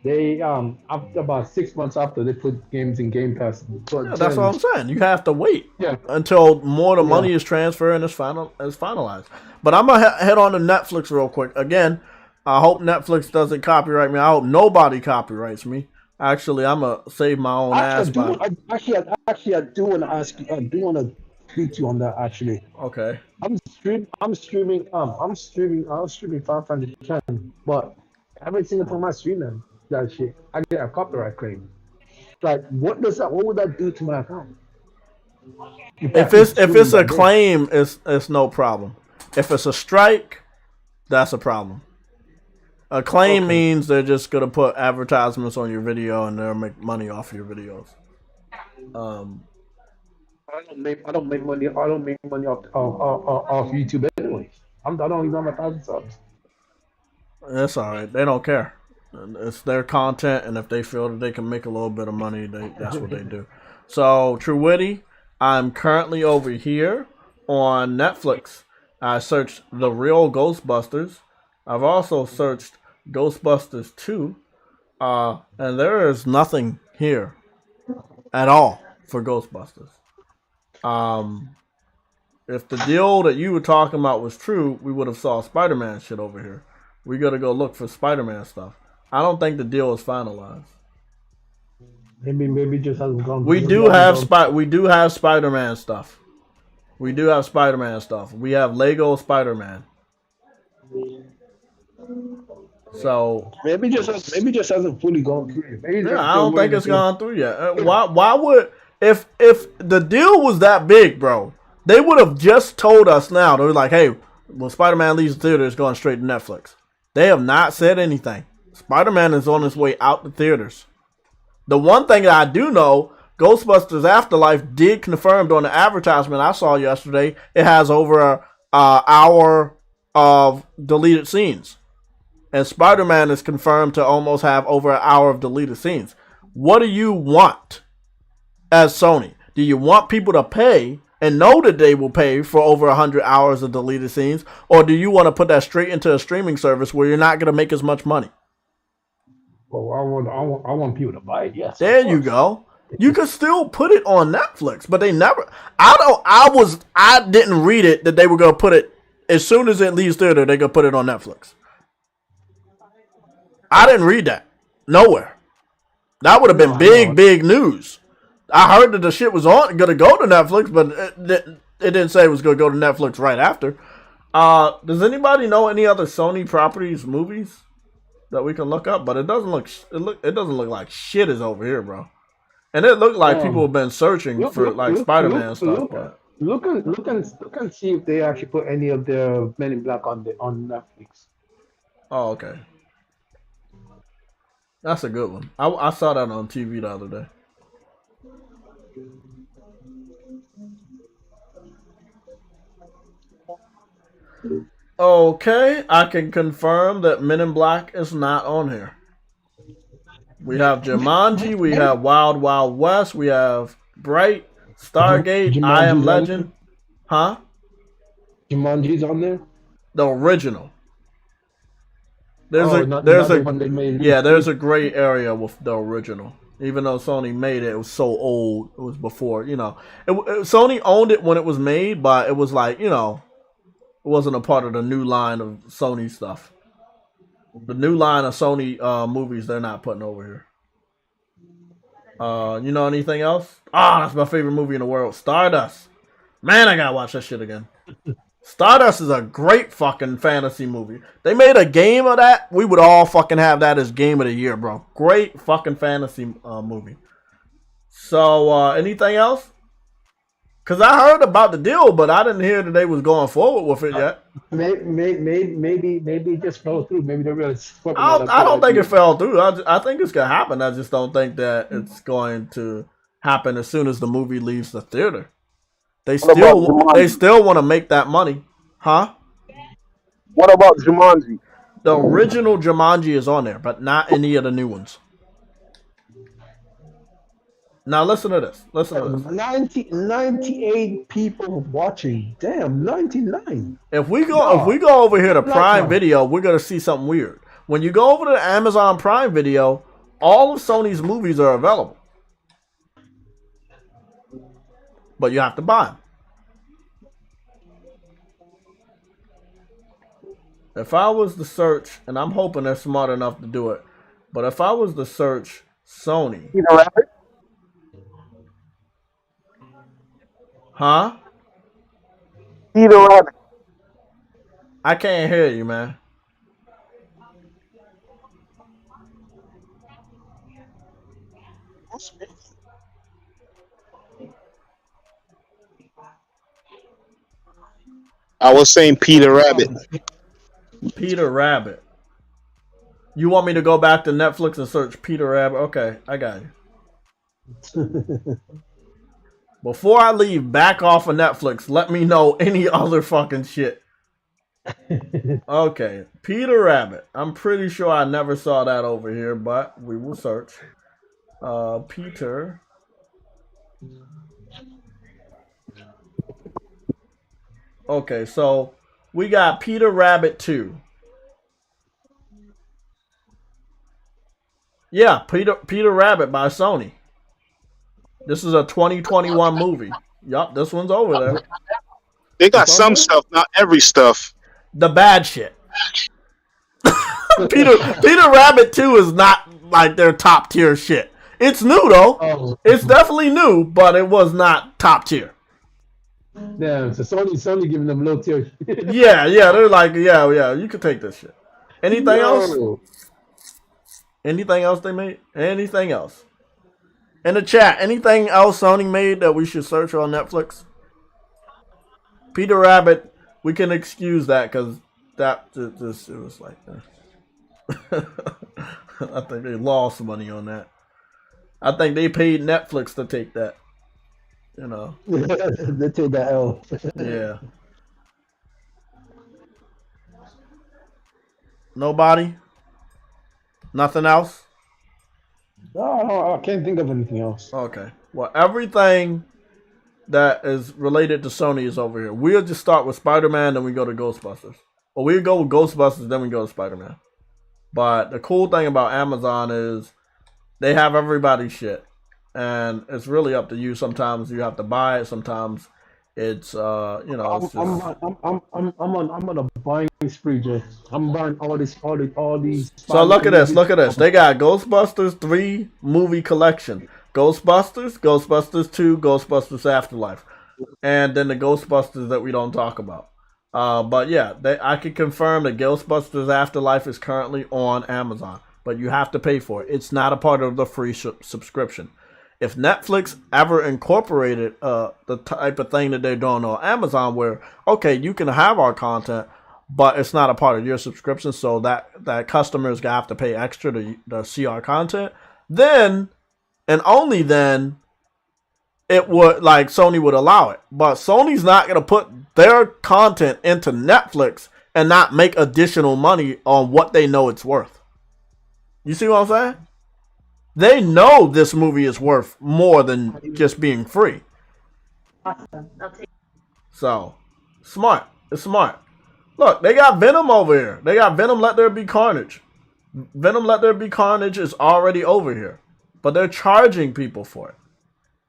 Speaker 3: They after about 6 months after they put games in Game Pass. But
Speaker 2: Yeah, that's what I'm saying. You have to wait
Speaker 3: Yeah.
Speaker 2: until more of the money is transferred and is finalized. But I'm gonna head on to Netflix real quick. Again, I hope Netflix doesn't copyright me. I hope nobody copyrights me. Actually, I'm gonna save my own ass.
Speaker 3: I do want to ask you. I do want to tweet you on that. Actually,
Speaker 2: Okay.
Speaker 3: I'm streaming. I was streaming Final Fantasy X, but every single time I stream that shit, I get a copyright claim. Like, what would that do to my account?
Speaker 2: If it's a claim, it's no problem. If it's a strike, that's a problem. A claim means they're just gonna put advertisements on your video and they'll make money off your videos.
Speaker 3: I don't make money. I don't make money off YouTube anyways. I don't even have 1,000 subs.
Speaker 2: That's all right. They don't care. It's their content, and if they feel that they can make a little bit of money, that's what they do. So, True Witty, I'm currently over here on Netflix. I searched The Real Ghostbusters. I've also searched Ghostbusters 2, and there is nothing here at all for Ghostbusters. If the deal that you were talking about was true, we would have saw Spider-Man shit over here. We gotta go look for Spider-Man stuff. I don't think the deal is finalized.
Speaker 3: Maybe just hasn't gone.
Speaker 2: We do have Spider-Man stuff. We do have Spider-Man stuff. We have Lego Spider-Man. So
Speaker 3: maybe just hasn't fully gone through.
Speaker 2: I don't think it's gone through yet. Why would if the deal was that big, bro? They would have just told us now. They were like, "Hey, when Spider-Man leaves the theater, it's going straight to Netflix." They have not said anything. Spider-Man is on his way out the theaters. The one thing that I do know, Ghostbusters Afterlife did confirm on the advertisement I saw yesterday, it has over an hour of deleted scenes. And Spider-Man is confirmed to almost have over an hour of deleted scenes. What do you want as Sony? Do you want people to pay and know that they will pay for over 100 hours of deleted scenes? Or do you want to put that straight into a streaming service where you're not going to make as much money?
Speaker 3: Well, I want people to buy it. Yes.
Speaker 2: There you go. You could still put it on Netflix, but they never. I didn't read it that they were gonna put it as soon as it leaves theater. They're gonna put it on Netflix. I didn't read that nowhere. That would have been big news. I heard that the shit was gonna go to Netflix, but it didn't say it was gonna go to Netflix right after. Does anybody know any other Sony properties, movies that we can look up? But it doesn't look like shit is over here, bro. And it looked like people have been searching for Spider-Man stuff.
Speaker 3: Look and see if they actually put any of the Men in Black on Netflix.
Speaker 2: Oh, okay. That's a good one. I saw that on TV the other day. Okay, I can confirm that Men in Black is not on here. We have Jumanji, we have Wild Wild West, we have Bright, Stargate, I Am Legend. Huh?
Speaker 3: Jumanji's on there?
Speaker 2: The original. There's a gray area with the original. Even though Sony made it, it was so old. It was before, Sony owned it when it was made, but it was like, it wasn't a part of the new line of Sony stuff. The new line of Sony movies they're not putting over here. You know anything else? That's my favorite movie in the world. Stardust. Man, I gotta watch that shit again. Stardust is a great fucking fantasy movie. They made a game of that. We would all fucking have that as game of the year, bro. Great fucking fantasy movie. So, anything else? Because I heard about the deal, but I didn't hear that they was going forward with it yet.
Speaker 3: Maybe it just fell through. Maybe they realized
Speaker 2: I don't think it fell through. I think it's gonna happen. I just don't think that it's going to happen as soon as the movie leaves the theater. They still want to make that money, huh?
Speaker 4: What about Jumanji?
Speaker 2: The original Jumanji is on there, but not any of the new ones. Now listen to this.
Speaker 3: 98 people watching. Damn, 99.
Speaker 2: If we go over here to Prime Video, we're gonna see something weird. When you go over to Amazon Prime Video, all of Sony's movies are available, but you have to buy them. If I was to search, and I'm hoping they're smart enough to do it, but if I was to search Sony, huh?
Speaker 4: Peter Rabbit.
Speaker 2: I can't hear you, man.
Speaker 4: I was saying Peter Rabbit.
Speaker 2: Peter Rabbit. You want me to go back to Netflix and search Peter Rabbit? Okay, I got you. Before I leave back off of Netflix, let me know any other fucking shit. Okay, Peter Rabbit. I'm pretty sure I never saw that over here, but we will search. Peter. Okay, so we got Peter Rabbit 2. Yeah, Peter Rabbit by Sony. This is a 2021 movie. Yup, this one's over there.
Speaker 4: They got some stuff, not every stuff.
Speaker 2: The bad shit. Peter Rabbit 2 is not like their top tier shit. It's new though. It's definitely new, but it was not top tier.
Speaker 3: Yeah, so Sony giving them low tier.
Speaker 2: yeah, they're like, yeah, you can take this shit. Anything else? Anything else they made? Anything else? In the chat, anything else Sony made that we should search on Netflix? Peter Rabbit, we can excuse that because it was like that. I think they lost money on that. I think they paid Netflix to take that. You know.
Speaker 3: They take that L.
Speaker 2: Yeah. Nobody? Nothing else?
Speaker 3: No, I can't think of anything else.
Speaker 2: Okay. Well, everything that is related to Sony is over here. We'll just start with Spider-Man, then we go to Ghostbusters. Or we'll go with Ghostbusters, then we go to Spider-Man. But the cool thing about Amazon is they have everybody's shit. And it's really up to you. Sometimes you have to buy it. Sometimes it's it's just...
Speaker 3: I'm on a buying spree, Jay. I'm buying all these.
Speaker 2: So look at this. They got Ghostbusters 3 movie collection. Ghostbusters, Ghostbusters 2, Ghostbusters Afterlife, and then the Ghostbusters that we don't talk about. But yeah, I can confirm that Ghostbusters Afterlife is currently on Amazon, but you have to pay for it. It's not a part of the free subscription. If Netflix ever incorporated the type of thing that they're doing on Amazon, where okay, you can have our content, but it's not a part of your subscription, so that customers gonna have to pay extra to see our content, then and only then it would, like, Sony would allow it. But Sony's not gonna put their content into Netflix and not make additional money on what they know it's worth. You see what I'm saying? They know this movie is worth more than just being free. So, smart. It's smart. Look, they got Venom over here. They got Venom Let There Be Carnage. Venom Let There Be Carnage is already over here. But they're charging people for it.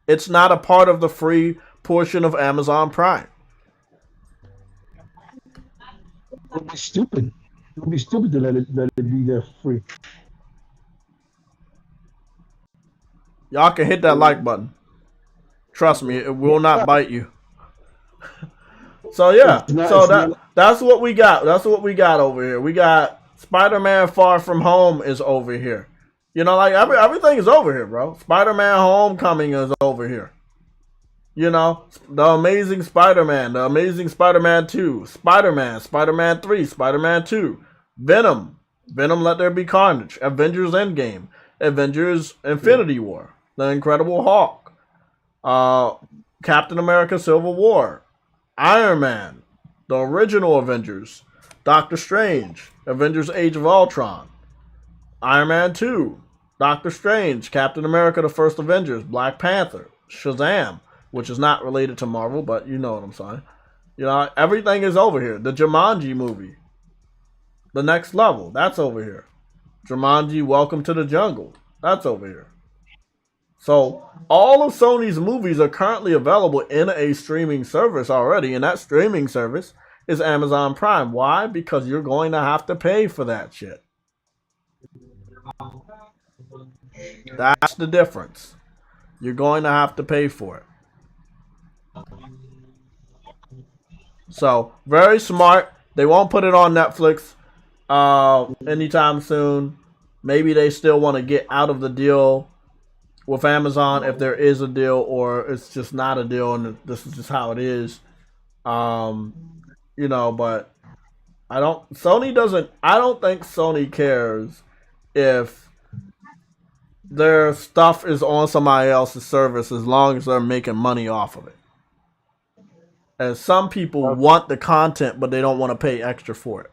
Speaker 2: It's not a part of the free portion of Amazon Prime.
Speaker 3: It would be stupid. It would be stupid to let it be there free.
Speaker 2: Y'all can hit that like button. Trust me, it will not bite you. So yeah, that's what we got. That's what we got over here. We got Spider-Man Far From Home is over here. You know, like everything is over here, bro. Spider-Man Homecoming is over here. You know, the Amazing Spider-Man, the Amazing Spider-Man 2, Spider-Man, Spider-Man 3, Spider-Man 2, Venom, Venom Let There Be Carnage, Avengers Endgame, Avengers Infinity War, The Incredible Hulk, Captain America Civil War, Iron Man, the original Avengers, Doctor Strange, Avengers Age of Ultron, Iron Man 2, Doctor Strange, Captain America the First Avengers, Black Panther, Shazam, which is not related to Marvel, but you know what I'm saying. You know, everything is over here. The Jumanji movie, The Next Level, that's over here. Jumanji, Welcome to the Jungle, that's over here. So all of Sony's movies are currently available in a streaming service already, and that streaming service is Amazon Prime. Why? Because you're going to have to pay for that shit. That's the difference. You're going to have to pay for it. So, very smart. They won't put it on Netflix anytime soon. Maybe they still want to get out of the deal with Amazon if there is a deal, or it's just not a deal and this is just how it is. You know, but I don't think Sony cares if their stuff is on somebody else's service as long as they're making money off of it. And some people want the content, but they don't want to pay extra for it.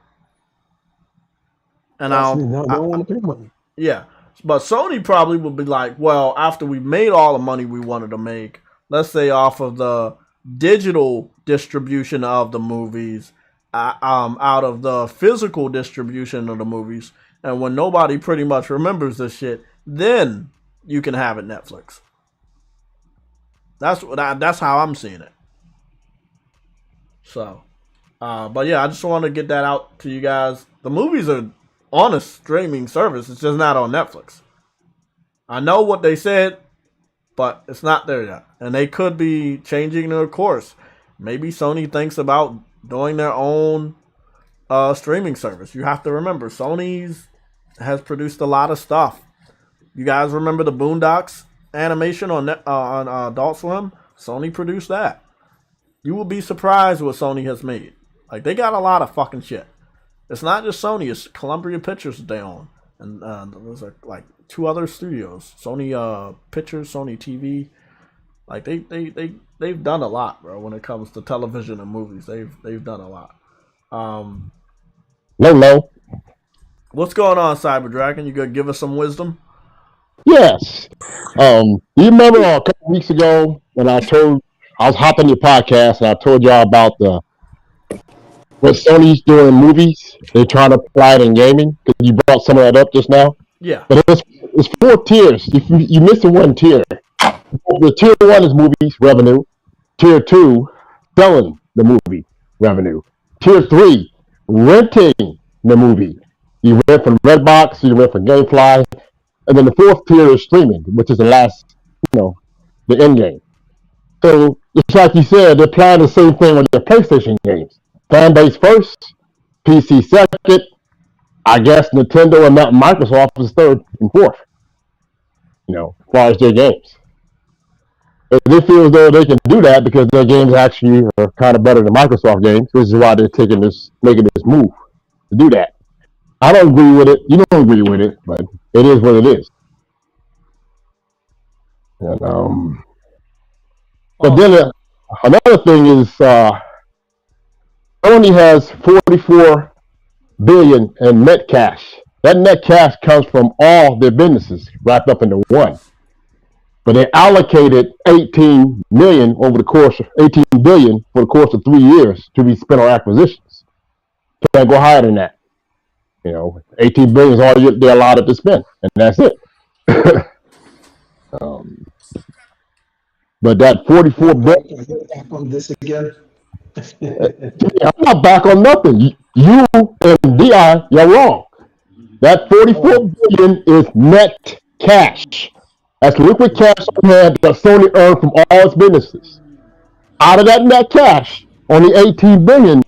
Speaker 2: And I don't want to pay money. Yeah. But Sony probably would be like, well, after we made all the money we wanted to make, let's say off of the digital distribution of the movies, out of the physical distribution of the movies, and when nobody pretty much remembers this shit, then you can have it Netflix. That's how I'm seeing it. So, but yeah, I just want to get that out to you guys. The movies are on a streaming service. It's just not on Netflix. I know what they said, but it's not there yet. And they could be changing their course. Maybe Sony thinks about doing their own streaming service. You have to remember, Sony has produced a lot of stuff. You guys remember the Boondocks animation on Adult Swim? Sony produced that. You will be surprised what Sony has made. Like, they got a lot of fucking shit. It's not just Sony, it's Columbia Pictures that they own. And there's like 2 other studios. Sony Pictures, Sony TV. Like, they've done a lot, bro, when it comes to television and movies. They've done a lot.
Speaker 6: Hello.
Speaker 2: What's going on, Cyber Dragon? You gonna give us some wisdom?
Speaker 6: Yes. You remember a couple weeks ago when I was hopping your podcast and I told y'all about what Sony's doing in movies. They're trying to apply it in gaming because you brought some of that up just now.
Speaker 2: Yeah.
Speaker 6: But it's 4 tiers. You missed one tier. The tier 1 is movies revenue. Tier 2, selling the movie revenue. Tier 3, renting the movie. You rent from Redbox, you rent from GameFly, and then the 4th tier is streaming, which is the last, the end game. So, just like you said, they're applying the same thing with their PlayStation games. Fan base first, PC second, I guess Nintendo and not Microsoft is 3rd and 4th, as far as their games. And they feel as though they can do that because their games actually are kind of better than Microsoft games, which is why they're making this move to do that. I don't agree with it. You don't agree with it, but it is what it is. And, but then another thing is Sony has $44 billion in net cash. That net cash comes from all their businesses wrapped up into one. But they allocated $18 billion for the course of 3 years to be spent on acquisitions. Can't go higher than that. $18 billion is all they're allowed to spend, and that's it. But that $44 billion.
Speaker 3: Back on this again.
Speaker 6: I'm not back on nothing. You and DI, you're wrong. That $44 billion is net cash. That's liquid cash on hand that Sony earned from all its businesses. Out of that net cash, only $18 billion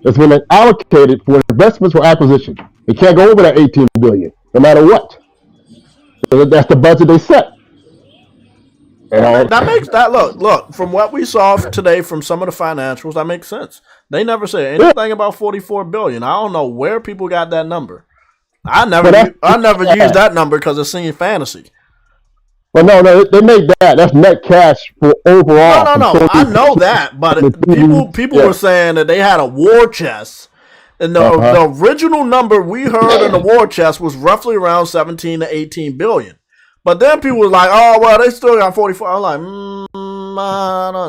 Speaker 6: is when it's allocated for investments or acquisition. They can't go over that $18 billion, no matter what. So that's the budget they set.
Speaker 2: That makes that look from what we saw today from some of the financials. That makes sense. They never said anything about 44 billion. I don't know where people got that number. I never used that number because it's singing fantasy.
Speaker 6: Well, no, they make that. That's net cash for overall.
Speaker 2: No. I know that, but people were saying that they had a war chest, and the original number we heard in the war chest was roughly around 17 to 18 billion. But then people were like, "Oh, well, they still got 44." I'm like,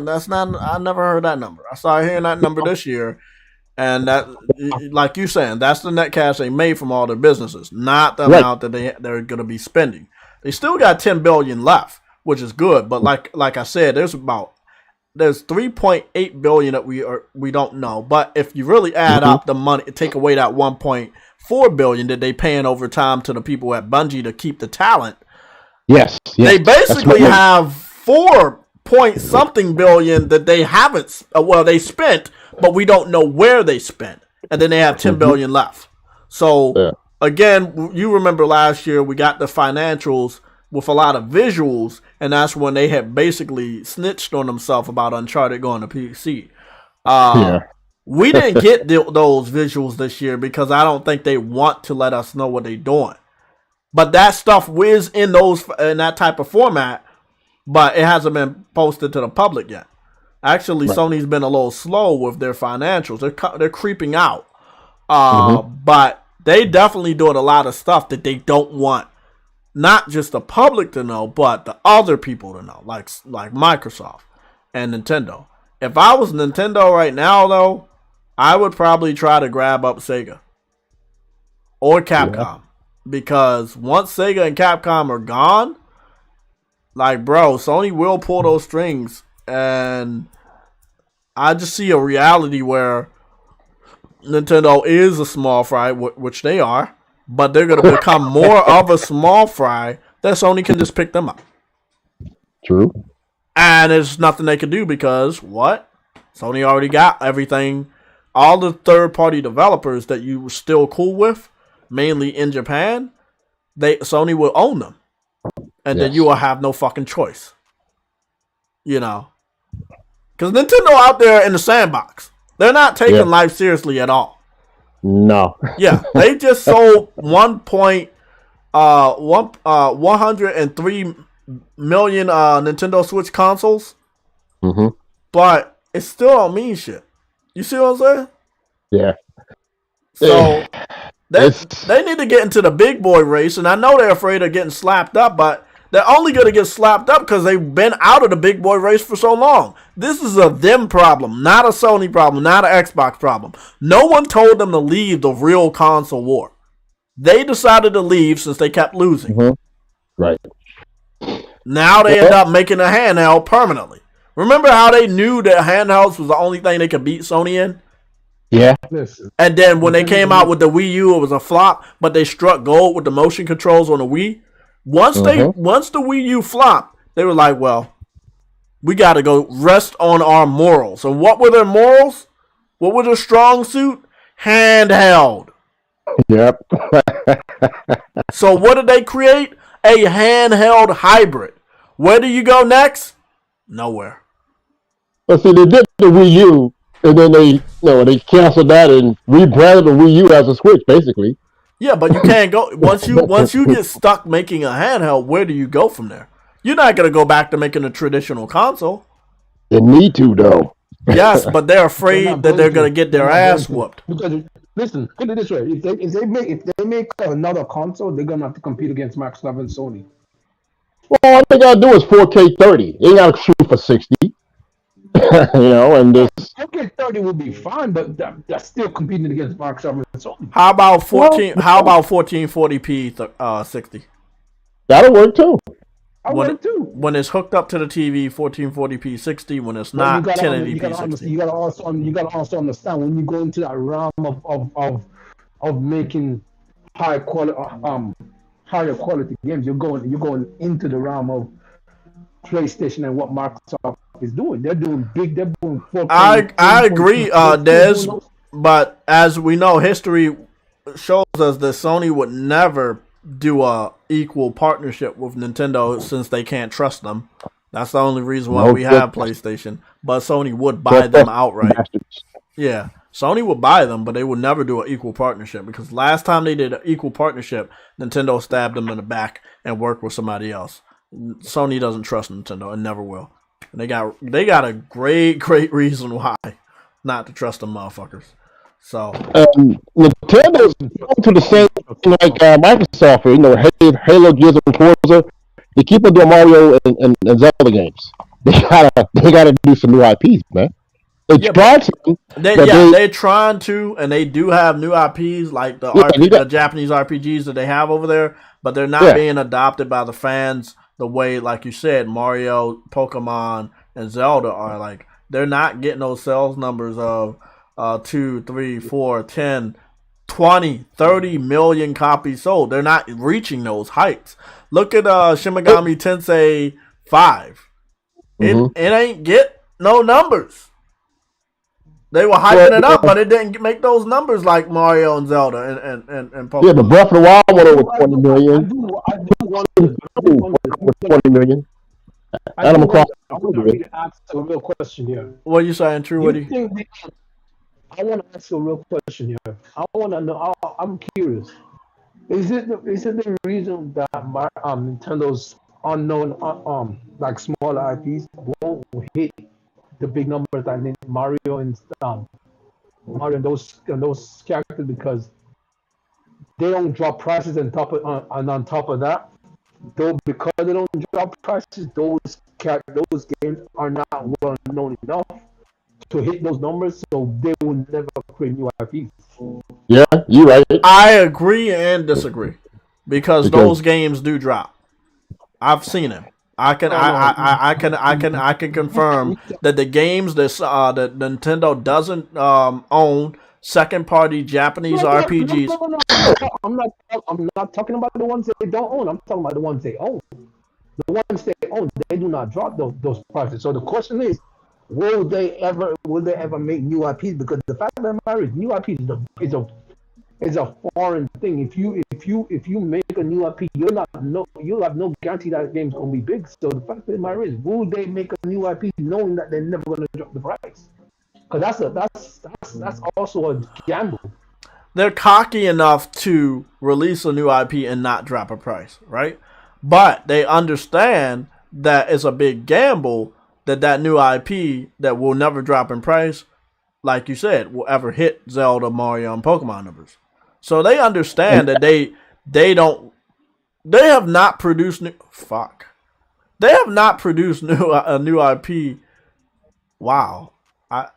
Speaker 2: that's not. I never heard that number. I started hearing that number this year, and that, like you saying, that's the net cash they made from all their businesses, not the amount that they're going to be spending. They still got 10 billion left, which is good. But like I said, there's 3.8 billion that we don't know. But if you really add up the money, take away that 1.4 billion that they paying over time to the people at Bungie to keep the talent.
Speaker 6: Yes.
Speaker 2: They basically have 4-point-something billion that they haven't. They spent, but we don't know where they spent, and then they have 10 billion left. So. Again, you remember last year we got the financials with a lot of visuals, and that's when they had basically snitched on themselves about Uncharted going to PC. We didn't get those visuals this year because I don't think they want to let us know what they're doing. But that stuff is in that type of format, but it hasn't been posted to the public yet. Actually, Sony's been a little slow with their financials. They're creeping out, but. They definitely doing a lot of stuff that they don't want not just the public to know, but the other people to know, like Microsoft and Nintendo. If I was Nintendo right now, though, I would probably try to grab up Sega or Capcom. Because once Sega and Capcom are gone, Sony will pull those strings. And I just see a reality where Nintendo is a small fry, which they are, but they're going to become more of a small fry that Sony can just pick them up.
Speaker 6: True.
Speaker 2: And there's nothing they can do because what? Sony already got everything. All the third-party developers that you were still cool with, mainly in Japan, Sony will own them. And then you will have no fucking choice. You know? Because Nintendo out there in the sandbox. They're not taking life seriously at all.
Speaker 6: No.
Speaker 2: Yeah, they just sold 103 million Nintendo Switch consoles.
Speaker 6: Mm-hmm.
Speaker 2: But it still don't mean shit. You see what I'm saying?
Speaker 6: Yeah.
Speaker 2: So they need to get into the big boy race, and I know they're afraid of getting slapped up, but they're only going to get slapped up because they've been out of the big boy race for so long. This is a them problem, not a Sony problem, not an Xbox problem. No one told them to leave the real console war. They decided to leave since they kept losing.
Speaker 6: Mm-hmm. Right.
Speaker 2: Now they end up making a handheld permanently. Remember how they knew that handhelds was the only thing they could beat Sony in?
Speaker 6: Yeah.
Speaker 2: And then when they came out with the Wii U, it was a flop, but they struck gold with the motion controls on the Wii. Once the Wii U flopped, they were like, well, we got to go rest on our morals. And what were their morals? What was their strong suit? Handheld.
Speaker 6: Yep.
Speaker 2: So what did they create? A handheld hybrid. Where do you go next? Nowhere.
Speaker 6: But see, they did the Wii U, and then they canceled that and rebranded the Wii U as a Switch, basically.
Speaker 2: Yeah, but you can't go once you get stuck making a handheld. Where do you go from there? You're not gonna go back to making a traditional console.
Speaker 6: They need to, though.
Speaker 2: Yes, but they're afraid that they're gonna get their ass whooped.
Speaker 3: Because listen, put it this way: if they make another console, they're gonna have to compete against Microsoft and Sony.
Speaker 6: Well, all they gotta do is 4K 30. They gotta shoot for 60. And this
Speaker 3: 4K 30 will be fine, but that's still competing against Microsoft and Sony.
Speaker 2: How about 1440p 60?
Speaker 6: That'll work too.
Speaker 2: When it's hooked up to the TV, 1440p 60. When it's not, 1080p 60.
Speaker 3: You gotta also understand when you go into that realm of making higher quality games, you're going into the realm of PlayStation and what Microsoft is doing. They're doing 4K.
Speaker 2: I agree, Des, but as we know, history shows us that Sony would never do a equal partnership with Nintendo since they can't trust them. That's the only reason why we have PlayStation. But Sony would buy them outright. Yeah, Sony would buy them, but they would never do an equal partnership because last time they did an equal partnership, Nintendo stabbed them in the back and worked with somebody else. Sony doesn't trust Nintendo and never will. And they got a great reason why not to trust them motherfuckers. So
Speaker 6: Nintendo's going to the same like Microsoft, you know, Halo, Gears, and Forza. They keep on doing Mario and Zelda games. They gotta do some new IPs, man. They're
Speaker 2: trying to, and they do have new IPs like the Japanese RPGs that they have over there, but they're not being adopted by the fans the way, like you said, Mario, Pokemon, and Zelda are. Like, they're not getting those sales numbers of 2, 3, 4, 10, 20, 30 million copies sold. They're not reaching those heights. Look at Shin Megami Tensei 5. It ain't get no numbers. They were hyping it up, but it didn't make those numbers like Mario and Zelda and Pokemon.
Speaker 6: Yeah, but Breath of the Wild went over 20 million. I do want 20 million. Animal Crossing.
Speaker 3: I want to ask a real question here.
Speaker 2: What are you saying, True?
Speaker 3: I want to ask a real question here. I want to know. I'm curious. Is it the reason that Nintendo's unknown like smaller IPs won't hit the big numbers that Mario and those characters because they don't drop prices on top of that, though because they don't drop prices, those games are not well known enough to hit those numbers, so they will never create new IPs.
Speaker 6: Yeah, you're right.
Speaker 2: I agree and disagree because those games do drop. I've seen them. I can confirm that the games that Nintendo doesn't own, second party Japanese RPGs.
Speaker 3: No. I'm not talking about the ones they don't own. I'm talking about the ones they own. The ones they own, they do not drop those prices. So the question is, will they ever make new IPs? Because the fact of the matter is, new IPs is a foreign thing. If you make a new IP, you'll have no guarantee that game's gonna be big. So the fact of the matter is, will they make a new IP knowing that they're never gonna drop the price? Because that's also a gamble.
Speaker 2: They're cocky enough to release a new IP and not drop a price, right? But they understand that it's a big gamble that new IP that will never drop in price, like you said, will ever hit Zelda, Mario, and Pokemon numbers. So they understand that they have not produced new IP. Wow, I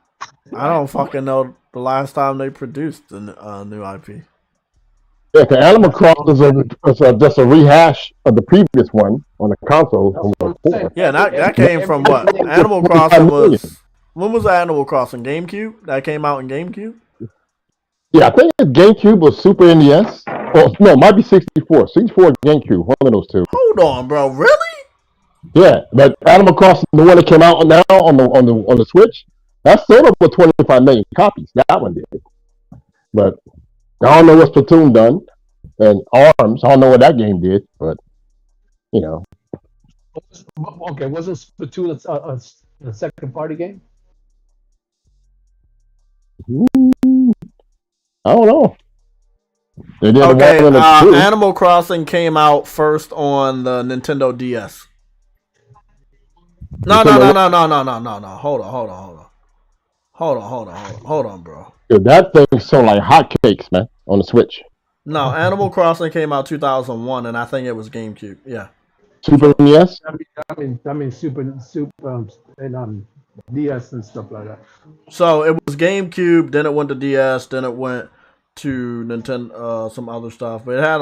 Speaker 2: don't fucking know the last time they produced a new IP.
Speaker 6: Yeah, the Animal Crossing is just a rehash of the previous one on the console.
Speaker 2: Yeah, that came from what? Animal Crossing was. When was Animal Crossing? GameCube? That came out in GameCube?
Speaker 6: Yeah, I think GameCube was Super NES. Oh, no, it might be 64. 64 GameCube, one of those two.
Speaker 2: Hold on, bro. Really?
Speaker 6: Yeah, but Animal Crossing, the one that came out now on the Switch, that sold over 25 million copies. That one did. But I don't know what Splatoon done. And ARMS, I don't know what that game did, but, you know.
Speaker 3: Okay, wasn't Splatoon a second party game?
Speaker 6: I don't know.
Speaker 2: Okay, Animal Crossing came out first on the Nintendo DS. No. Hold on, bro.
Speaker 6: Dude, that thing sold like hotcakes, man, on the Switch.
Speaker 2: No, Animal Crossing came out 2001, and I think it was GameCube. Yeah.
Speaker 6: Super NES?
Speaker 3: I mean Super and DS and stuff like that.
Speaker 2: So it was GameCube, then it went to DS, then it went to Nintendo, some other stuff. But it had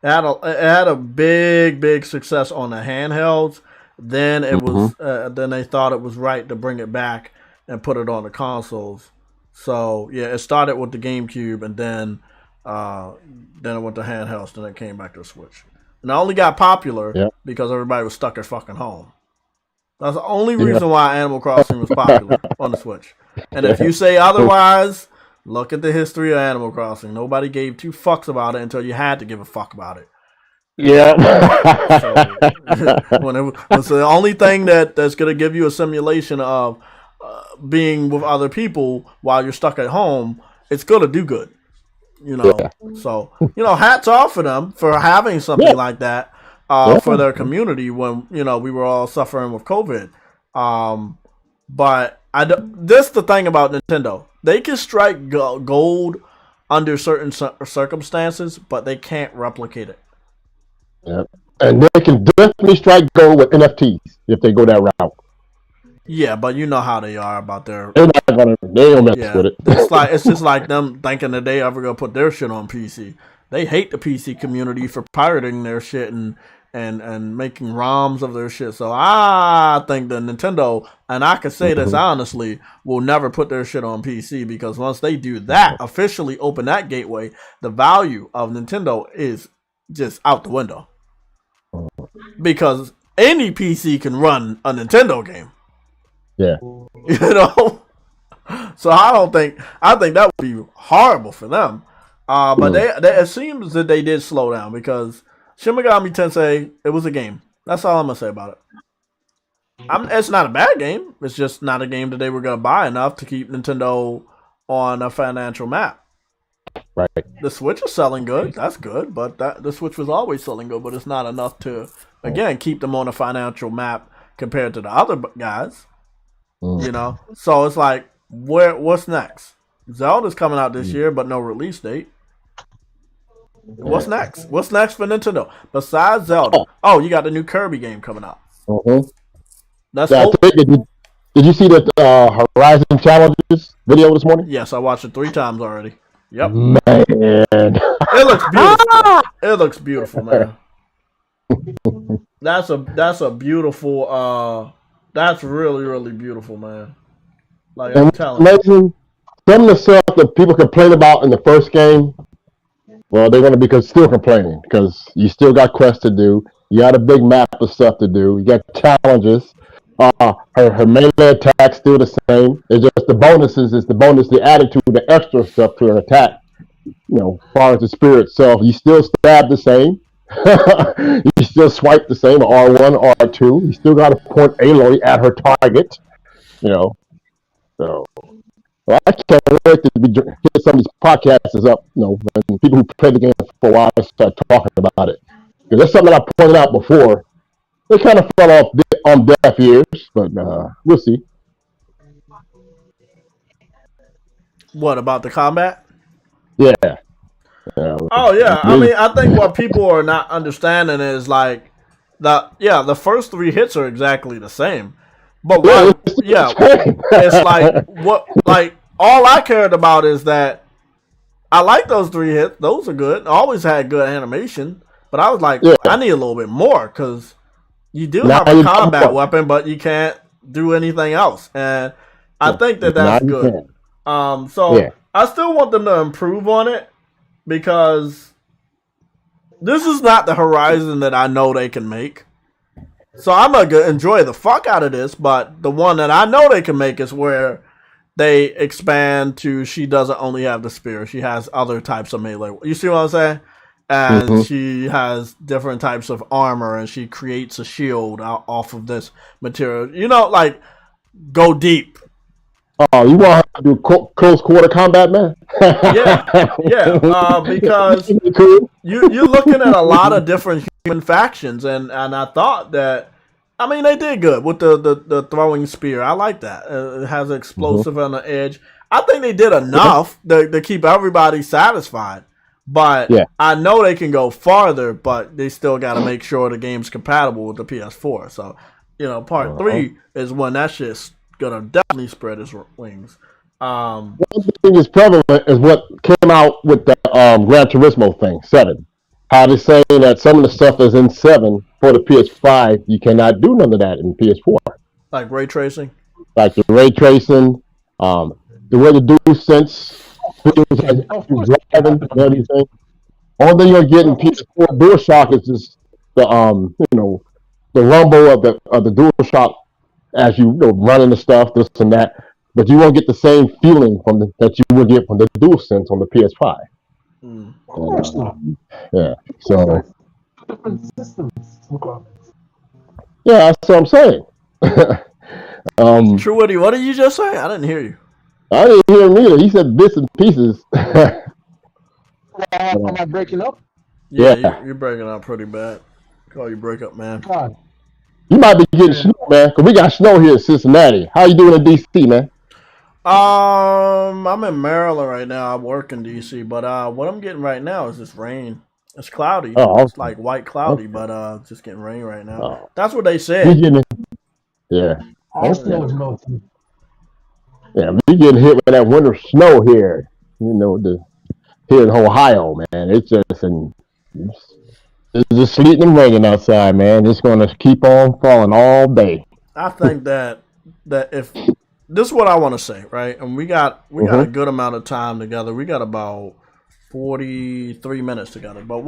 Speaker 2: it had a big success on the handhelds. Then it was then they thought it was right to bring it back and put it on the consoles. So yeah, it started with the GameCube, and then it went to handhelds, then it came back to the Switch. And it only got popular because everybody was stuck at fucking home. That's the only reason why Animal Crossing was popular on the Switch. And if you say otherwise, look at the history of Animal Crossing. Nobody gave two fucks about it until you had to give a fuck about it.
Speaker 6: Yeah.
Speaker 2: So when it's the only thing that's gonna give you a simulation of being with other people while you're stuck at home, it's gonna do good. You know,
Speaker 6: Yeah.
Speaker 2: so hats off for them for having
Speaker 6: Yeah.
Speaker 2: something like that
Speaker 6: Yeah.
Speaker 2: for their community when we were all suffering with COVID. But this the thing about Nintendo. They can strike gold under certain circumstances, but they can't replicate it.
Speaker 6: Yeah. And they can definitely strike gold with NFTs if they go that route.
Speaker 2: Yeah, but you know how they are about their.
Speaker 6: They're not gonna. They don't mess with it.
Speaker 2: It's just like them thinking that they ever gonna put their shit on PC. They hate the PC community for pirating their shit and making ROMs of their shit. So I think that Nintendo, and I can say this honestly, will never put their shit on PC because once they do that, officially open that gateway, the value of Nintendo is just out the window. Because any PC can run a Nintendo game.
Speaker 6: Yeah.
Speaker 2: So I think that would be horrible for them. But it seems that they did slow down because Shin Megami Tensei, it was a game. That's all I'm gonna say about it. It's not a bad game. It's just not a game that they were gonna buy enough to keep Nintendo on a financial map.
Speaker 6: Right.
Speaker 2: The Switch is selling good. That's good, but the Switch was always selling good. But it's not enough to again keep them on a financial map compared to the other guys. So it's like, what's next? Zelda's coming out this year, but no release date. What's next? What's next for Nintendo besides Zelda? Oh, you got the new Kirby game coming out. That's
Speaker 6: Did you see that Horizon Challenges video this morning?
Speaker 2: Yes, I watched it 3 times already. Yep.
Speaker 6: Man,
Speaker 2: it looks beautiful. It looks beautiful, man. That's a beautiful. That's really, really beautiful, man. Like I'm telling you.
Speaker 6: Some of the stuff that people complain about in the first game, well, they're going to be still complaining because you still got quests to do. You got a big map of stuff to do. You got challenges. Her melee attack's still the same. It's just the bonuses is the bonus, the attitude, the extra stuff to an attack. As far as the spirit itself, you still stab the same. You still swipe the same, R1, R2. You still got to point Aloy at her target. So I can't wait to get some of these podcasts up. When people who play the game for a while start talking about it, because that's something that I pointed out before. It kind of fell off on deaf ears, but we'll see.
Speaker 2: What about the combat?
Speaker 6: Yeah.
Speaker 2: Oh yeah, I mean, I think what people are not understanding is like the first 3 hits are exactly the same, but it's like all I cared about is that I like those 3 hits; those are good. I always had good animation, but I was like, I need a little bit more because you do have a combat weapon, but you can't do anything else, and I think that's good. I still want them to improve on it. Because this is not the Horizon that I know they can make. So I'm going to enjoy the fuck out of this, but the one that I know they can make is where they expand to she doesn't only have the spear. She has other types of melee. You see what I'm saying? And she has different types of armor, and she creates a shield off of this material. Like, go deep.
Speaker 6: Oh, you want her to do close quarter combat, man?
Speaker 2: Because you're looking at a lot of different human factions, and I thought that, I mean, they did good with the throwing spear. I like that. It has explosive on the edge. I think they did enough to keep everybody satisfied. But I know they can go farther, but they still got to make sure the game's compatible with the PS4. So, part 3 is when that shit's gonna definitely spread its wings.
Speaker 6: One thing is prevalent is what came out with the Gran Turismo thing, 7. How they're saying that some of the stuff is in 7 for the PS5, you cannot do none of that in PS4.
Speaker 2: Like ray tracing?
Speaker 6: Like the ray tracing, the way the DualSense driving and everything. All thing you're getting PS4 DualShock is just the the rumble of the DualShock as you running the stuff, this and that, but you won't get the same feeling that you would get from the DualSense on the PS5.
Speaker 3: Of course not.
Speaker 6: So
Speaker 3: different systems.
Speaker 6: Yeah, that's what I'm saying.
Speaker 2: True Woody, what did you just say? I didn't hear you.
Speaker 6: I didn't hear him either. He said bits and pieces.
Speaker 3: Am I breaking up?
Speaker 2: Yeah,
Speaker 6: Yeah.
Speaker 2: you're breaking up pretty bad. Call you break up, man.
Speaker 3: God.
Speaker 6: You might be getting snow, man, because we got snow here in Cincinnati. How you doing in D.C., man?
Speaker 2: I'm in Maryland right now. I work in DC, but what I'm getting right now is just rain. It's cloudy.
Speaker 6: Oh,
Speaker 2: It's
Speaker 6: okay.
Speaker 2: like white cloudy,
Speaker 6: Okay.
Speaker 2: but just getting rain right now.
Speaker 6: Oh.
Speaker 2: That's what they
Speaker 6: We
Speaker 2: said.
Speaker 6: getting it. Yeah.
Speaker 3: Our snow is melting.
Speaker 6: Yeah, we getting hit with that winter snow here. You know, here in Ohio, man. It's just sleeting and raining outside, man. It's gonna keep on falling all day.
Speaker 2: I think that if this is what I want to say, right? And we got a good amount of time together. We got about 43 minutes together. But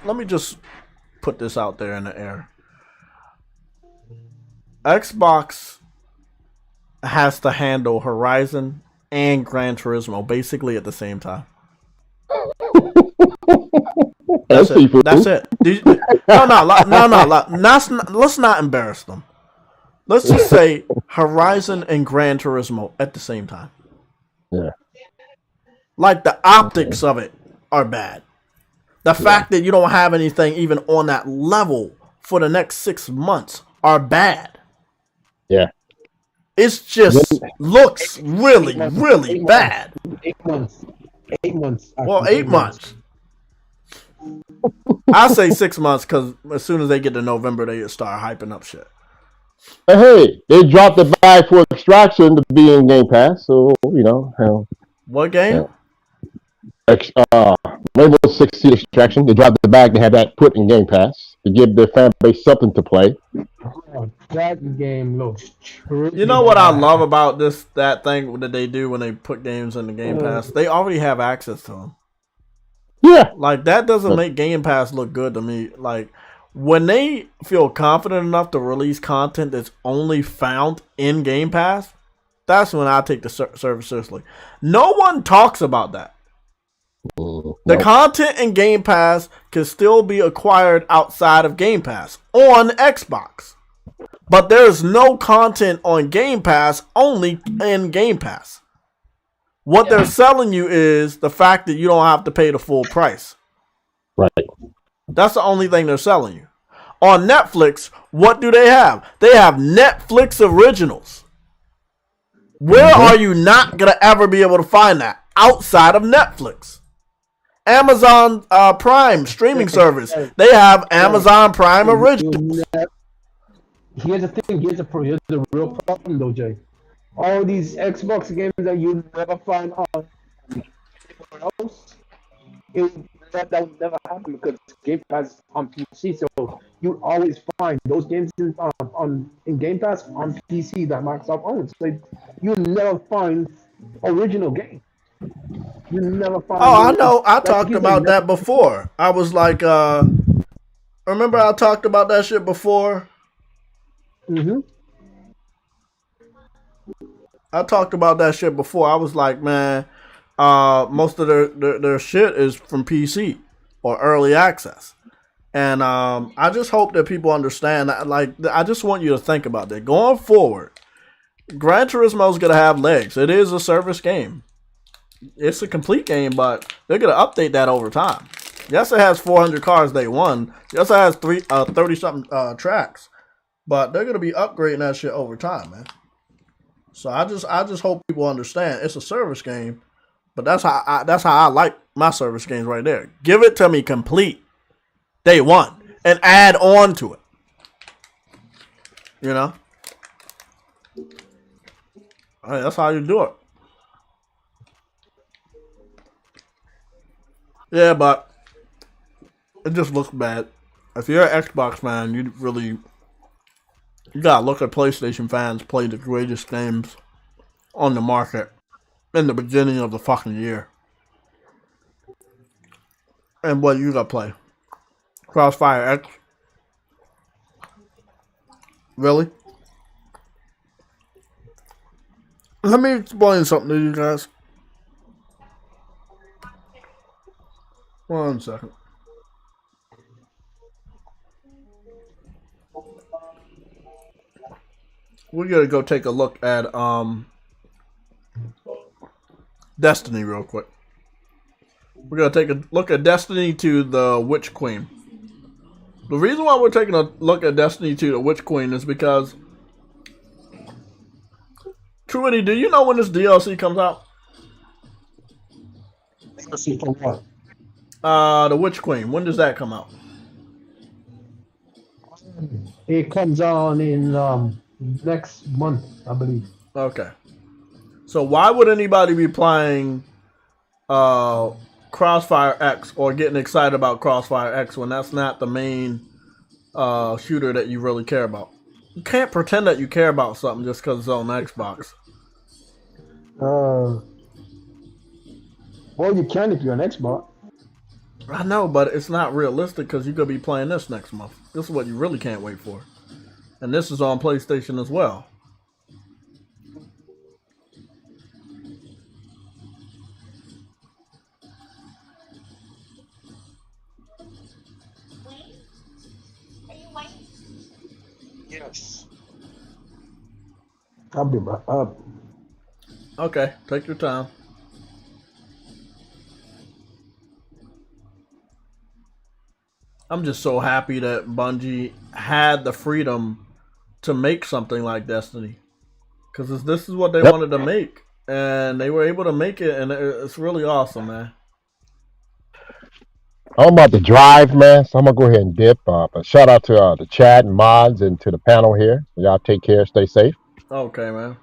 Speaker 2: let me just put this out there in the air. Xbox has to handle Horizon and Gran Turismo basically at the same time. That's it.
Speaker 6: Seafood.
Speaker 2: That's it. Let's not embarrass them. Let's just say Horizon and Gran Turismo at the same time.
Speaker 6: Yeah.
Speaker 2: Like the optics of it are bad. The fact that you don't have anything even on that level for the next 6 months are bad.
Speaker 6: Yeah.
Speaker 2: It's just looks really, really bad.
Speaker 3: 8 months. 8 months.
Speaker 2: Well, 8 months. I say 6 months because as soon as they get to November, they start hyping up shit.
Speaker 6: Hey, they dropped the bag for Extraction to be in Game Pass, so you know. Hell,
Speaker 2: What game?
Speaker 6: Rainbow Six Siege Extraction. They dropped the bag to have that put in Game Pass to give their fan base something to play.
Speaker 3: Oh, that game looks true.
Speaker 2: You know what I love about that thing that they do when they put games in the Game Pass? They already have access to them.
Speaker 6: Yeah.
Speaker 2: Like, that doesn't make Game Pass look good to me. Like, when they feel confident enough to release content that's only found in Game Pass, that's when I take the service seriously. No one talks about that. The content in Game Pass can still be acquired outside of Game Pass on Xbox. But there's no content on Game Pass, only in Game Pass. What they're selling you is the fact that you don't have to pay the full price.
Speaker 6: Right.
Speaker 2: That's the only thing they're selling you. On Netflix, what do they have? They have Netflix originals. Where are you not going to ever be able to find that? Outside of Netflix. Amazon Prime streaming service. They have Amazon Prime originals.
Speaker 3: Here's the thing. Here's the real problem, though, Jay. All these Xbox games that you never find on anywhere else, that would never happen because Game Pass is on PC. So you always find those games in Game Pass on PC that Microsoft owns. So you never find original games. You never find.
Speaker 2: Oh, I know. I talked about that before. I was like, remember I talked about that shit before?
Speaker 3: Mm-hmm.
Speaker 2: I talked about that shit before. I was like, man, most of their shit is from PC or early access. And I just hope that people understand that. Like, I just want you to think about that. Going forward, Gran Turismo is going to have legs. It is a service game. It's a complete game, but they're going to update that over time. Yes, it has 400 cars day one. Yes, it has 30-something tracks. But they're going to be upgrading that shit over time, man. So I just hope people understand it's a service game, but that's how I like my service games right there. Give it to me complete day one and add on to it. You know, that's how you do it. Yeah, but it just looks bad. If you're an Xbox fan, you gotta look at PlayStation fans play the greatest games on the market in the beginning of the fucking year. And what you gotta play? Crossfire X? Really? Let me explain something to you guys. 1 second. we're gonna go take a look at Destiny real quick. We're gonna take a look at Destiny 2, the Witch Queen. The reason why we're taking a look at Destiny 2, the Witch Queen, is because Truity, do you know when this DLC comes out?
Speaker 3: Let's see for what.
Speaker 2: The Witch Queen. When does that come out?
Speaker 3: It comes on in next month, I believe.
Speaker 2: Okay. So why would anybody be playing Crossfire X or getting excited about Crossfire X when that's not the main shooter that you really care about? You can't pretend that you care about something just because it's on Xbox.
Speaker 3: Well, you can if you're an Xbox.
Speaker 2: I know, but it's not realistic because you're going to be playing this next month. This is what you really can't wait for. And this is on PlayStation as well.
Speaker 3: Yes. I'll be back up.
Speaker 2: Okay, take your time. I'm just so happy that Bungie had the freedom to make something like Destiny. Because this is what they wanted to make. And they were able to make it, and it's really awesome, man.
Speaker 6: I'm about to drive, man, so I'm going to go ahead and dip. But shout out to the chat and mods and to the panel here. Y'all take care. Stay safe.
Speaker 2: Okay, man.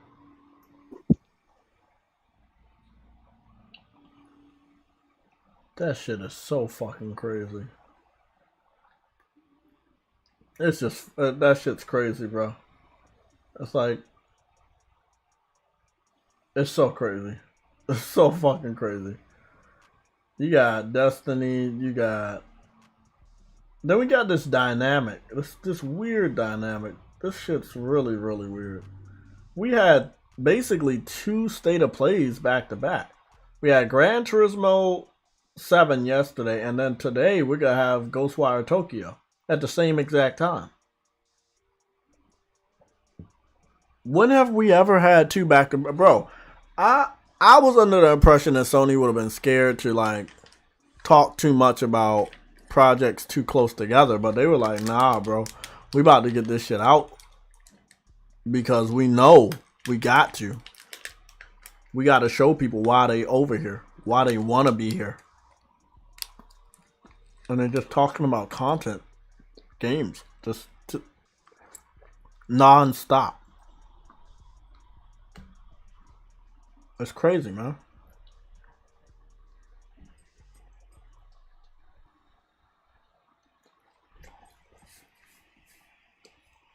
Speaker 2: That shit is so fucking crazy. It's just, that shit's crazy, bro. It's like, it's so crazy. It's so fucking crazy. You got Destiny, you got... Then we got this dynamic. This weird dynamic. This shit's really, really weird. We had basically 2 state of plays back to back. We had Gran Turismo 7 yesterday, and then today we're going to have Ghostwire Tokyo at the same exact time. When have we ever had 2 back to back? Bro, I was under the impression that Sony would have been scared to like talk too much about projects too close together, but they were like, nah, bro, we about to get this shit out because we know we got to. We got to show people why they over here, why they want to be here. And they're just talking about content, games, just non-stop. It's crazy, man.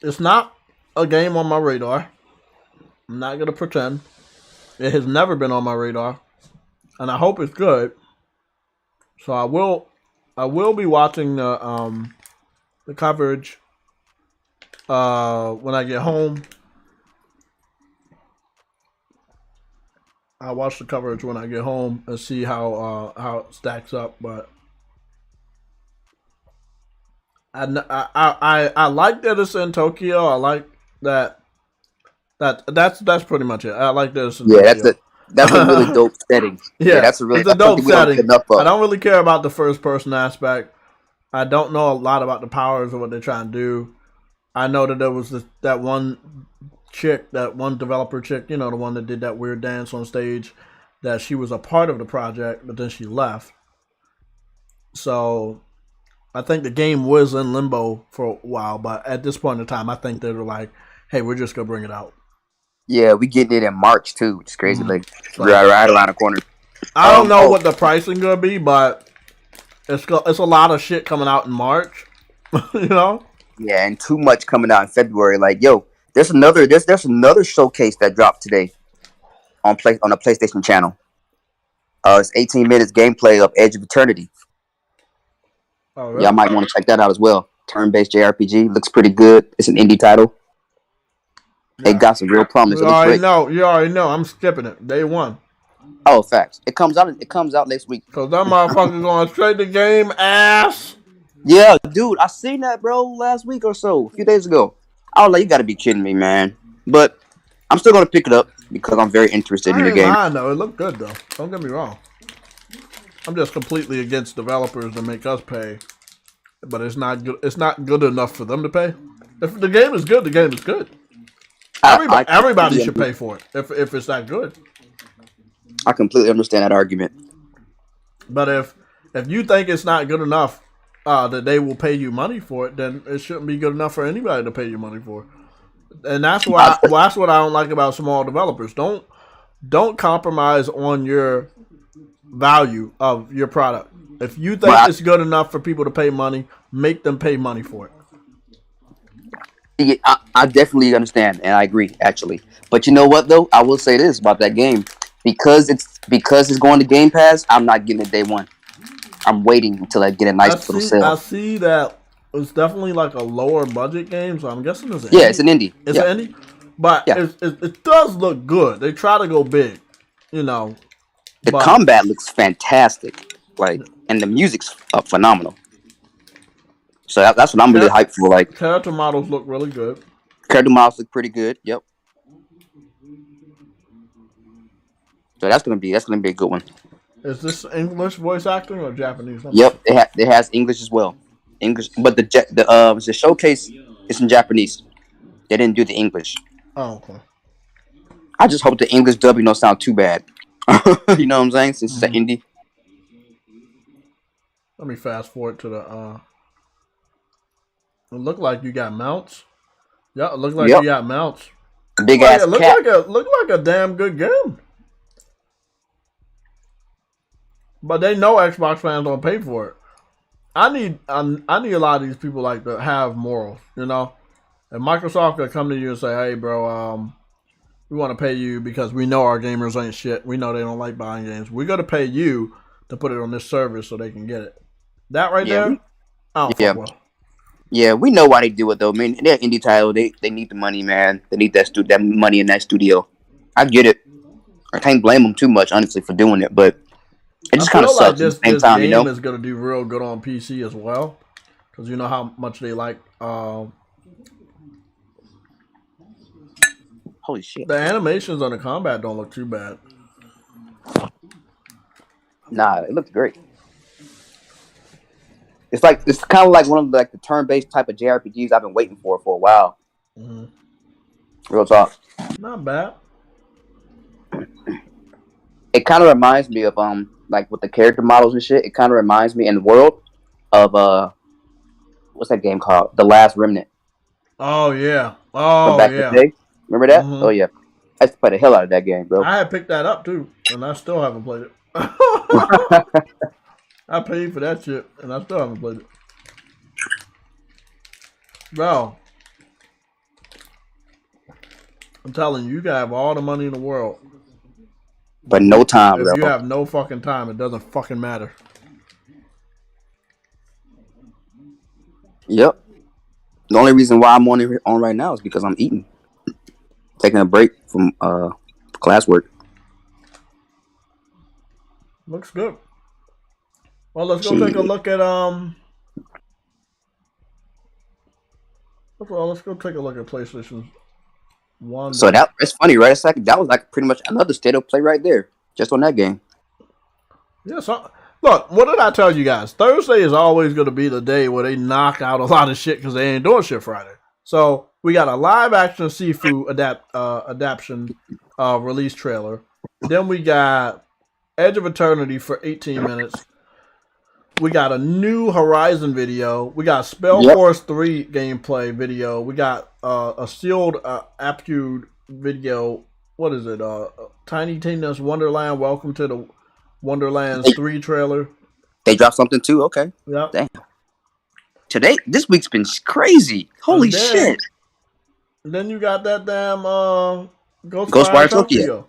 Speaker 2: It's not a game on my radar. I'm not going to pretend. It has never been on my radar. And I hope it's good. So I will be watching the coverage when I get home. I'll watch the coverage when I get home and see how it stacks up. But I like that it's in Tokyo. I like that. That's pretty much it. I like that it's in Tokyo.
Speaker 5: That's a really dope setting.
Speaker 2: Yeah,
Speaker 5: that's a
Speaker 2: dope setting. I don't really care about the first person aspect. I don't know a lot about the powers or what they're trying to do. I know that there was that one chick, that one developer chick, you know, the one that did that weird dance on stage, that she was a part of the project, but then she left. So I think the game was in limbo for a while, but at this point in time, I think they were like, hey, we're just going to bring it out.
Speaker 5: Yeah, we getting it in March too, which is crazy. Like right around the corner.
Speaker 2: I don't know what the pricing gonna be, but it's a lot of shit coming out in March. You know?
Speaker 5: Yeah, and too much coming out in February. Like, yo, there's another showcase that dropped today on the PlayStation channel. It's 18 minutes gameplay of Edge of Eternity.
Speaker 2: Oh, really?
Speaker 5: Y'all might want to check that out as well. Turn-based JRPG, looks pretty good. It's an indie title.
Speaker 2: Yeah.
Speaker 5: It got some real promise.
Speaker 2: You already know. I'm skipping it. Day one.
Speaker 5: Oh, facts. It comes out next week.
Speaker 2: Cause that motherfucker's going straight to game ass.
Speaker 5: Yeah, dude, I seen that, bro, last week or so, a few days ago. I was like, you gotta be kidding me, man. but I'm still gonna pick it up because I'm very interested in
Speaker 2: I
Speaker 5: the
Speaker 2: ain't
Speaker 5: game.
Speaker 2: lying though. It looked good though. Don't get me wrong. I'm just completely against developers that make us pay, but it's not good. It's not good enough for them to pay. If the game is good, the game is good. Everybody should pay for it if it's that good.
Speaker 5: I completely understand that argument.
Speaker 2: But if you think it's not good enough that they will pay you money for it, then it shouldn't be good enough for anybody to pay you money for it. And that's why that's what I don't like about small developers. Don't compromise on your value of your product. If you think it's good enough for people to pay money, make them pay money for it.
Speaker 5: Yeah, I definitely understand, and I agree actually. But you know what though? I will say this about that game: because it's going to Game Pass, I'm not getting it day one. I'm waiting until I get a nice little sale.
Speaker 2: I see that it's definitely like a lower budget game, so I'm guessing it's an
Speaker 5: indie.
Speaker 2: Yeah,
Speaker 5: It's an indie.
Speaker 2: It's an indie, but it does look good. They try to go big, you know.
Speaker 5: The combat looks fantastic, and the music's phenomenal. So that's what I'm really hyped for. Like,
Speaker 2: character models look really good.
Speaker 5: Character models look pretty good. Yep. So that's gonna be a good one.
Speaker 2: Is this English voice acting or Japanese?
Speaker 5: Yep, it has English as well. English, but the showcase is in Japanese. They didn't do the English.
Speaker 2: Oh, okay.
Speaker 5: I just hope the English dubbing don't sound too bad. You know what I'm saying? Since it's an indie.
Speaker 2: Let me fast forward to the. It looked like you got mounts. Yeah, it looked like you got mounts.
Speaker 5: Big ass cat.
Speaker 2: Look like a damn good game. But they know Xbox fans don't pay for it. I need a lot of these people like to have morals, you know. And Microsoft could come to you and say, "Hey, bro, we want to pay you because we know our gamers ain't shit. We know they don't like buying games. We're gonna pay you to put it on this service so they can get it." That right there, I don't fuck well.
Speaker 5: Yeah, we know why they do it though. I mean, they're indie title. They need the money, man. They need that money in that studio. I get it. I can't blame them too much, honestly, for doing it, but it just kind of sucks.
Speaker 2: This
Speaker 5: at the same time,
Speaker 2: game
Speaker 5: you know,
Speaker 2: is gonna do real good on PC as well, because you know how much they like.
Speaker 5: Holy shit!
Speaker 2: The animations on the combat don't look too bad.
Speaker 5: Nah, it looks great. It's kind of like one of the turn-based type of JRPGs I've been waiting for a while. Mm-hmm. Real talk.
Speaker 2: Not bad.
Speaker 5: It kind of reminds me of with the character models and shit. It kind of reminds me in the world of what's that game called? The Last Remnant.
Speaker 2: Oh yeah. Oh
Speaker 5: back in the day. Remember that? Mm-hmm. Oh yeah. I used to play the hell out of that game, bro.
Speaker 2: I had picked that up too, and I still haven't played it. I paid for that shit, and I still haven't played it. Bro, I'm telling you, you can have all the money in the world,
Speaker 5: but no time, bro.
Speaker 2: If you have no fucking time, it doesn't fucking matter.
Speaker 5: Yep. The only reason why I'm on right now is because I'm eating, taking a break from classwork.
Speaker 2: Looks good. Well, let's go take a look at let's go take a look at PlayStation 1.
Speaker 5: So it's funny, right? That was like pretty much another state of play right there, just on that game.
Speaker 2: Yeah. So look, what did I tell you guys? Thursday is always going to be the day where they knock out a lot of shit because they ain't doing shit Friday. So we got a live action Sifu adaptation release trailer. Then we got Edge of Eternity for 18 minutes. We got a new Horizon video. We got Spellforce 3 gameplay video. We got a sealed Aptude video. What is it? Tiny Tina's Wonderland. Welcome to the Wonderlands 3 trailer.
Speaker 5: They dropped something too? Okay.
Speaker 2: Yep.
Speaker 5: Damn. This week's been crazy. Holy shit.
Speaker 2: Then you got that damn
Speaker 5: Ghostwire Tokyo.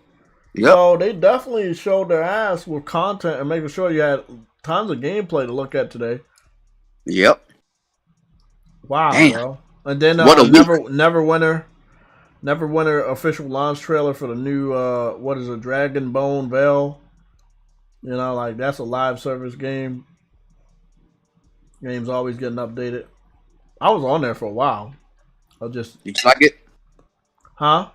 Speaker 2: Yep. So they definitely showed their ass with content and making sure you had tons of gameplay to look at today.
Speaker 5: Yep.
Speaker 2: Wow, damn. Bro. And then Neverwinter official launch trailer for the new Dragon Bone Veil. You know, like that's a live service game. Game's always getting updated. I was on there for a while.
Speaker 5: You like it?
Speaker 2: Huh?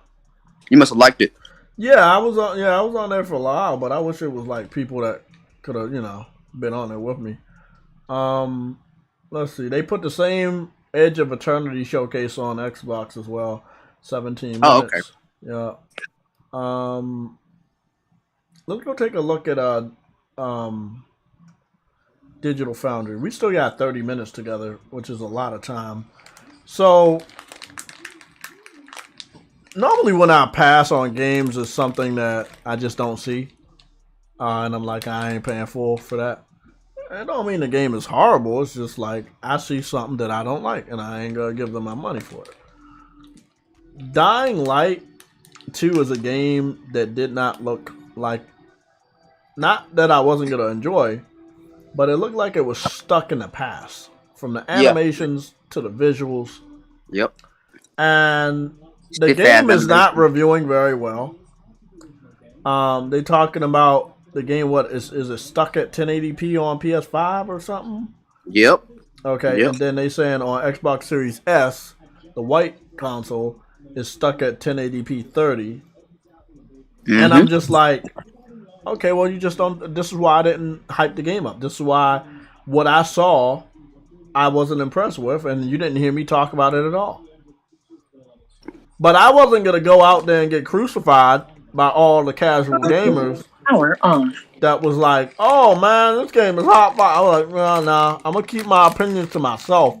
Speaker 5: You must have liked it.
Speaker 2: Yeah, I was on. Yeah, I was on there for a while, but I wish it was like people that could have, been on there with me. Um, let's see. They put the same Edge of Eternity showcase on Xbox as well. 17
Speaker 5: Oh, okay.
Speaker 2: minutes. Yeah. Let's go take a look at um Digital Foundry. We still got 30 minutes together, which is a lot of time. So normally when I pass on games is something that I just don't see. And I'm like, I ain't paying full for that. It don't mean the game is horrible. It's just like I see something that I don't like, and I ain't gonna give them my money for it. Dying Light 2 is a game that did not look like, not that I wasn't gonna enjoy, but it looked like it was stuck in the past, from the animations to the visuals.
Speaker 5: Yep.
Speaker 2: And the game is not reviewing very well. They talking about the game. What is it stuck at 1080p on PS5 or something?
Speaker 5: Yep.
Speaker 2: Okay,
Speaker 5: Yep.
Speaker 2: and then they saying on Xbox Series S, the white console is stuck at 1080p 30. And I'm just like, okay, well, you just don't. This is why I didn't hype the game up. This is why what I saw, I wasn't impressed with, and you didn't hear me talk about it at all. But I wasn't gonna go out there and get crucified by all the casual gamers that was like, "Oh man, this game is hot." I was like, "No, I'm gonna keep my opinions to myself.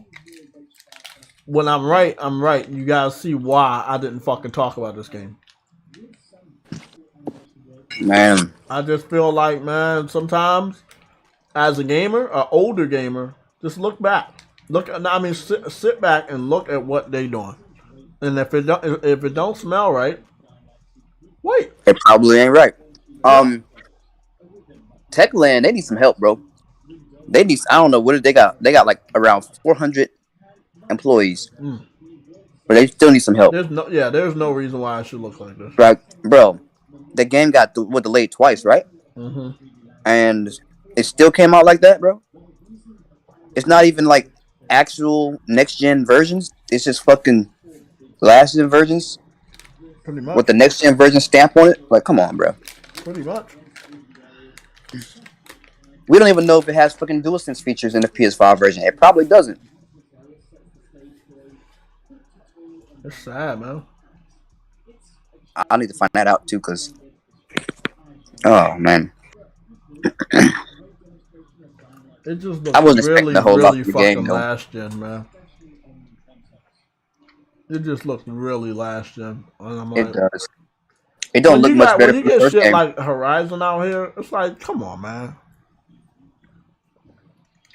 Speaker 2: When I'm right, I'm right. You guys see why I didn't fucking talk about this game."
Speaker 5: Man,
Speaker 2: I just feel like, man, sometimes as a gamer, an older gamer, just look back. Sit back and look at what they doing. And if it don't smell right, wait.
Speaker 5: it probably ain't right. Techland, they need some help, bro. They need. I don't know what they got. They got like around 400 employees, but they still need some help.
Speaker 2: There's no reason why it should look like this.
Speaker 5: Right, bro. The game got delayed twice, right? And it still came out like that, bro. It's not even like actual next gen versions. It's just fucking last gen versions.
Speaker 2: Pretty much.
Speaker 5: With the next gen version stamp on it. Like, come on, bro.
Speaker 2: Pretty much.
Speaker 5: We don't even know if it has fucking DualSense features in the PS5 version. It probably doesn't.
Speaker 2: It's sad, man.
Speaker 5: I need to find that out too, cause oh man,
Speaker 2: it just
Speaker 5: I wasn't
Speaker 2: really,
Speaker 5: expecting a whole lot
Speaker 2: really
Speaker 5: of the
Speaker 2: fucking
Speaker 5: game, though.
Speaker 2: last gen, man. It just looked really last gen, and I'm like,
Speaker 5: it does. It don't look much better.
Speaker 2: When you get shit like Horizon out here, it's like, come on, man.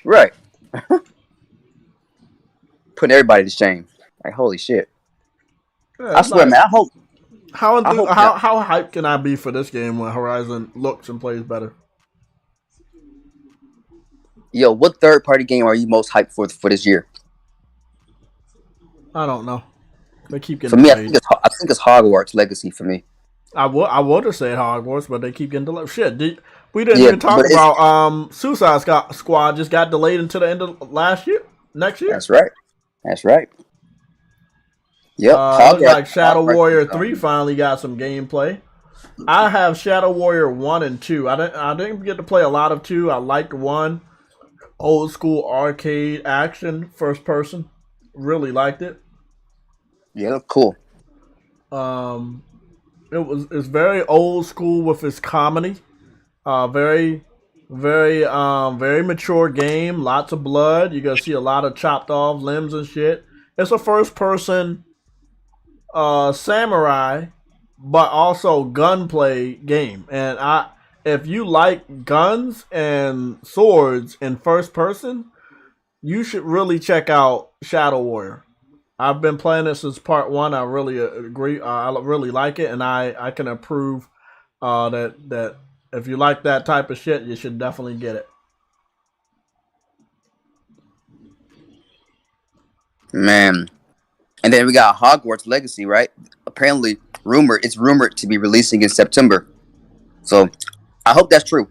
Speaker 5: Right. Putting everybody to shame. Like, holy shit.
Speaker 2: Yeah,
Speaker 5: I swear,
Speaker 2: like,
Speaker 5: man. I hope.
Speaker 2: How hyped can I be for this game when Horizon looks and plays better?
Speaker 5: Yo, what third party game are you most hyped for this year?
Speaker 2: I don't know. They keep getting
Speaker 5: for me.
Speaker 2: delayed.
Speaker 5: I think it's Hogwarts Legacy for me.
Speaker 2: I would have said Hogwarts, but they keep getting delayed. Shit, we didn't even talk about Suicide Squad just got delayed until the end of next year.
Speaker 5: That's right. Yep.
Speaker 2: Looks like Shadow Warrior 3 finally got some gameplay. I have Shadow Warrior 1 and 2. I didn't get to play a lot of 2. I liked 1. Old school arcade action, first person. Really liked it.
Speaker 5: Yeah, cool.
Speaker 2: It's very old school with its comedy. Very mature game. Lots of blood. You're gonna see a lot of chopped off limbs and shit. It's a first person samurai, but also gunplay game. And if you like guns and swords in first person, you should really check out Shadow Warrior. I've been playing it since part 1. I really agree. I really like it, and I can approve that if you like that type of shit, you should definitely get it.
Speaker 5: Man. And then we got Hogwarts Legacy, right? Apparently, it's rumored to be releasing in September. So, I hope that's true.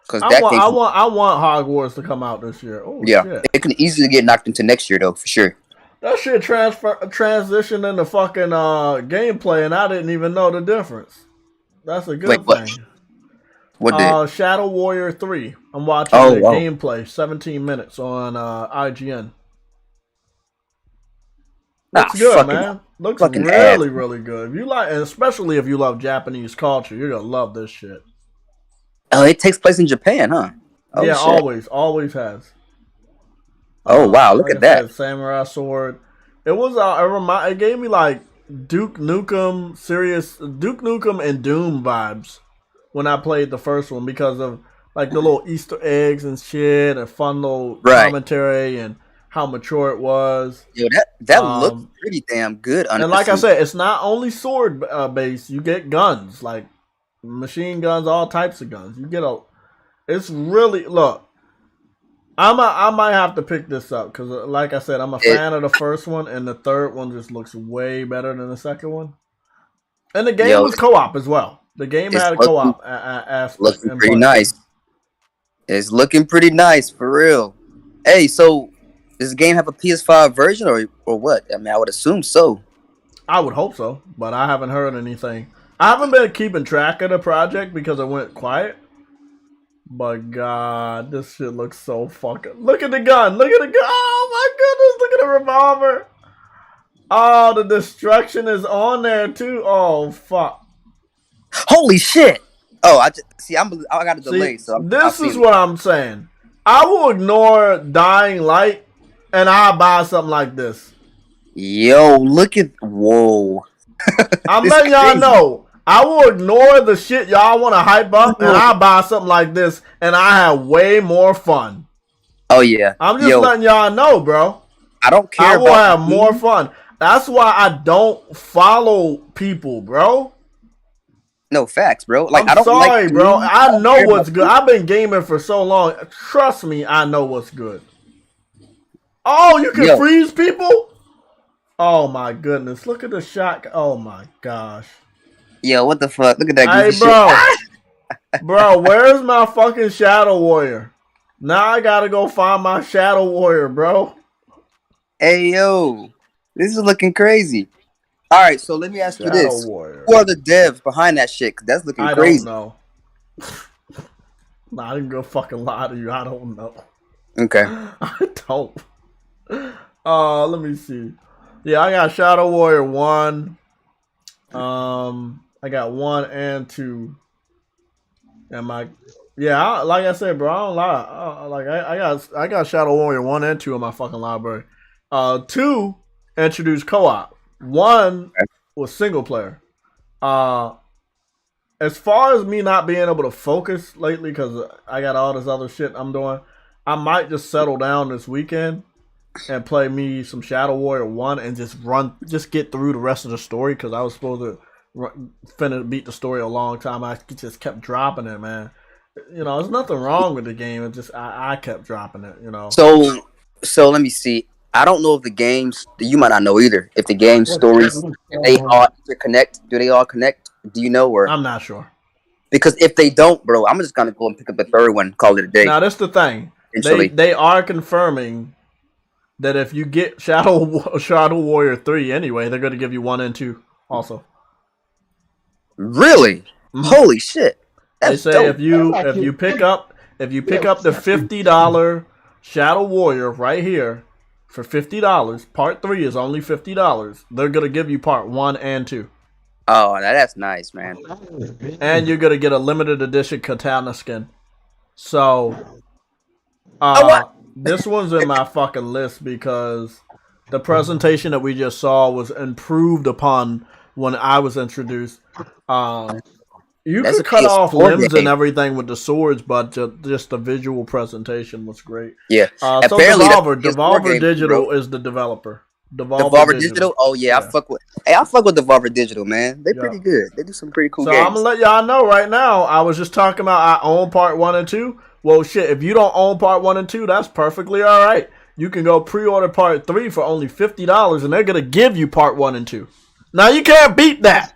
Speaker 5: Because
Speaker 2: I want Hogwarts to come out this year. Oh,
Speaker 5: yeah,
Speaker 2: shit.
Speaker 5: it can easily get knocked into next year though, for sure.
Speaker 2: That shit transitioned into fucking gameplay, and I didn't even know the difference. That's a good thing.
Speaker 5: What did?
Speaker 2: Shadow Warrior 3. I'm watching the gameplay, 17 minutes on IGN. Looks good, man. Looks really, really good. If you like, and especially if you love Japanese culture, you're gonna love this shit.
Speaker 5: Oh, it takes place in Japan, huh? Oh,
Speaker 2: yeah,
Speaker 5: shit.
Speaker 2: always has.
Speaker 5: Oh wow, look at that
Speaker 2: samurai sword. It was it gave me like Duke Nukem and Doom vibes when I played the first one because of like the little Easter eggs and shit and fun little commentary and how mature it was.
Speaker 5: Yo, that looks pretty damn good.
Speaker 2: And like I said, it's not only sword based. You get guns, like machine guns, all types of guns. You get it's really look. I might have to pick this up because, like I said, I'm a fan of the first one, and the third one just looks way better than the second one. And the game was co-op as well. The game had a co-op aspect.
Speaker 5: Looking pretty nice. It's looking pretty nice for real. Hey, so does the game have a PS5 version or what? I mean, I would assume so.
Speaker 2: I would hope so, but I haven't heard anything. I haven't been keeping track of the project because it went quiet. But God, this shit looks so fucking... Look at the gun. Look at the gun. Oh my goodness. Look at the revolver. Oh, the destruction is on there too. Oh, fuck.
Speaker 5: Holy shit. Oh, I got a delay.
Speaker 2: This is what I'm saying. I will ignore Dying Light and I'll buy something like this.
Speaker 5: Yo, look at... Whoa.
Speaker 2: I'm letting y'all know. I will ignore the shit y'all want to hype up, and I'll buy something like this, and I have way more fun.
Speaker 5: Oh, yeah.
Speaker 2: I'm just letting y'all know, bro.
Speaker 5: I don't care.
Speaker 2: I will have more fun. That's why I don't follow people, bro.
Speaker 5: No, facts, bro.
Speaker 2: Like, I'm sorry, bro. I know what's good. I've been gaming for so long. Trust me, I know what's good. Oh, you can freeze people? Oh, my goodness. Look at the shot. Oh, my gosh.
Speaker 5: Yo, what the fuck? Look at that goofy
Speaker 2: shit. Bro, where's my fucking Shadow Warrior? Now I gotta go find my Shadow Warrior, bro.
Speaker 5: Hey, yo. This is looking crazy. All right, so let me ask you this.
Speaker 2: Warrior.
Speaker 5: Who are the devs behind that shit? Because that's looking crazy.
Speaker 2: I don't know. Nah, I didn't go fucking lie to you. I don't know.
Speaker 5: Okay.
Speaker 2: I don't. Let me see. Yeah, I got Shadow Warrior 1. I got 1 and 2. And like I said, bro, I don't lie. I got Shadow Warrior 1 and 2 in my fucking library. 2 introduced co-op. 1 was single player. As far as me not being able to focus lately because I got all this other shit I'm doing, I might just settle down this weekend and play me some Shadow Warrior 1 and just get through the rest of the story because I was supposed to beat the story a long time. I just kept dropping it, man. You know, there's nothing wrong with the game. It just I kept dropping it. You know.
Speaker 5: So let me see. I don't know if the games. You might not know either. If the game stories they all interconnect. Do they all connect? Do you know? Or
Speaker 2: I'm not sure.
Speaker 5: Because if they don't, bro, I'm just gonna go and pick up the third one. Call it a day.
Speaker 2: Now that's the thing. They are confirming that if you get Shadow Warrior 3 anyway, they're going to give you 1 and 2 also.
Speaker 5: Really? Mm-hmm. Holy shit!
Speaker 2: That's they say dope. if you pick up the $50 Shadow Warrior right here for $50, part 3 is only $50. They're going to give you part 1 and 2.
Speaker 5: Oh, that's nice, man.
Speaker 2: And you're going to get a limited edition katana skin. So this one's in my fucking list because the presentation that we just saw was improved upon when I was introduced. You could cut off limbs and everything with the swords, but just the visual presentation was great.
Speaker 5: Yeah.
Speaker 2: So Devolver Digital is the developer.
Speaker 5: Devolver Digital? Oh yeah, I fuck with Devolver Digital, man. They're pretty good. They do some pretty cool games.
Speaker 2: So I'm gonna let y'all know right now. I was just talking about I own part 1 and 2. Well, shit, if you don't own part 1 and 2, that's perfectly all right. You can go pre-order part 3 for only $50, and they're going to give you part 1 and 2. Now you can't beat that.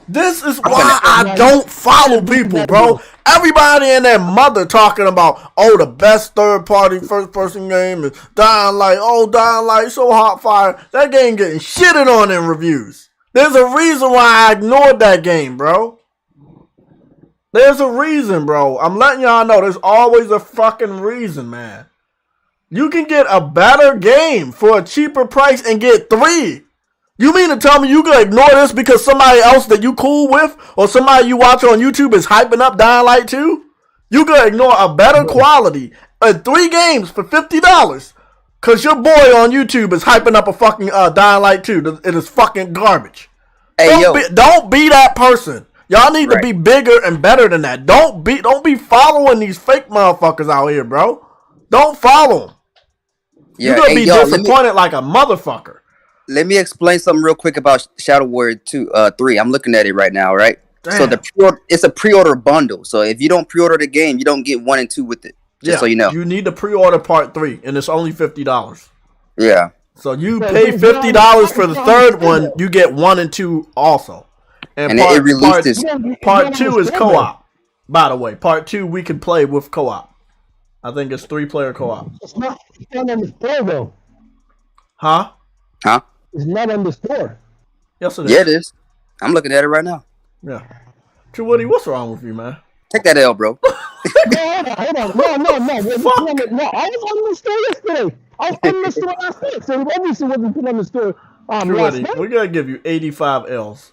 Speaker 2: This is why I don't follow people, bro. Everybody and their mother talking about, oh, the best third-party first-person game is Dying Light. Oh, Dying Light, so hot fire. That game getting shitted on in reviews. There's a reason why I ignored that game, bro. There's a reason, bro. I'm letting y'all know there's always a fucking reason, man. You can get a better game for a cheaper price and get 3. You mean to tell me you can ignore this because somebody else that you cool with or somebody you watch on YouTube is hyping up Dying Light 2? You can ignore a better quality and 3 games for $50 because your boy on YouTube is hyping up a fucking Dying Light 2. It is fucking garbage.
Speaker 5: Hey,
Speaker 2: don't be that person. Y'all need to be bigger and better than that. Don't be following these fake motherfuckers out here, bro. Don't follow them. You're going to be disappointed like a motherfucker.
Speaker 5: Let me explain something real quick about Shadow Warrior 3. I'm looking at it right now, right?
Speaker 2: Damn.
Speaker 5: So it's a pre-order bundle. So if you don't pre-order the game, you don't get 1 and 2 with it. Just so you know.
Speaker 2: You need to pre-order part 3, and it's only $50.
Speaker 5: Yeah.
Speaker 2: So you pay $50 for the third one, you get 1 and 2 also. And part 2 is co-op. By the way, part 2 we can play with co-op. I think it's 3-player co-op.
Speaker 3: It's not on the store though.
Speaker 2: Huh?
Speaker 3: It's not on the store.
Speaker 2: Yes, it is.
Speaker 5: Yeah, it is. I'm looking at it right now.
Speaker 2: Yeah. True Woody, what's wrong with you, man?
Speaker 5: Take that L, bro.
Speaker 3: No, hold on. No. No, I was on the store yesterday. I was on the store last night. So it obviously wasn't put on the store
Speaker 2: True
Speaker 3: last
Speaker 2: Woody,
Speaker 3: night.
Speaker 2: we're going to give you 85 L's.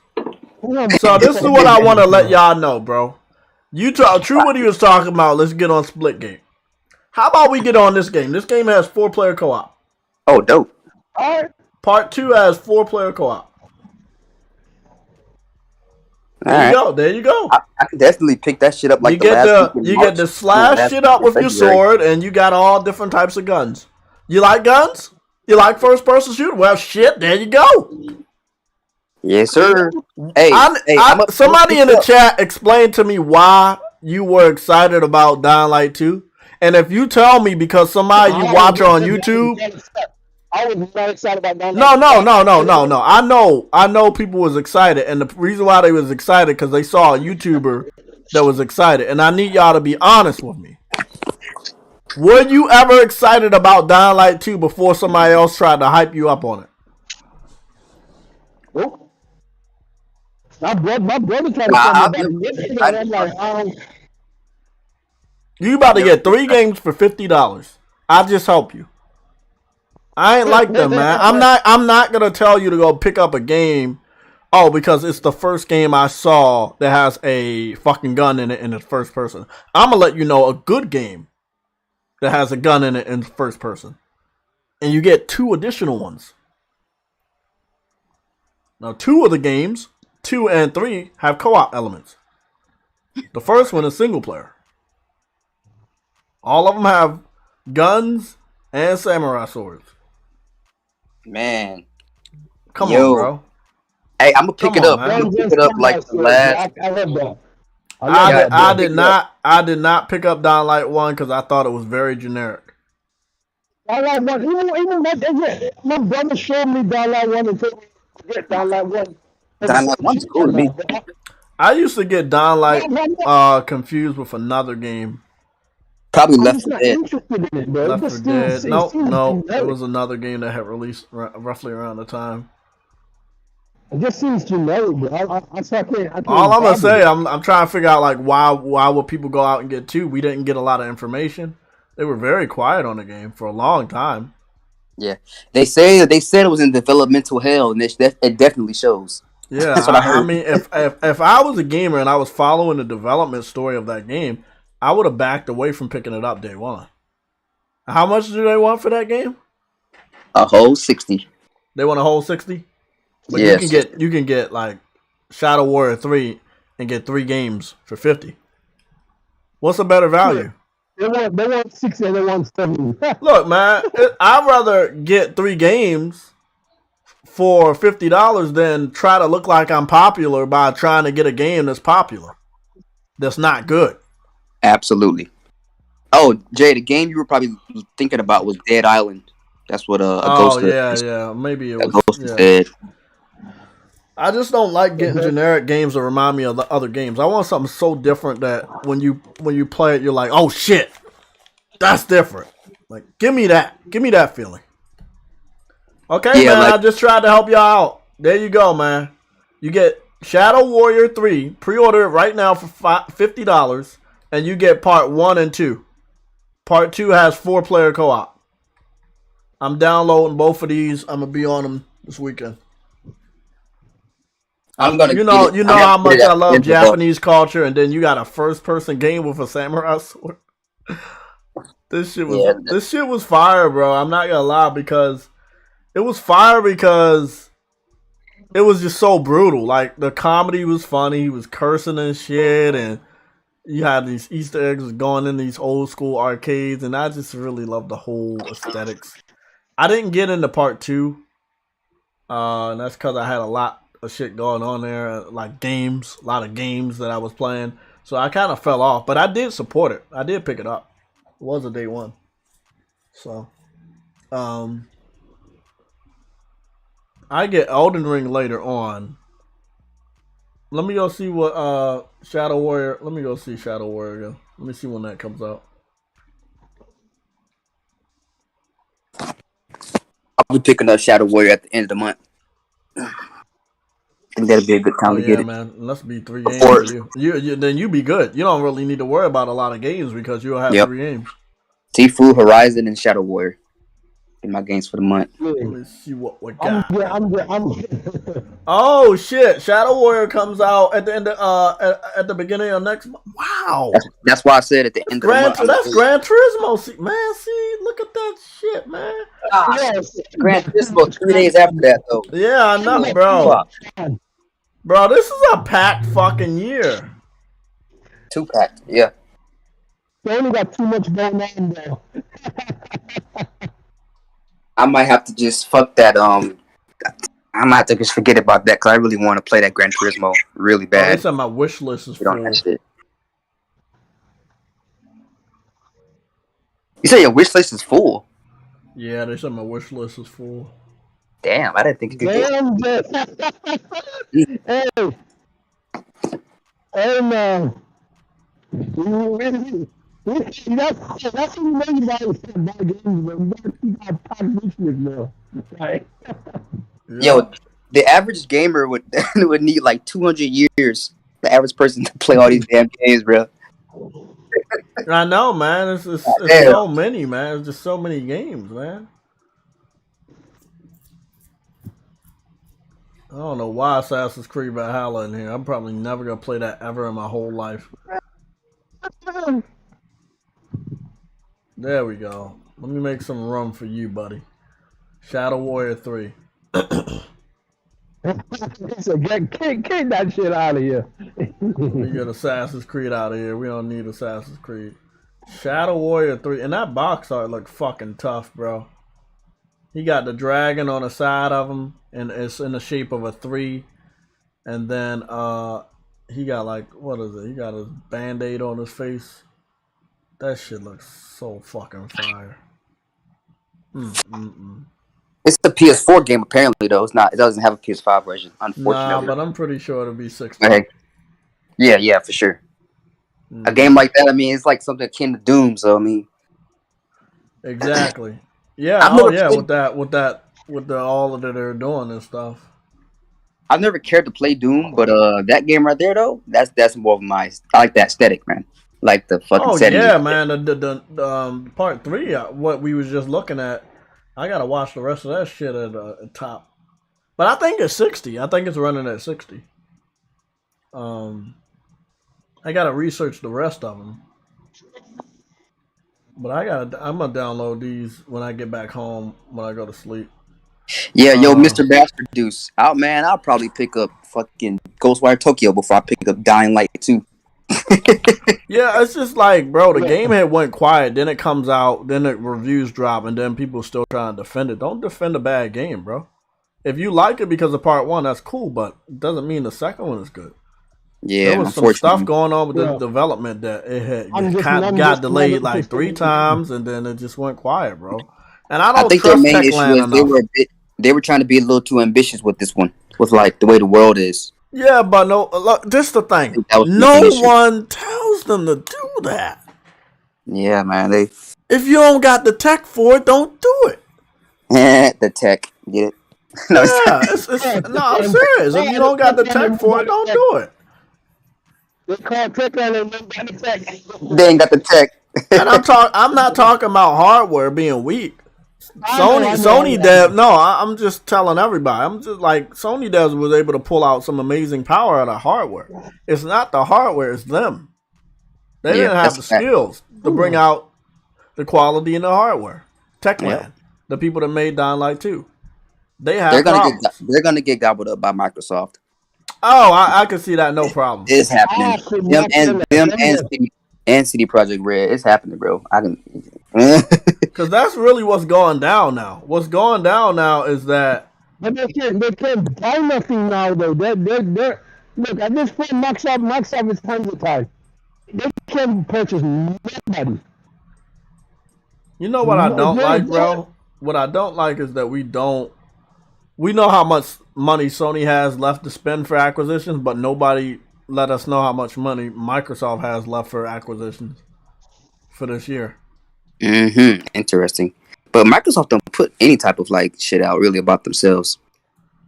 Speaker 2: So this is what I want to let y'all know, bro. True Woody was talking about, let's get on Splitgate. How about we get on this game? This game has 4-player co-op.
Speaker 5: Oh, dope.
Speaker 3: All right.
Speaker 2: Part 2 has 4-player co-op. There you go.
Speaker 5: I can definitely pick that shit up like
Speaker 2: you get to slash shit up with your sword, and you got all different types of guns. You like guns? You like first-person shooter? Well, shit, there you go.
Speaker 5: Yes, sir.
Speaker 2: Somebody in the chat explained to me why you were excited about Dying Light 2. And if you tell me because somebody you watch on YouTube...
Speaker 3: I was not excited about that.
Speaker 2: No. I know people was excited, and the reason why they was excited because they saw a YouTuber that was excited, and I need y'all to be honest with me. Were you ever excited about Dying Light 2 before somebody else tried to hype you up on it?
Speaker 3: Oh. My brother tried to tell me about it.
Speaker 2: You about to get 3 games for $50. I'll just help you. I ain't like them, man. I'm not gonna tell you to go pick up a game. Oh, because it's the first game I saw that has a fucking gun in it in the first person. I'm gonna let you know a good game that has a gun in it in the first person, and you get 2 additional ones. Now, 2 of the games, 2 and 3, have co-op elements. The first one is single player. All of them have guns and samurai swords.
Speaker 5: Man.
Speaker 2: Come on, bro.
Speaker 5: Hey, I'm gonna pick it up. I'm gonna pick it up like the last.
Speaker 3: I love that.
Speaker 2: I did not pick up Dying Light 1 because I thought it was very generic.
Speaker 3: Dying Light 1, even my brother showed me Dying Light 1 and told me to get Dying Light 1.
Speaker 5: Dying Light 1's cool to me.
Speaker 2: I used to get Dying Light confused with another game.
Speaker 5: Probably Left 4 Dead.
Speaker 2: Left 4 Dead. No. It was another game that had released roughly around the time.
Speaker 3: It just seems generic, but I can't.
Speaker 2: All I'm gonna say, I'm trying to figure out like why would people go out and get 2? We didn't get a lot of information. They were very quiet on the game for a long time.
Speaker 5: Yeah, they said it was in developmental hell, and it definitely shows.
Speaker 2: Yeah, I mean, if I was a gamer and I was following the development story of that game, I would have backed away from picking it up day one. How much do they want for that game?
Speaker 5: A whole 60.
Speaker 2: They want a whole 60? But
Speaker 5: yes.
Speaker 2: you can get like Shadow Warrior 3 and get 3 games for 50. What's a better value?
Speaker 3: They want 60 and they want 70.
Speaker 2: Look, man, I'd rather get 3 games for $50 than try to look like I'm popular by trying to get a game that's popular. That's not good.
Speaker 5: Absolutely. Oh, Jay, the game you were probably thinking about was Dead Island. That's what a Ghost.
Speaker 2: Yeah, maybe it was.
Speaker 5: Ghost is dead.
Speaker 2: I just don't like getting generic games that remind me of the other games. I want something so different that when you play it, you're like, oh shit, that's different. Like, give me that feeling. Okay, man, I just tried to help y'all out. There you go, man. You get Shadow Warrior 3, pre-order it right now for $50, and you get part 1 and 2. Part 2 has 4-player co-op. I'm downloading both of these. I'm gonna be on them this weekend.
Speaker 5: I'm gonna.
Speaker 2: You know how much I love Japanese culture, and then you got a first-person game with a samurai sword. This shit was fire, bro. I'm not gonna lie, because it was fire because it was just so brutal. Like, the comedy was funny. He was cursing and shit, and you had these Easter eggs going in these old school arcades, and I just really loved the whole aesthetics. I didn't get into part 2, and that's because I had a lot of shit going on there, like games, a lot of games that I was playing. So I kind of fell off, but I did support it. I did pick it up. It was a day one. So, I get Elden Ring later on. Let me go see what Shadow Warrior. Let me go see Shadow Warrior again. Let me see when that comes out.
Speaker 5: I'll be picking up Shadow Warrior at the end of the month. I think that'll be a good time to get it.
Speaker 2: Man. Let's be 3 games for you. Then you be good. You don't really need to worry about a lot of games because you'll have 3 games.
Speaker 5: Tifu, Horizon, and Shadow Warrior. In my games for the month.
Speaker 2: Let me see what we got.
Speaker 3: I'm
Speaker 2: Oh shit! Shadow Warrior comes out at the end of, at the beginning of next month. Wow.
Speaker 5: That's why I said at the end of the month.
Speaker 2: That's Gran Turismo. See, look at that shit, man.
Speaker 5: Yes. Gran Turismo 2 days after that, though.
Speaker 2: Yeah, I know, bro. Bro, this is a packed fucking year.
Speaker 5: 2-pack, yeah.
Speaker 3: They only got too much going on, though.
Speaker 5: I might have to just fuck that. I might have to just forget about that because I really want to play that Gran Turismo really bad.
Speaker 2: They said my wish list is full.
Speaker 5: You say your wish list is full?
Speaker 2: Yeah, they said my wish list is full.
Speaker 5: Damn, I didn't think you could get.
Speaker 3: Hey, man. That's what you make about games, man. You got packed wish list now. Right?
Speaker 5: Yo, the average gamer would need like 200 years. The average person to play all these damn games, bro.
Speaker 2: I know, man. It's so many, man. It's just so many games, man. I don't know why Assassin's Creed Valhalla in here. I'm probably never gonna play that ever in my whole life. There we go. Let me make some room for you, buddy. Shadow Warrior 3.
Speaker 3: So get that shit out of here.
Speaker 2: We get Assassin's Creed out of here. We don't need Assassin's Creed. Shadow Warrior 3. And that box art looked fucking tough, bro. He got the dragon on the side of him, and it's in the shape of a 3. And then he got like, what is it? He got his band-aid on his face. That shit looks so fucking fire.
Speaker 5: It's the PS4 game apparently though. It's not. It doesn't have a PS5 version, unfortunately.
Speaker 2: Nah, but I'm pretty sure it'll be 60.
Speaker 5: Okay. Yeah, for sure. A game like that, I mean, it's like something akin to Doom. So I mean,
Speaker 2: exactly. Yeah. With all of that they're doing and stuff.
Speaker 5: I've never cared to play Doom, but that game right there though, that's more of my. I like that aesthetic, man. Like the fucking setting.
Speaker 2: Yeah, man. The part 3, what we was just looking at. I gotta watch the rest of that shit at the top. But I think it's 60. I think it's running at 60. I gotta research the rest of them. But I'm gonna download these when I get back home when I go to sleep.
Speaker 5: Yeah, Mr. Bastard Deuce. I'll probably pick up fucking Ghostwire Tokyo before I pick up Dying Light 2.
Speaker 2: Yeah, it's just like, bro, the game had went quiet, then it comes out, then the reviews drop, and then people still trying to defend it. Don't defend a bad game, bro. If you like it because of part 1, that's cool, but it doesn't mean the second one is good.
Speaker 5: Yeah,
Speaker 2: there was some stuff going on with the development that it got delayed like 3 times, and then it just went quiet, bro. And I think
Speaker 5: their main issue is they were trying to be a little too ambitious with this one. with like the way the world is.
Speaker 2: Yeah, but no, look, this is the
Speaker 5: I
Speaker 2: thing.
Speaker 5: think that was the
Speaker 2: No
Speaker 5: main issue.
Speaker 2: one tells them to do that.
Speaker 5: Yeah, man.
Speaker 2: If you don't got the tech for it, don't do it.
Speaker 5: The tech, get it? No,
Speaker 2: Yeah, no, I'm serious. If you don't got the tech for it, don't do it.
Speaker 3: They call tech on them, got the tech.
Speaker 5: they ain't got the tech.
Speaker 2: And I'm not talking about hardware being weak. Sony dev. No, I'm just telling everybody. I'm just like Sony devs was able to pull out some amazing power out of hardware. It's not the hardware; it's them. They didn't have the skills to bring out the quality in the hardware. Techland, the people that made Dying Light 2, they're
Speaker 5: gonna get gobbled up by Microsoft.
Speaker 2: Oh, I can see that, no problem.
Speaker 5: It's happening. And CD Projekt Red, it's happening, bro. I can.
Speaker 2: Because that's really what's going down now. What's going down now is that.
Speaker 3: But they can't buy nothing now, though. They're look, at this point, Microsoft is time to time. They can't purchase nobody.
Speaker 2: You know what I don't like, bro? What I don't like is that we know how much money Sony has left to spend for acquisitions, but nobody let us know how much money Microsoft has left for acquisitions for this year.
Speaker 5: Interesting. But Microsoft don't put any type of like shit out really about themselves.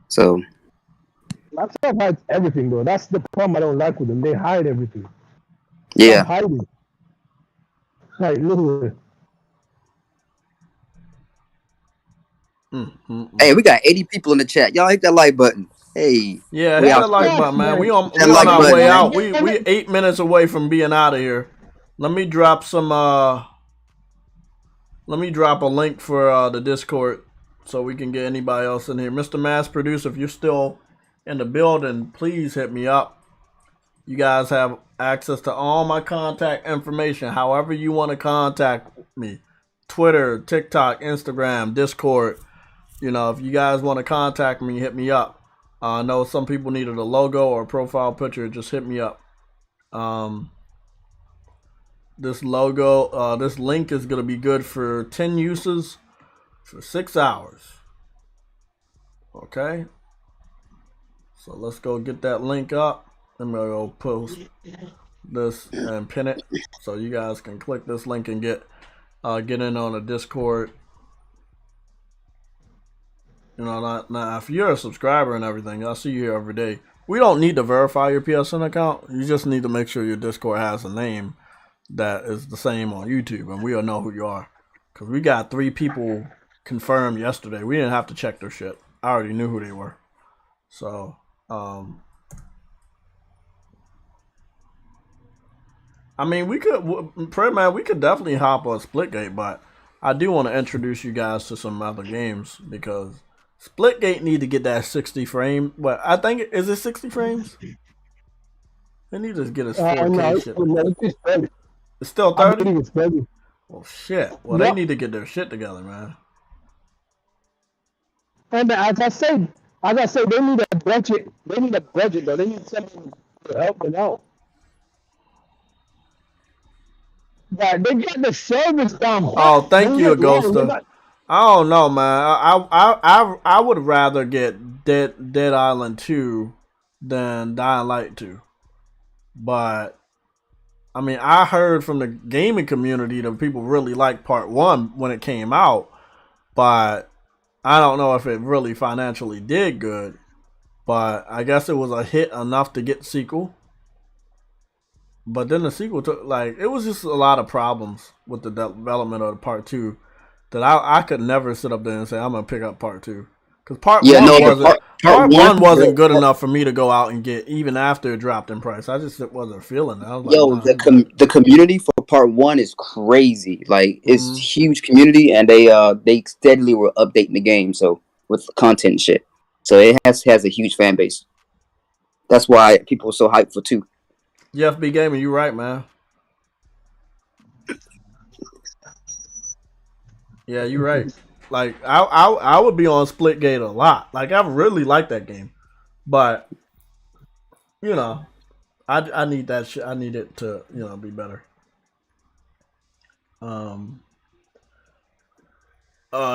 Speaker 5: So
Speaker 3: Microsoft hides everything, though. That's the problem I don't like with them. They hide everything.
Speaker 5: Yeah.
Speaker 3: Hiding. Like, literally.
Speaker 5: Hey, we got 80 people in the chat. Y'all hit that like button. Hey.
Speaker 2: Yeah, hit that like button, man. We on our way out. We 8 minutes away from being out of here. Let me drop a link for the Discord so we can get anybody else in here. Mr. Mass Producer, if you're still in the building, please hit me up. You guys have access to all my contact information, however you want to contact me. Twitter, TikTok, Instagram, Discord. You know, if you guys want to contact me, hit me up. I know some people needed a logo or a profile picture. Just hit me up. This logo, this link is going to be good for 10 uses for 6 hours. Okay. So let's go get that link up. I'm going to go post this and pin it so you guys can click this link and get in on the Discord. You know, now if you're a subscriber and everything, I see you here every day. We don't need to verify your PSN account. You just need to make sure your Discord has a name that is the same on YouTube, and we'll know who you are. Because we got 3 people confirmed yesterday. We didn't have to check their shit. I already knew who they were. So, I mean, we could definitely hop on Splitgate, but I do want to introduce you guys to some other games because Splitgate need to get that 60 frame. But I think is it 60 frames? They need to get his 4K shit. It's still 30?
Speaker 3: I believe it's 30.
Speaker 2: Well, shit. Well, they need to get their shit together, man.
Speaker 3: And as I said, they need a budget. They need a budget, though. They need someone to help them out. But they got the service down.
Speaker 2: Oh, thank you, Agosta. I don't know, man. I would rather get Dead Island 2 than Dying Light 2. But I mean, I heard from the gaming community that people really liked Part 1 when it came out, but I don't know if it really financially did good. But I guess it was a hit enough to get the sequel. But then the sequel took, it was just a lot of problems with the development of Part 2 that I could never sit up there and say, I'm going to pick up Part 2. Because Part 1 wasn't good enough for me to go out and get, even after it dropped in price. I just wasn't feeling it. I was
Speaker 5: the community for Part 1 is crazy. Like, it's huge community, and they steadily were updating the game, so with content and shit. So it has a huge fan base. That's why people were so hyped for 2.
Speaker 2: Yeah, FB Gaming, you right, man. Yeah, you're right. Like I would be on Splitgate a lot. Like I really like that game, but you know, I need that shit. I need it to be better.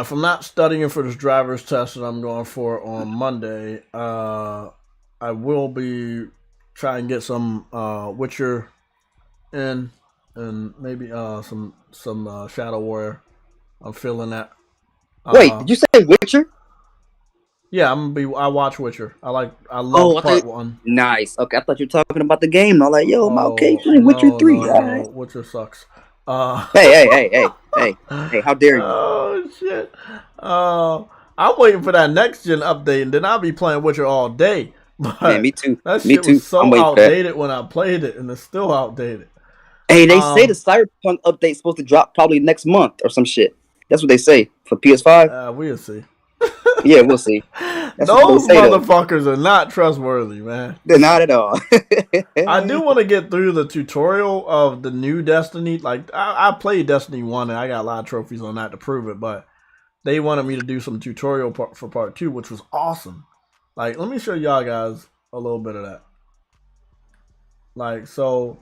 Speaker 2: if I'm not studying for this driver's test that I'm going for on Monday, I will be trying to get some Witcher in, and maybe some Shadow Warrior. I'm feeling that.
Speaker 5: Wait, did you say Witcher?
Speaker 2: Yeah, I watch Witcher. I love part one.
Speaker 5: Nice. Okay, I thought you were talking about the game. I'm like, yo, I'm okay playing Witcher
Speaker 2: No,
Speaker 5: 3.
Speaker 2: no,
Speaker 5: All right.
Speaker 2: Witcher sucks.
Speaker 5: Hey, how dare you?
Speaker 2: Oh shit. I'm waiting for that next gen update, and then I'll be playing Witcher all day. But
Speaker 5: Man, me too.
Speaker 2: That
Speaker 5: Me
Speaker 2: shit
Speaker 5: too.
Speaker 2: was so
Speaker 5: I'm waiting for that.
Speaker 2: outdated when I played it, and it's still outdated.
Speaker 5: Hey, they say the Cyberpunk update's supposed to drop probably next month or some shit. That's what they say for PS5.
Speaker 2: We'll see.
Speaker 5: Yeah, we'll see.
Speaker 2: Those motherfuckers are not trustworthy, man.
Speaker 5: They're not at all.
Speaker 2: I do want to get through the tutorial of the new Destiny. Like, I played Destiny 1, and I got a lot of trophies on that to prove it, but they wanted me to do some tutorial for part 2, which was awesome. Like, let me show y'all guys a little bit of that. Like, so,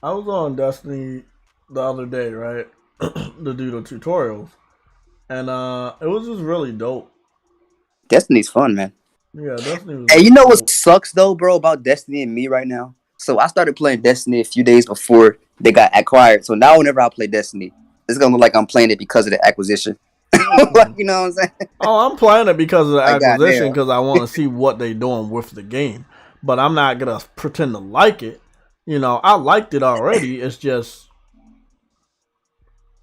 Speaker 2: I was on Destiny the other day, right? To do the tutorials. And it was just really dope.
Speaker 5: Destiny's fun, man.
Speaker 2: Yeah, Destiny was
Speaker 5: Hey, you know what sucks, though, bro, about Destiny and me right now? So, I started playing Destiny a few days before they got acquired. So, now whenever I play Destiny, it's going to look like I'm playing it because of the acquisition. Like, you know what I'm saying?
Speaker 2: Oh, I'm playing it because of the acquisition, because I want to see what they're doing with the game. But I'm not going to pretend to like it. You know, I liked it already. It's just...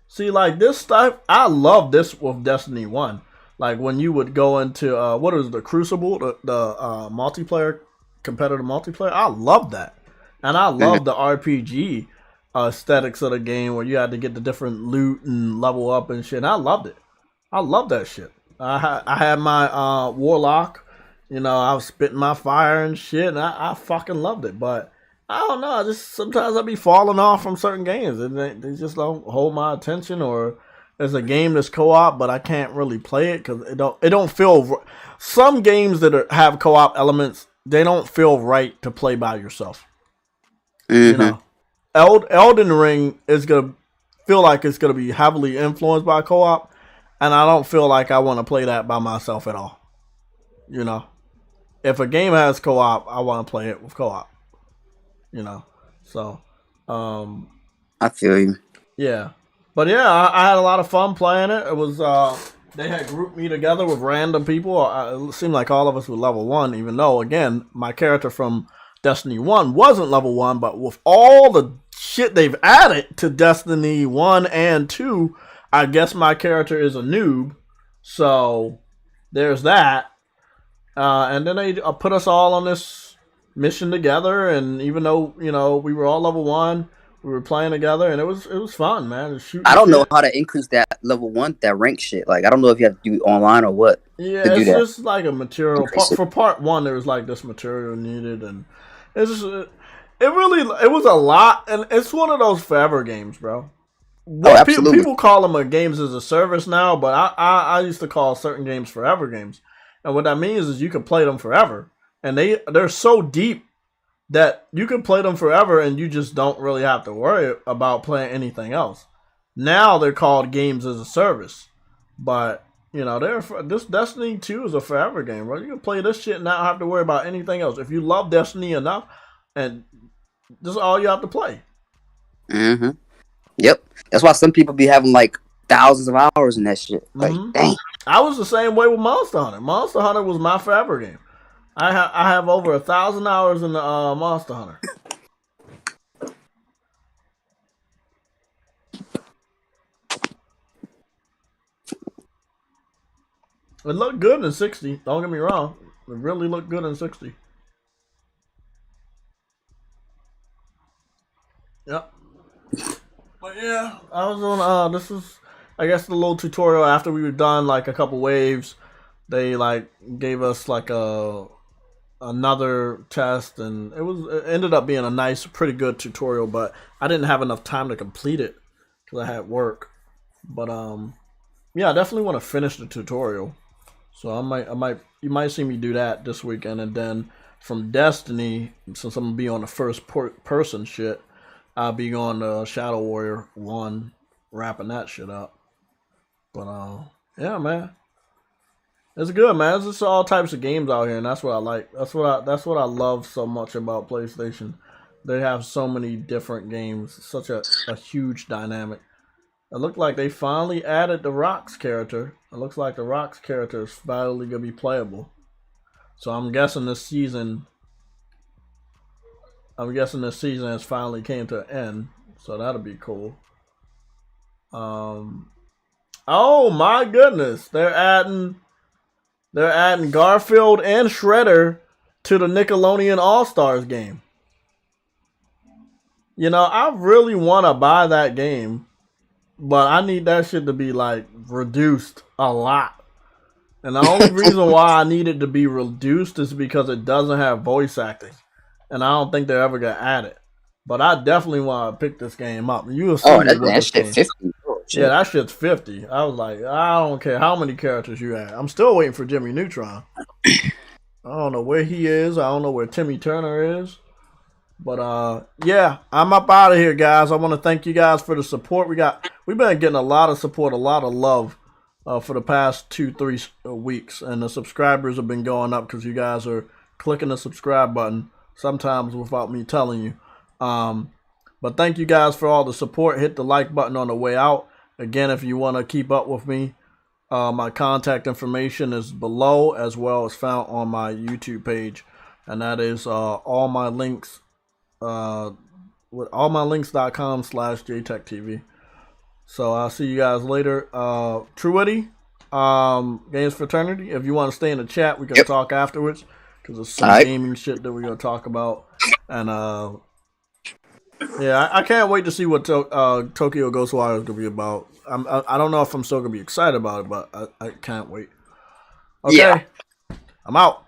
Speaker 2: See, like, this stuff, I love this with Destiny 1. Like, when you would go into, what is the Crucible, the multiplayer, competitive multiplayer, I love that. And I love the RPG aesthetics of the game where you had to get the different loot and level up and shit. And I loved it. I love that shit. I had my Warlock, you know, I was spitting my fire and shit, and I fucking loved it. But I don't know, sometimes I be falling off from certain games, and they just don't hold my attention, or there's a game that's co-op, but I can't really play it because it don't feel. Some games that have co-op elements, they don't feel right to play by yourself. You know, Elden Ring is gonna feel like it's gonna be heavily influenced by co-op, and I don't feel like I want to play that by myself at all. You know, if a game has co-op, I want to play it with co-op. You know, so
Speaker 5: I feel you.
Speaker 2: Yeah, but yeah, I had a lot of fun playing it. It was they had grouped me together with random people. It seemed like all of us were level 1, even though, again, my character from Destiny 1 wasn't level 1, but with all the shit they've added to Destiny 1 and 2, I guess my character is a noob. So there's that. And then they put us all on this mission together, and even though, you know, we were all level 1, we were playing together, and it was fun, man.
Speaker 5: I don't know how to increase that level 1, that rank shit. Like, I don't know if you have to do it online or what.
Speaker 2: Yeah, it's just like a material. For part 1, there was like this material needed, and it's just, it was a lot, and it's one of those forever games, bro.
Speaker 5: Absolutely.
Speaker 2: People call them a games as a service now, but I used to call certain games forever games, and what that means is you can play them forever, and they're so deep that you can play them forever, and you just don't really have to worry about playing anything else. Now they're called games as a service, but you know, this Destiny 2 is a forever game, bro. You can play this shit and not have to worry about anything else. If you love Destiny enough, and this is all you have to play.
Speaker 5: Yep. That's why some people be having like thousands of hours in that shit. Like, dang.
Speaker 2: I was the same way with Monster Hunter. Monster Hunter was my forever game. I have over 1,000 hours in the Monster Hunter. It looked good in 60. Don't get me wrong. It really looked good in 60. Yep. But yeah, I was on. This was, I guess, the little tutorial after we were done, like a couple waves. They like gave us like another test, and it ended up being a nice, pretty good tutorial. But I didn't have enough time to complete it because I had work. But yeah, I definitely want to finish the tutorial. So you might see me do that this weekend, and then from Destiny, since I'm gonna be on the first person shit, I'll be on Shadow Warrior 1, wrapping that shit up. But yeah, man. It's good, man. There's just all types of games out here, and that's what I like. That's what I love so much about PlayStation. They have so many different games, such a huge dynamic. It looked like they finally added the Rock's character. It looks like the Rock's character is finally gonna be playable. So I'm guessing this season has finally came to an end. So that'll be cool. Oh my goodness, they're adding Garfield and Shredder to the Nickelodeon All-Stars game. You know, I really want to buy that game, but I need that shit to be like reduced a lot. And the only reason why I need it to be reduced is because it doesn't have voice acting. And I don't think they're ever going to add it. But I definitely want to pick this game up. You'll see
Speaker 5: that shit 50. Oh, shit.
Speaker 2: Yeah, that shit's 50. I was like, I don't care how many characters you add. I'm still waiting for Jimmy Neutron. I don't know where he is. I don't know where Timmy Turner is. But yeah, I'm up out of here, guys. I want to thank you guys for the support. We've been getting a lot of support, a lot of love for the past 2-3 weeks, and the subscribers have been going up because you guys are clicking the subscribe button sometimes without me telling you. But thank you guys for all the support. Hit the like button on the way out. Again, if you want to keep up with me, my contact information is below, as well as found on my YouTube page, and that is all my links. With allmylinks.com/JTechTV. So I'll see you guys later. Truity, Games Fraternity. If you want to stay in the chat, we can talk afterwards because there's some gaming shit that we're gonna talk about. And yeah, I can't wait to see what Tokyo Ghostwire is gonna be about. I don't know if I'm still gonna be excited about it, but I can't wait. Okay, I'm out.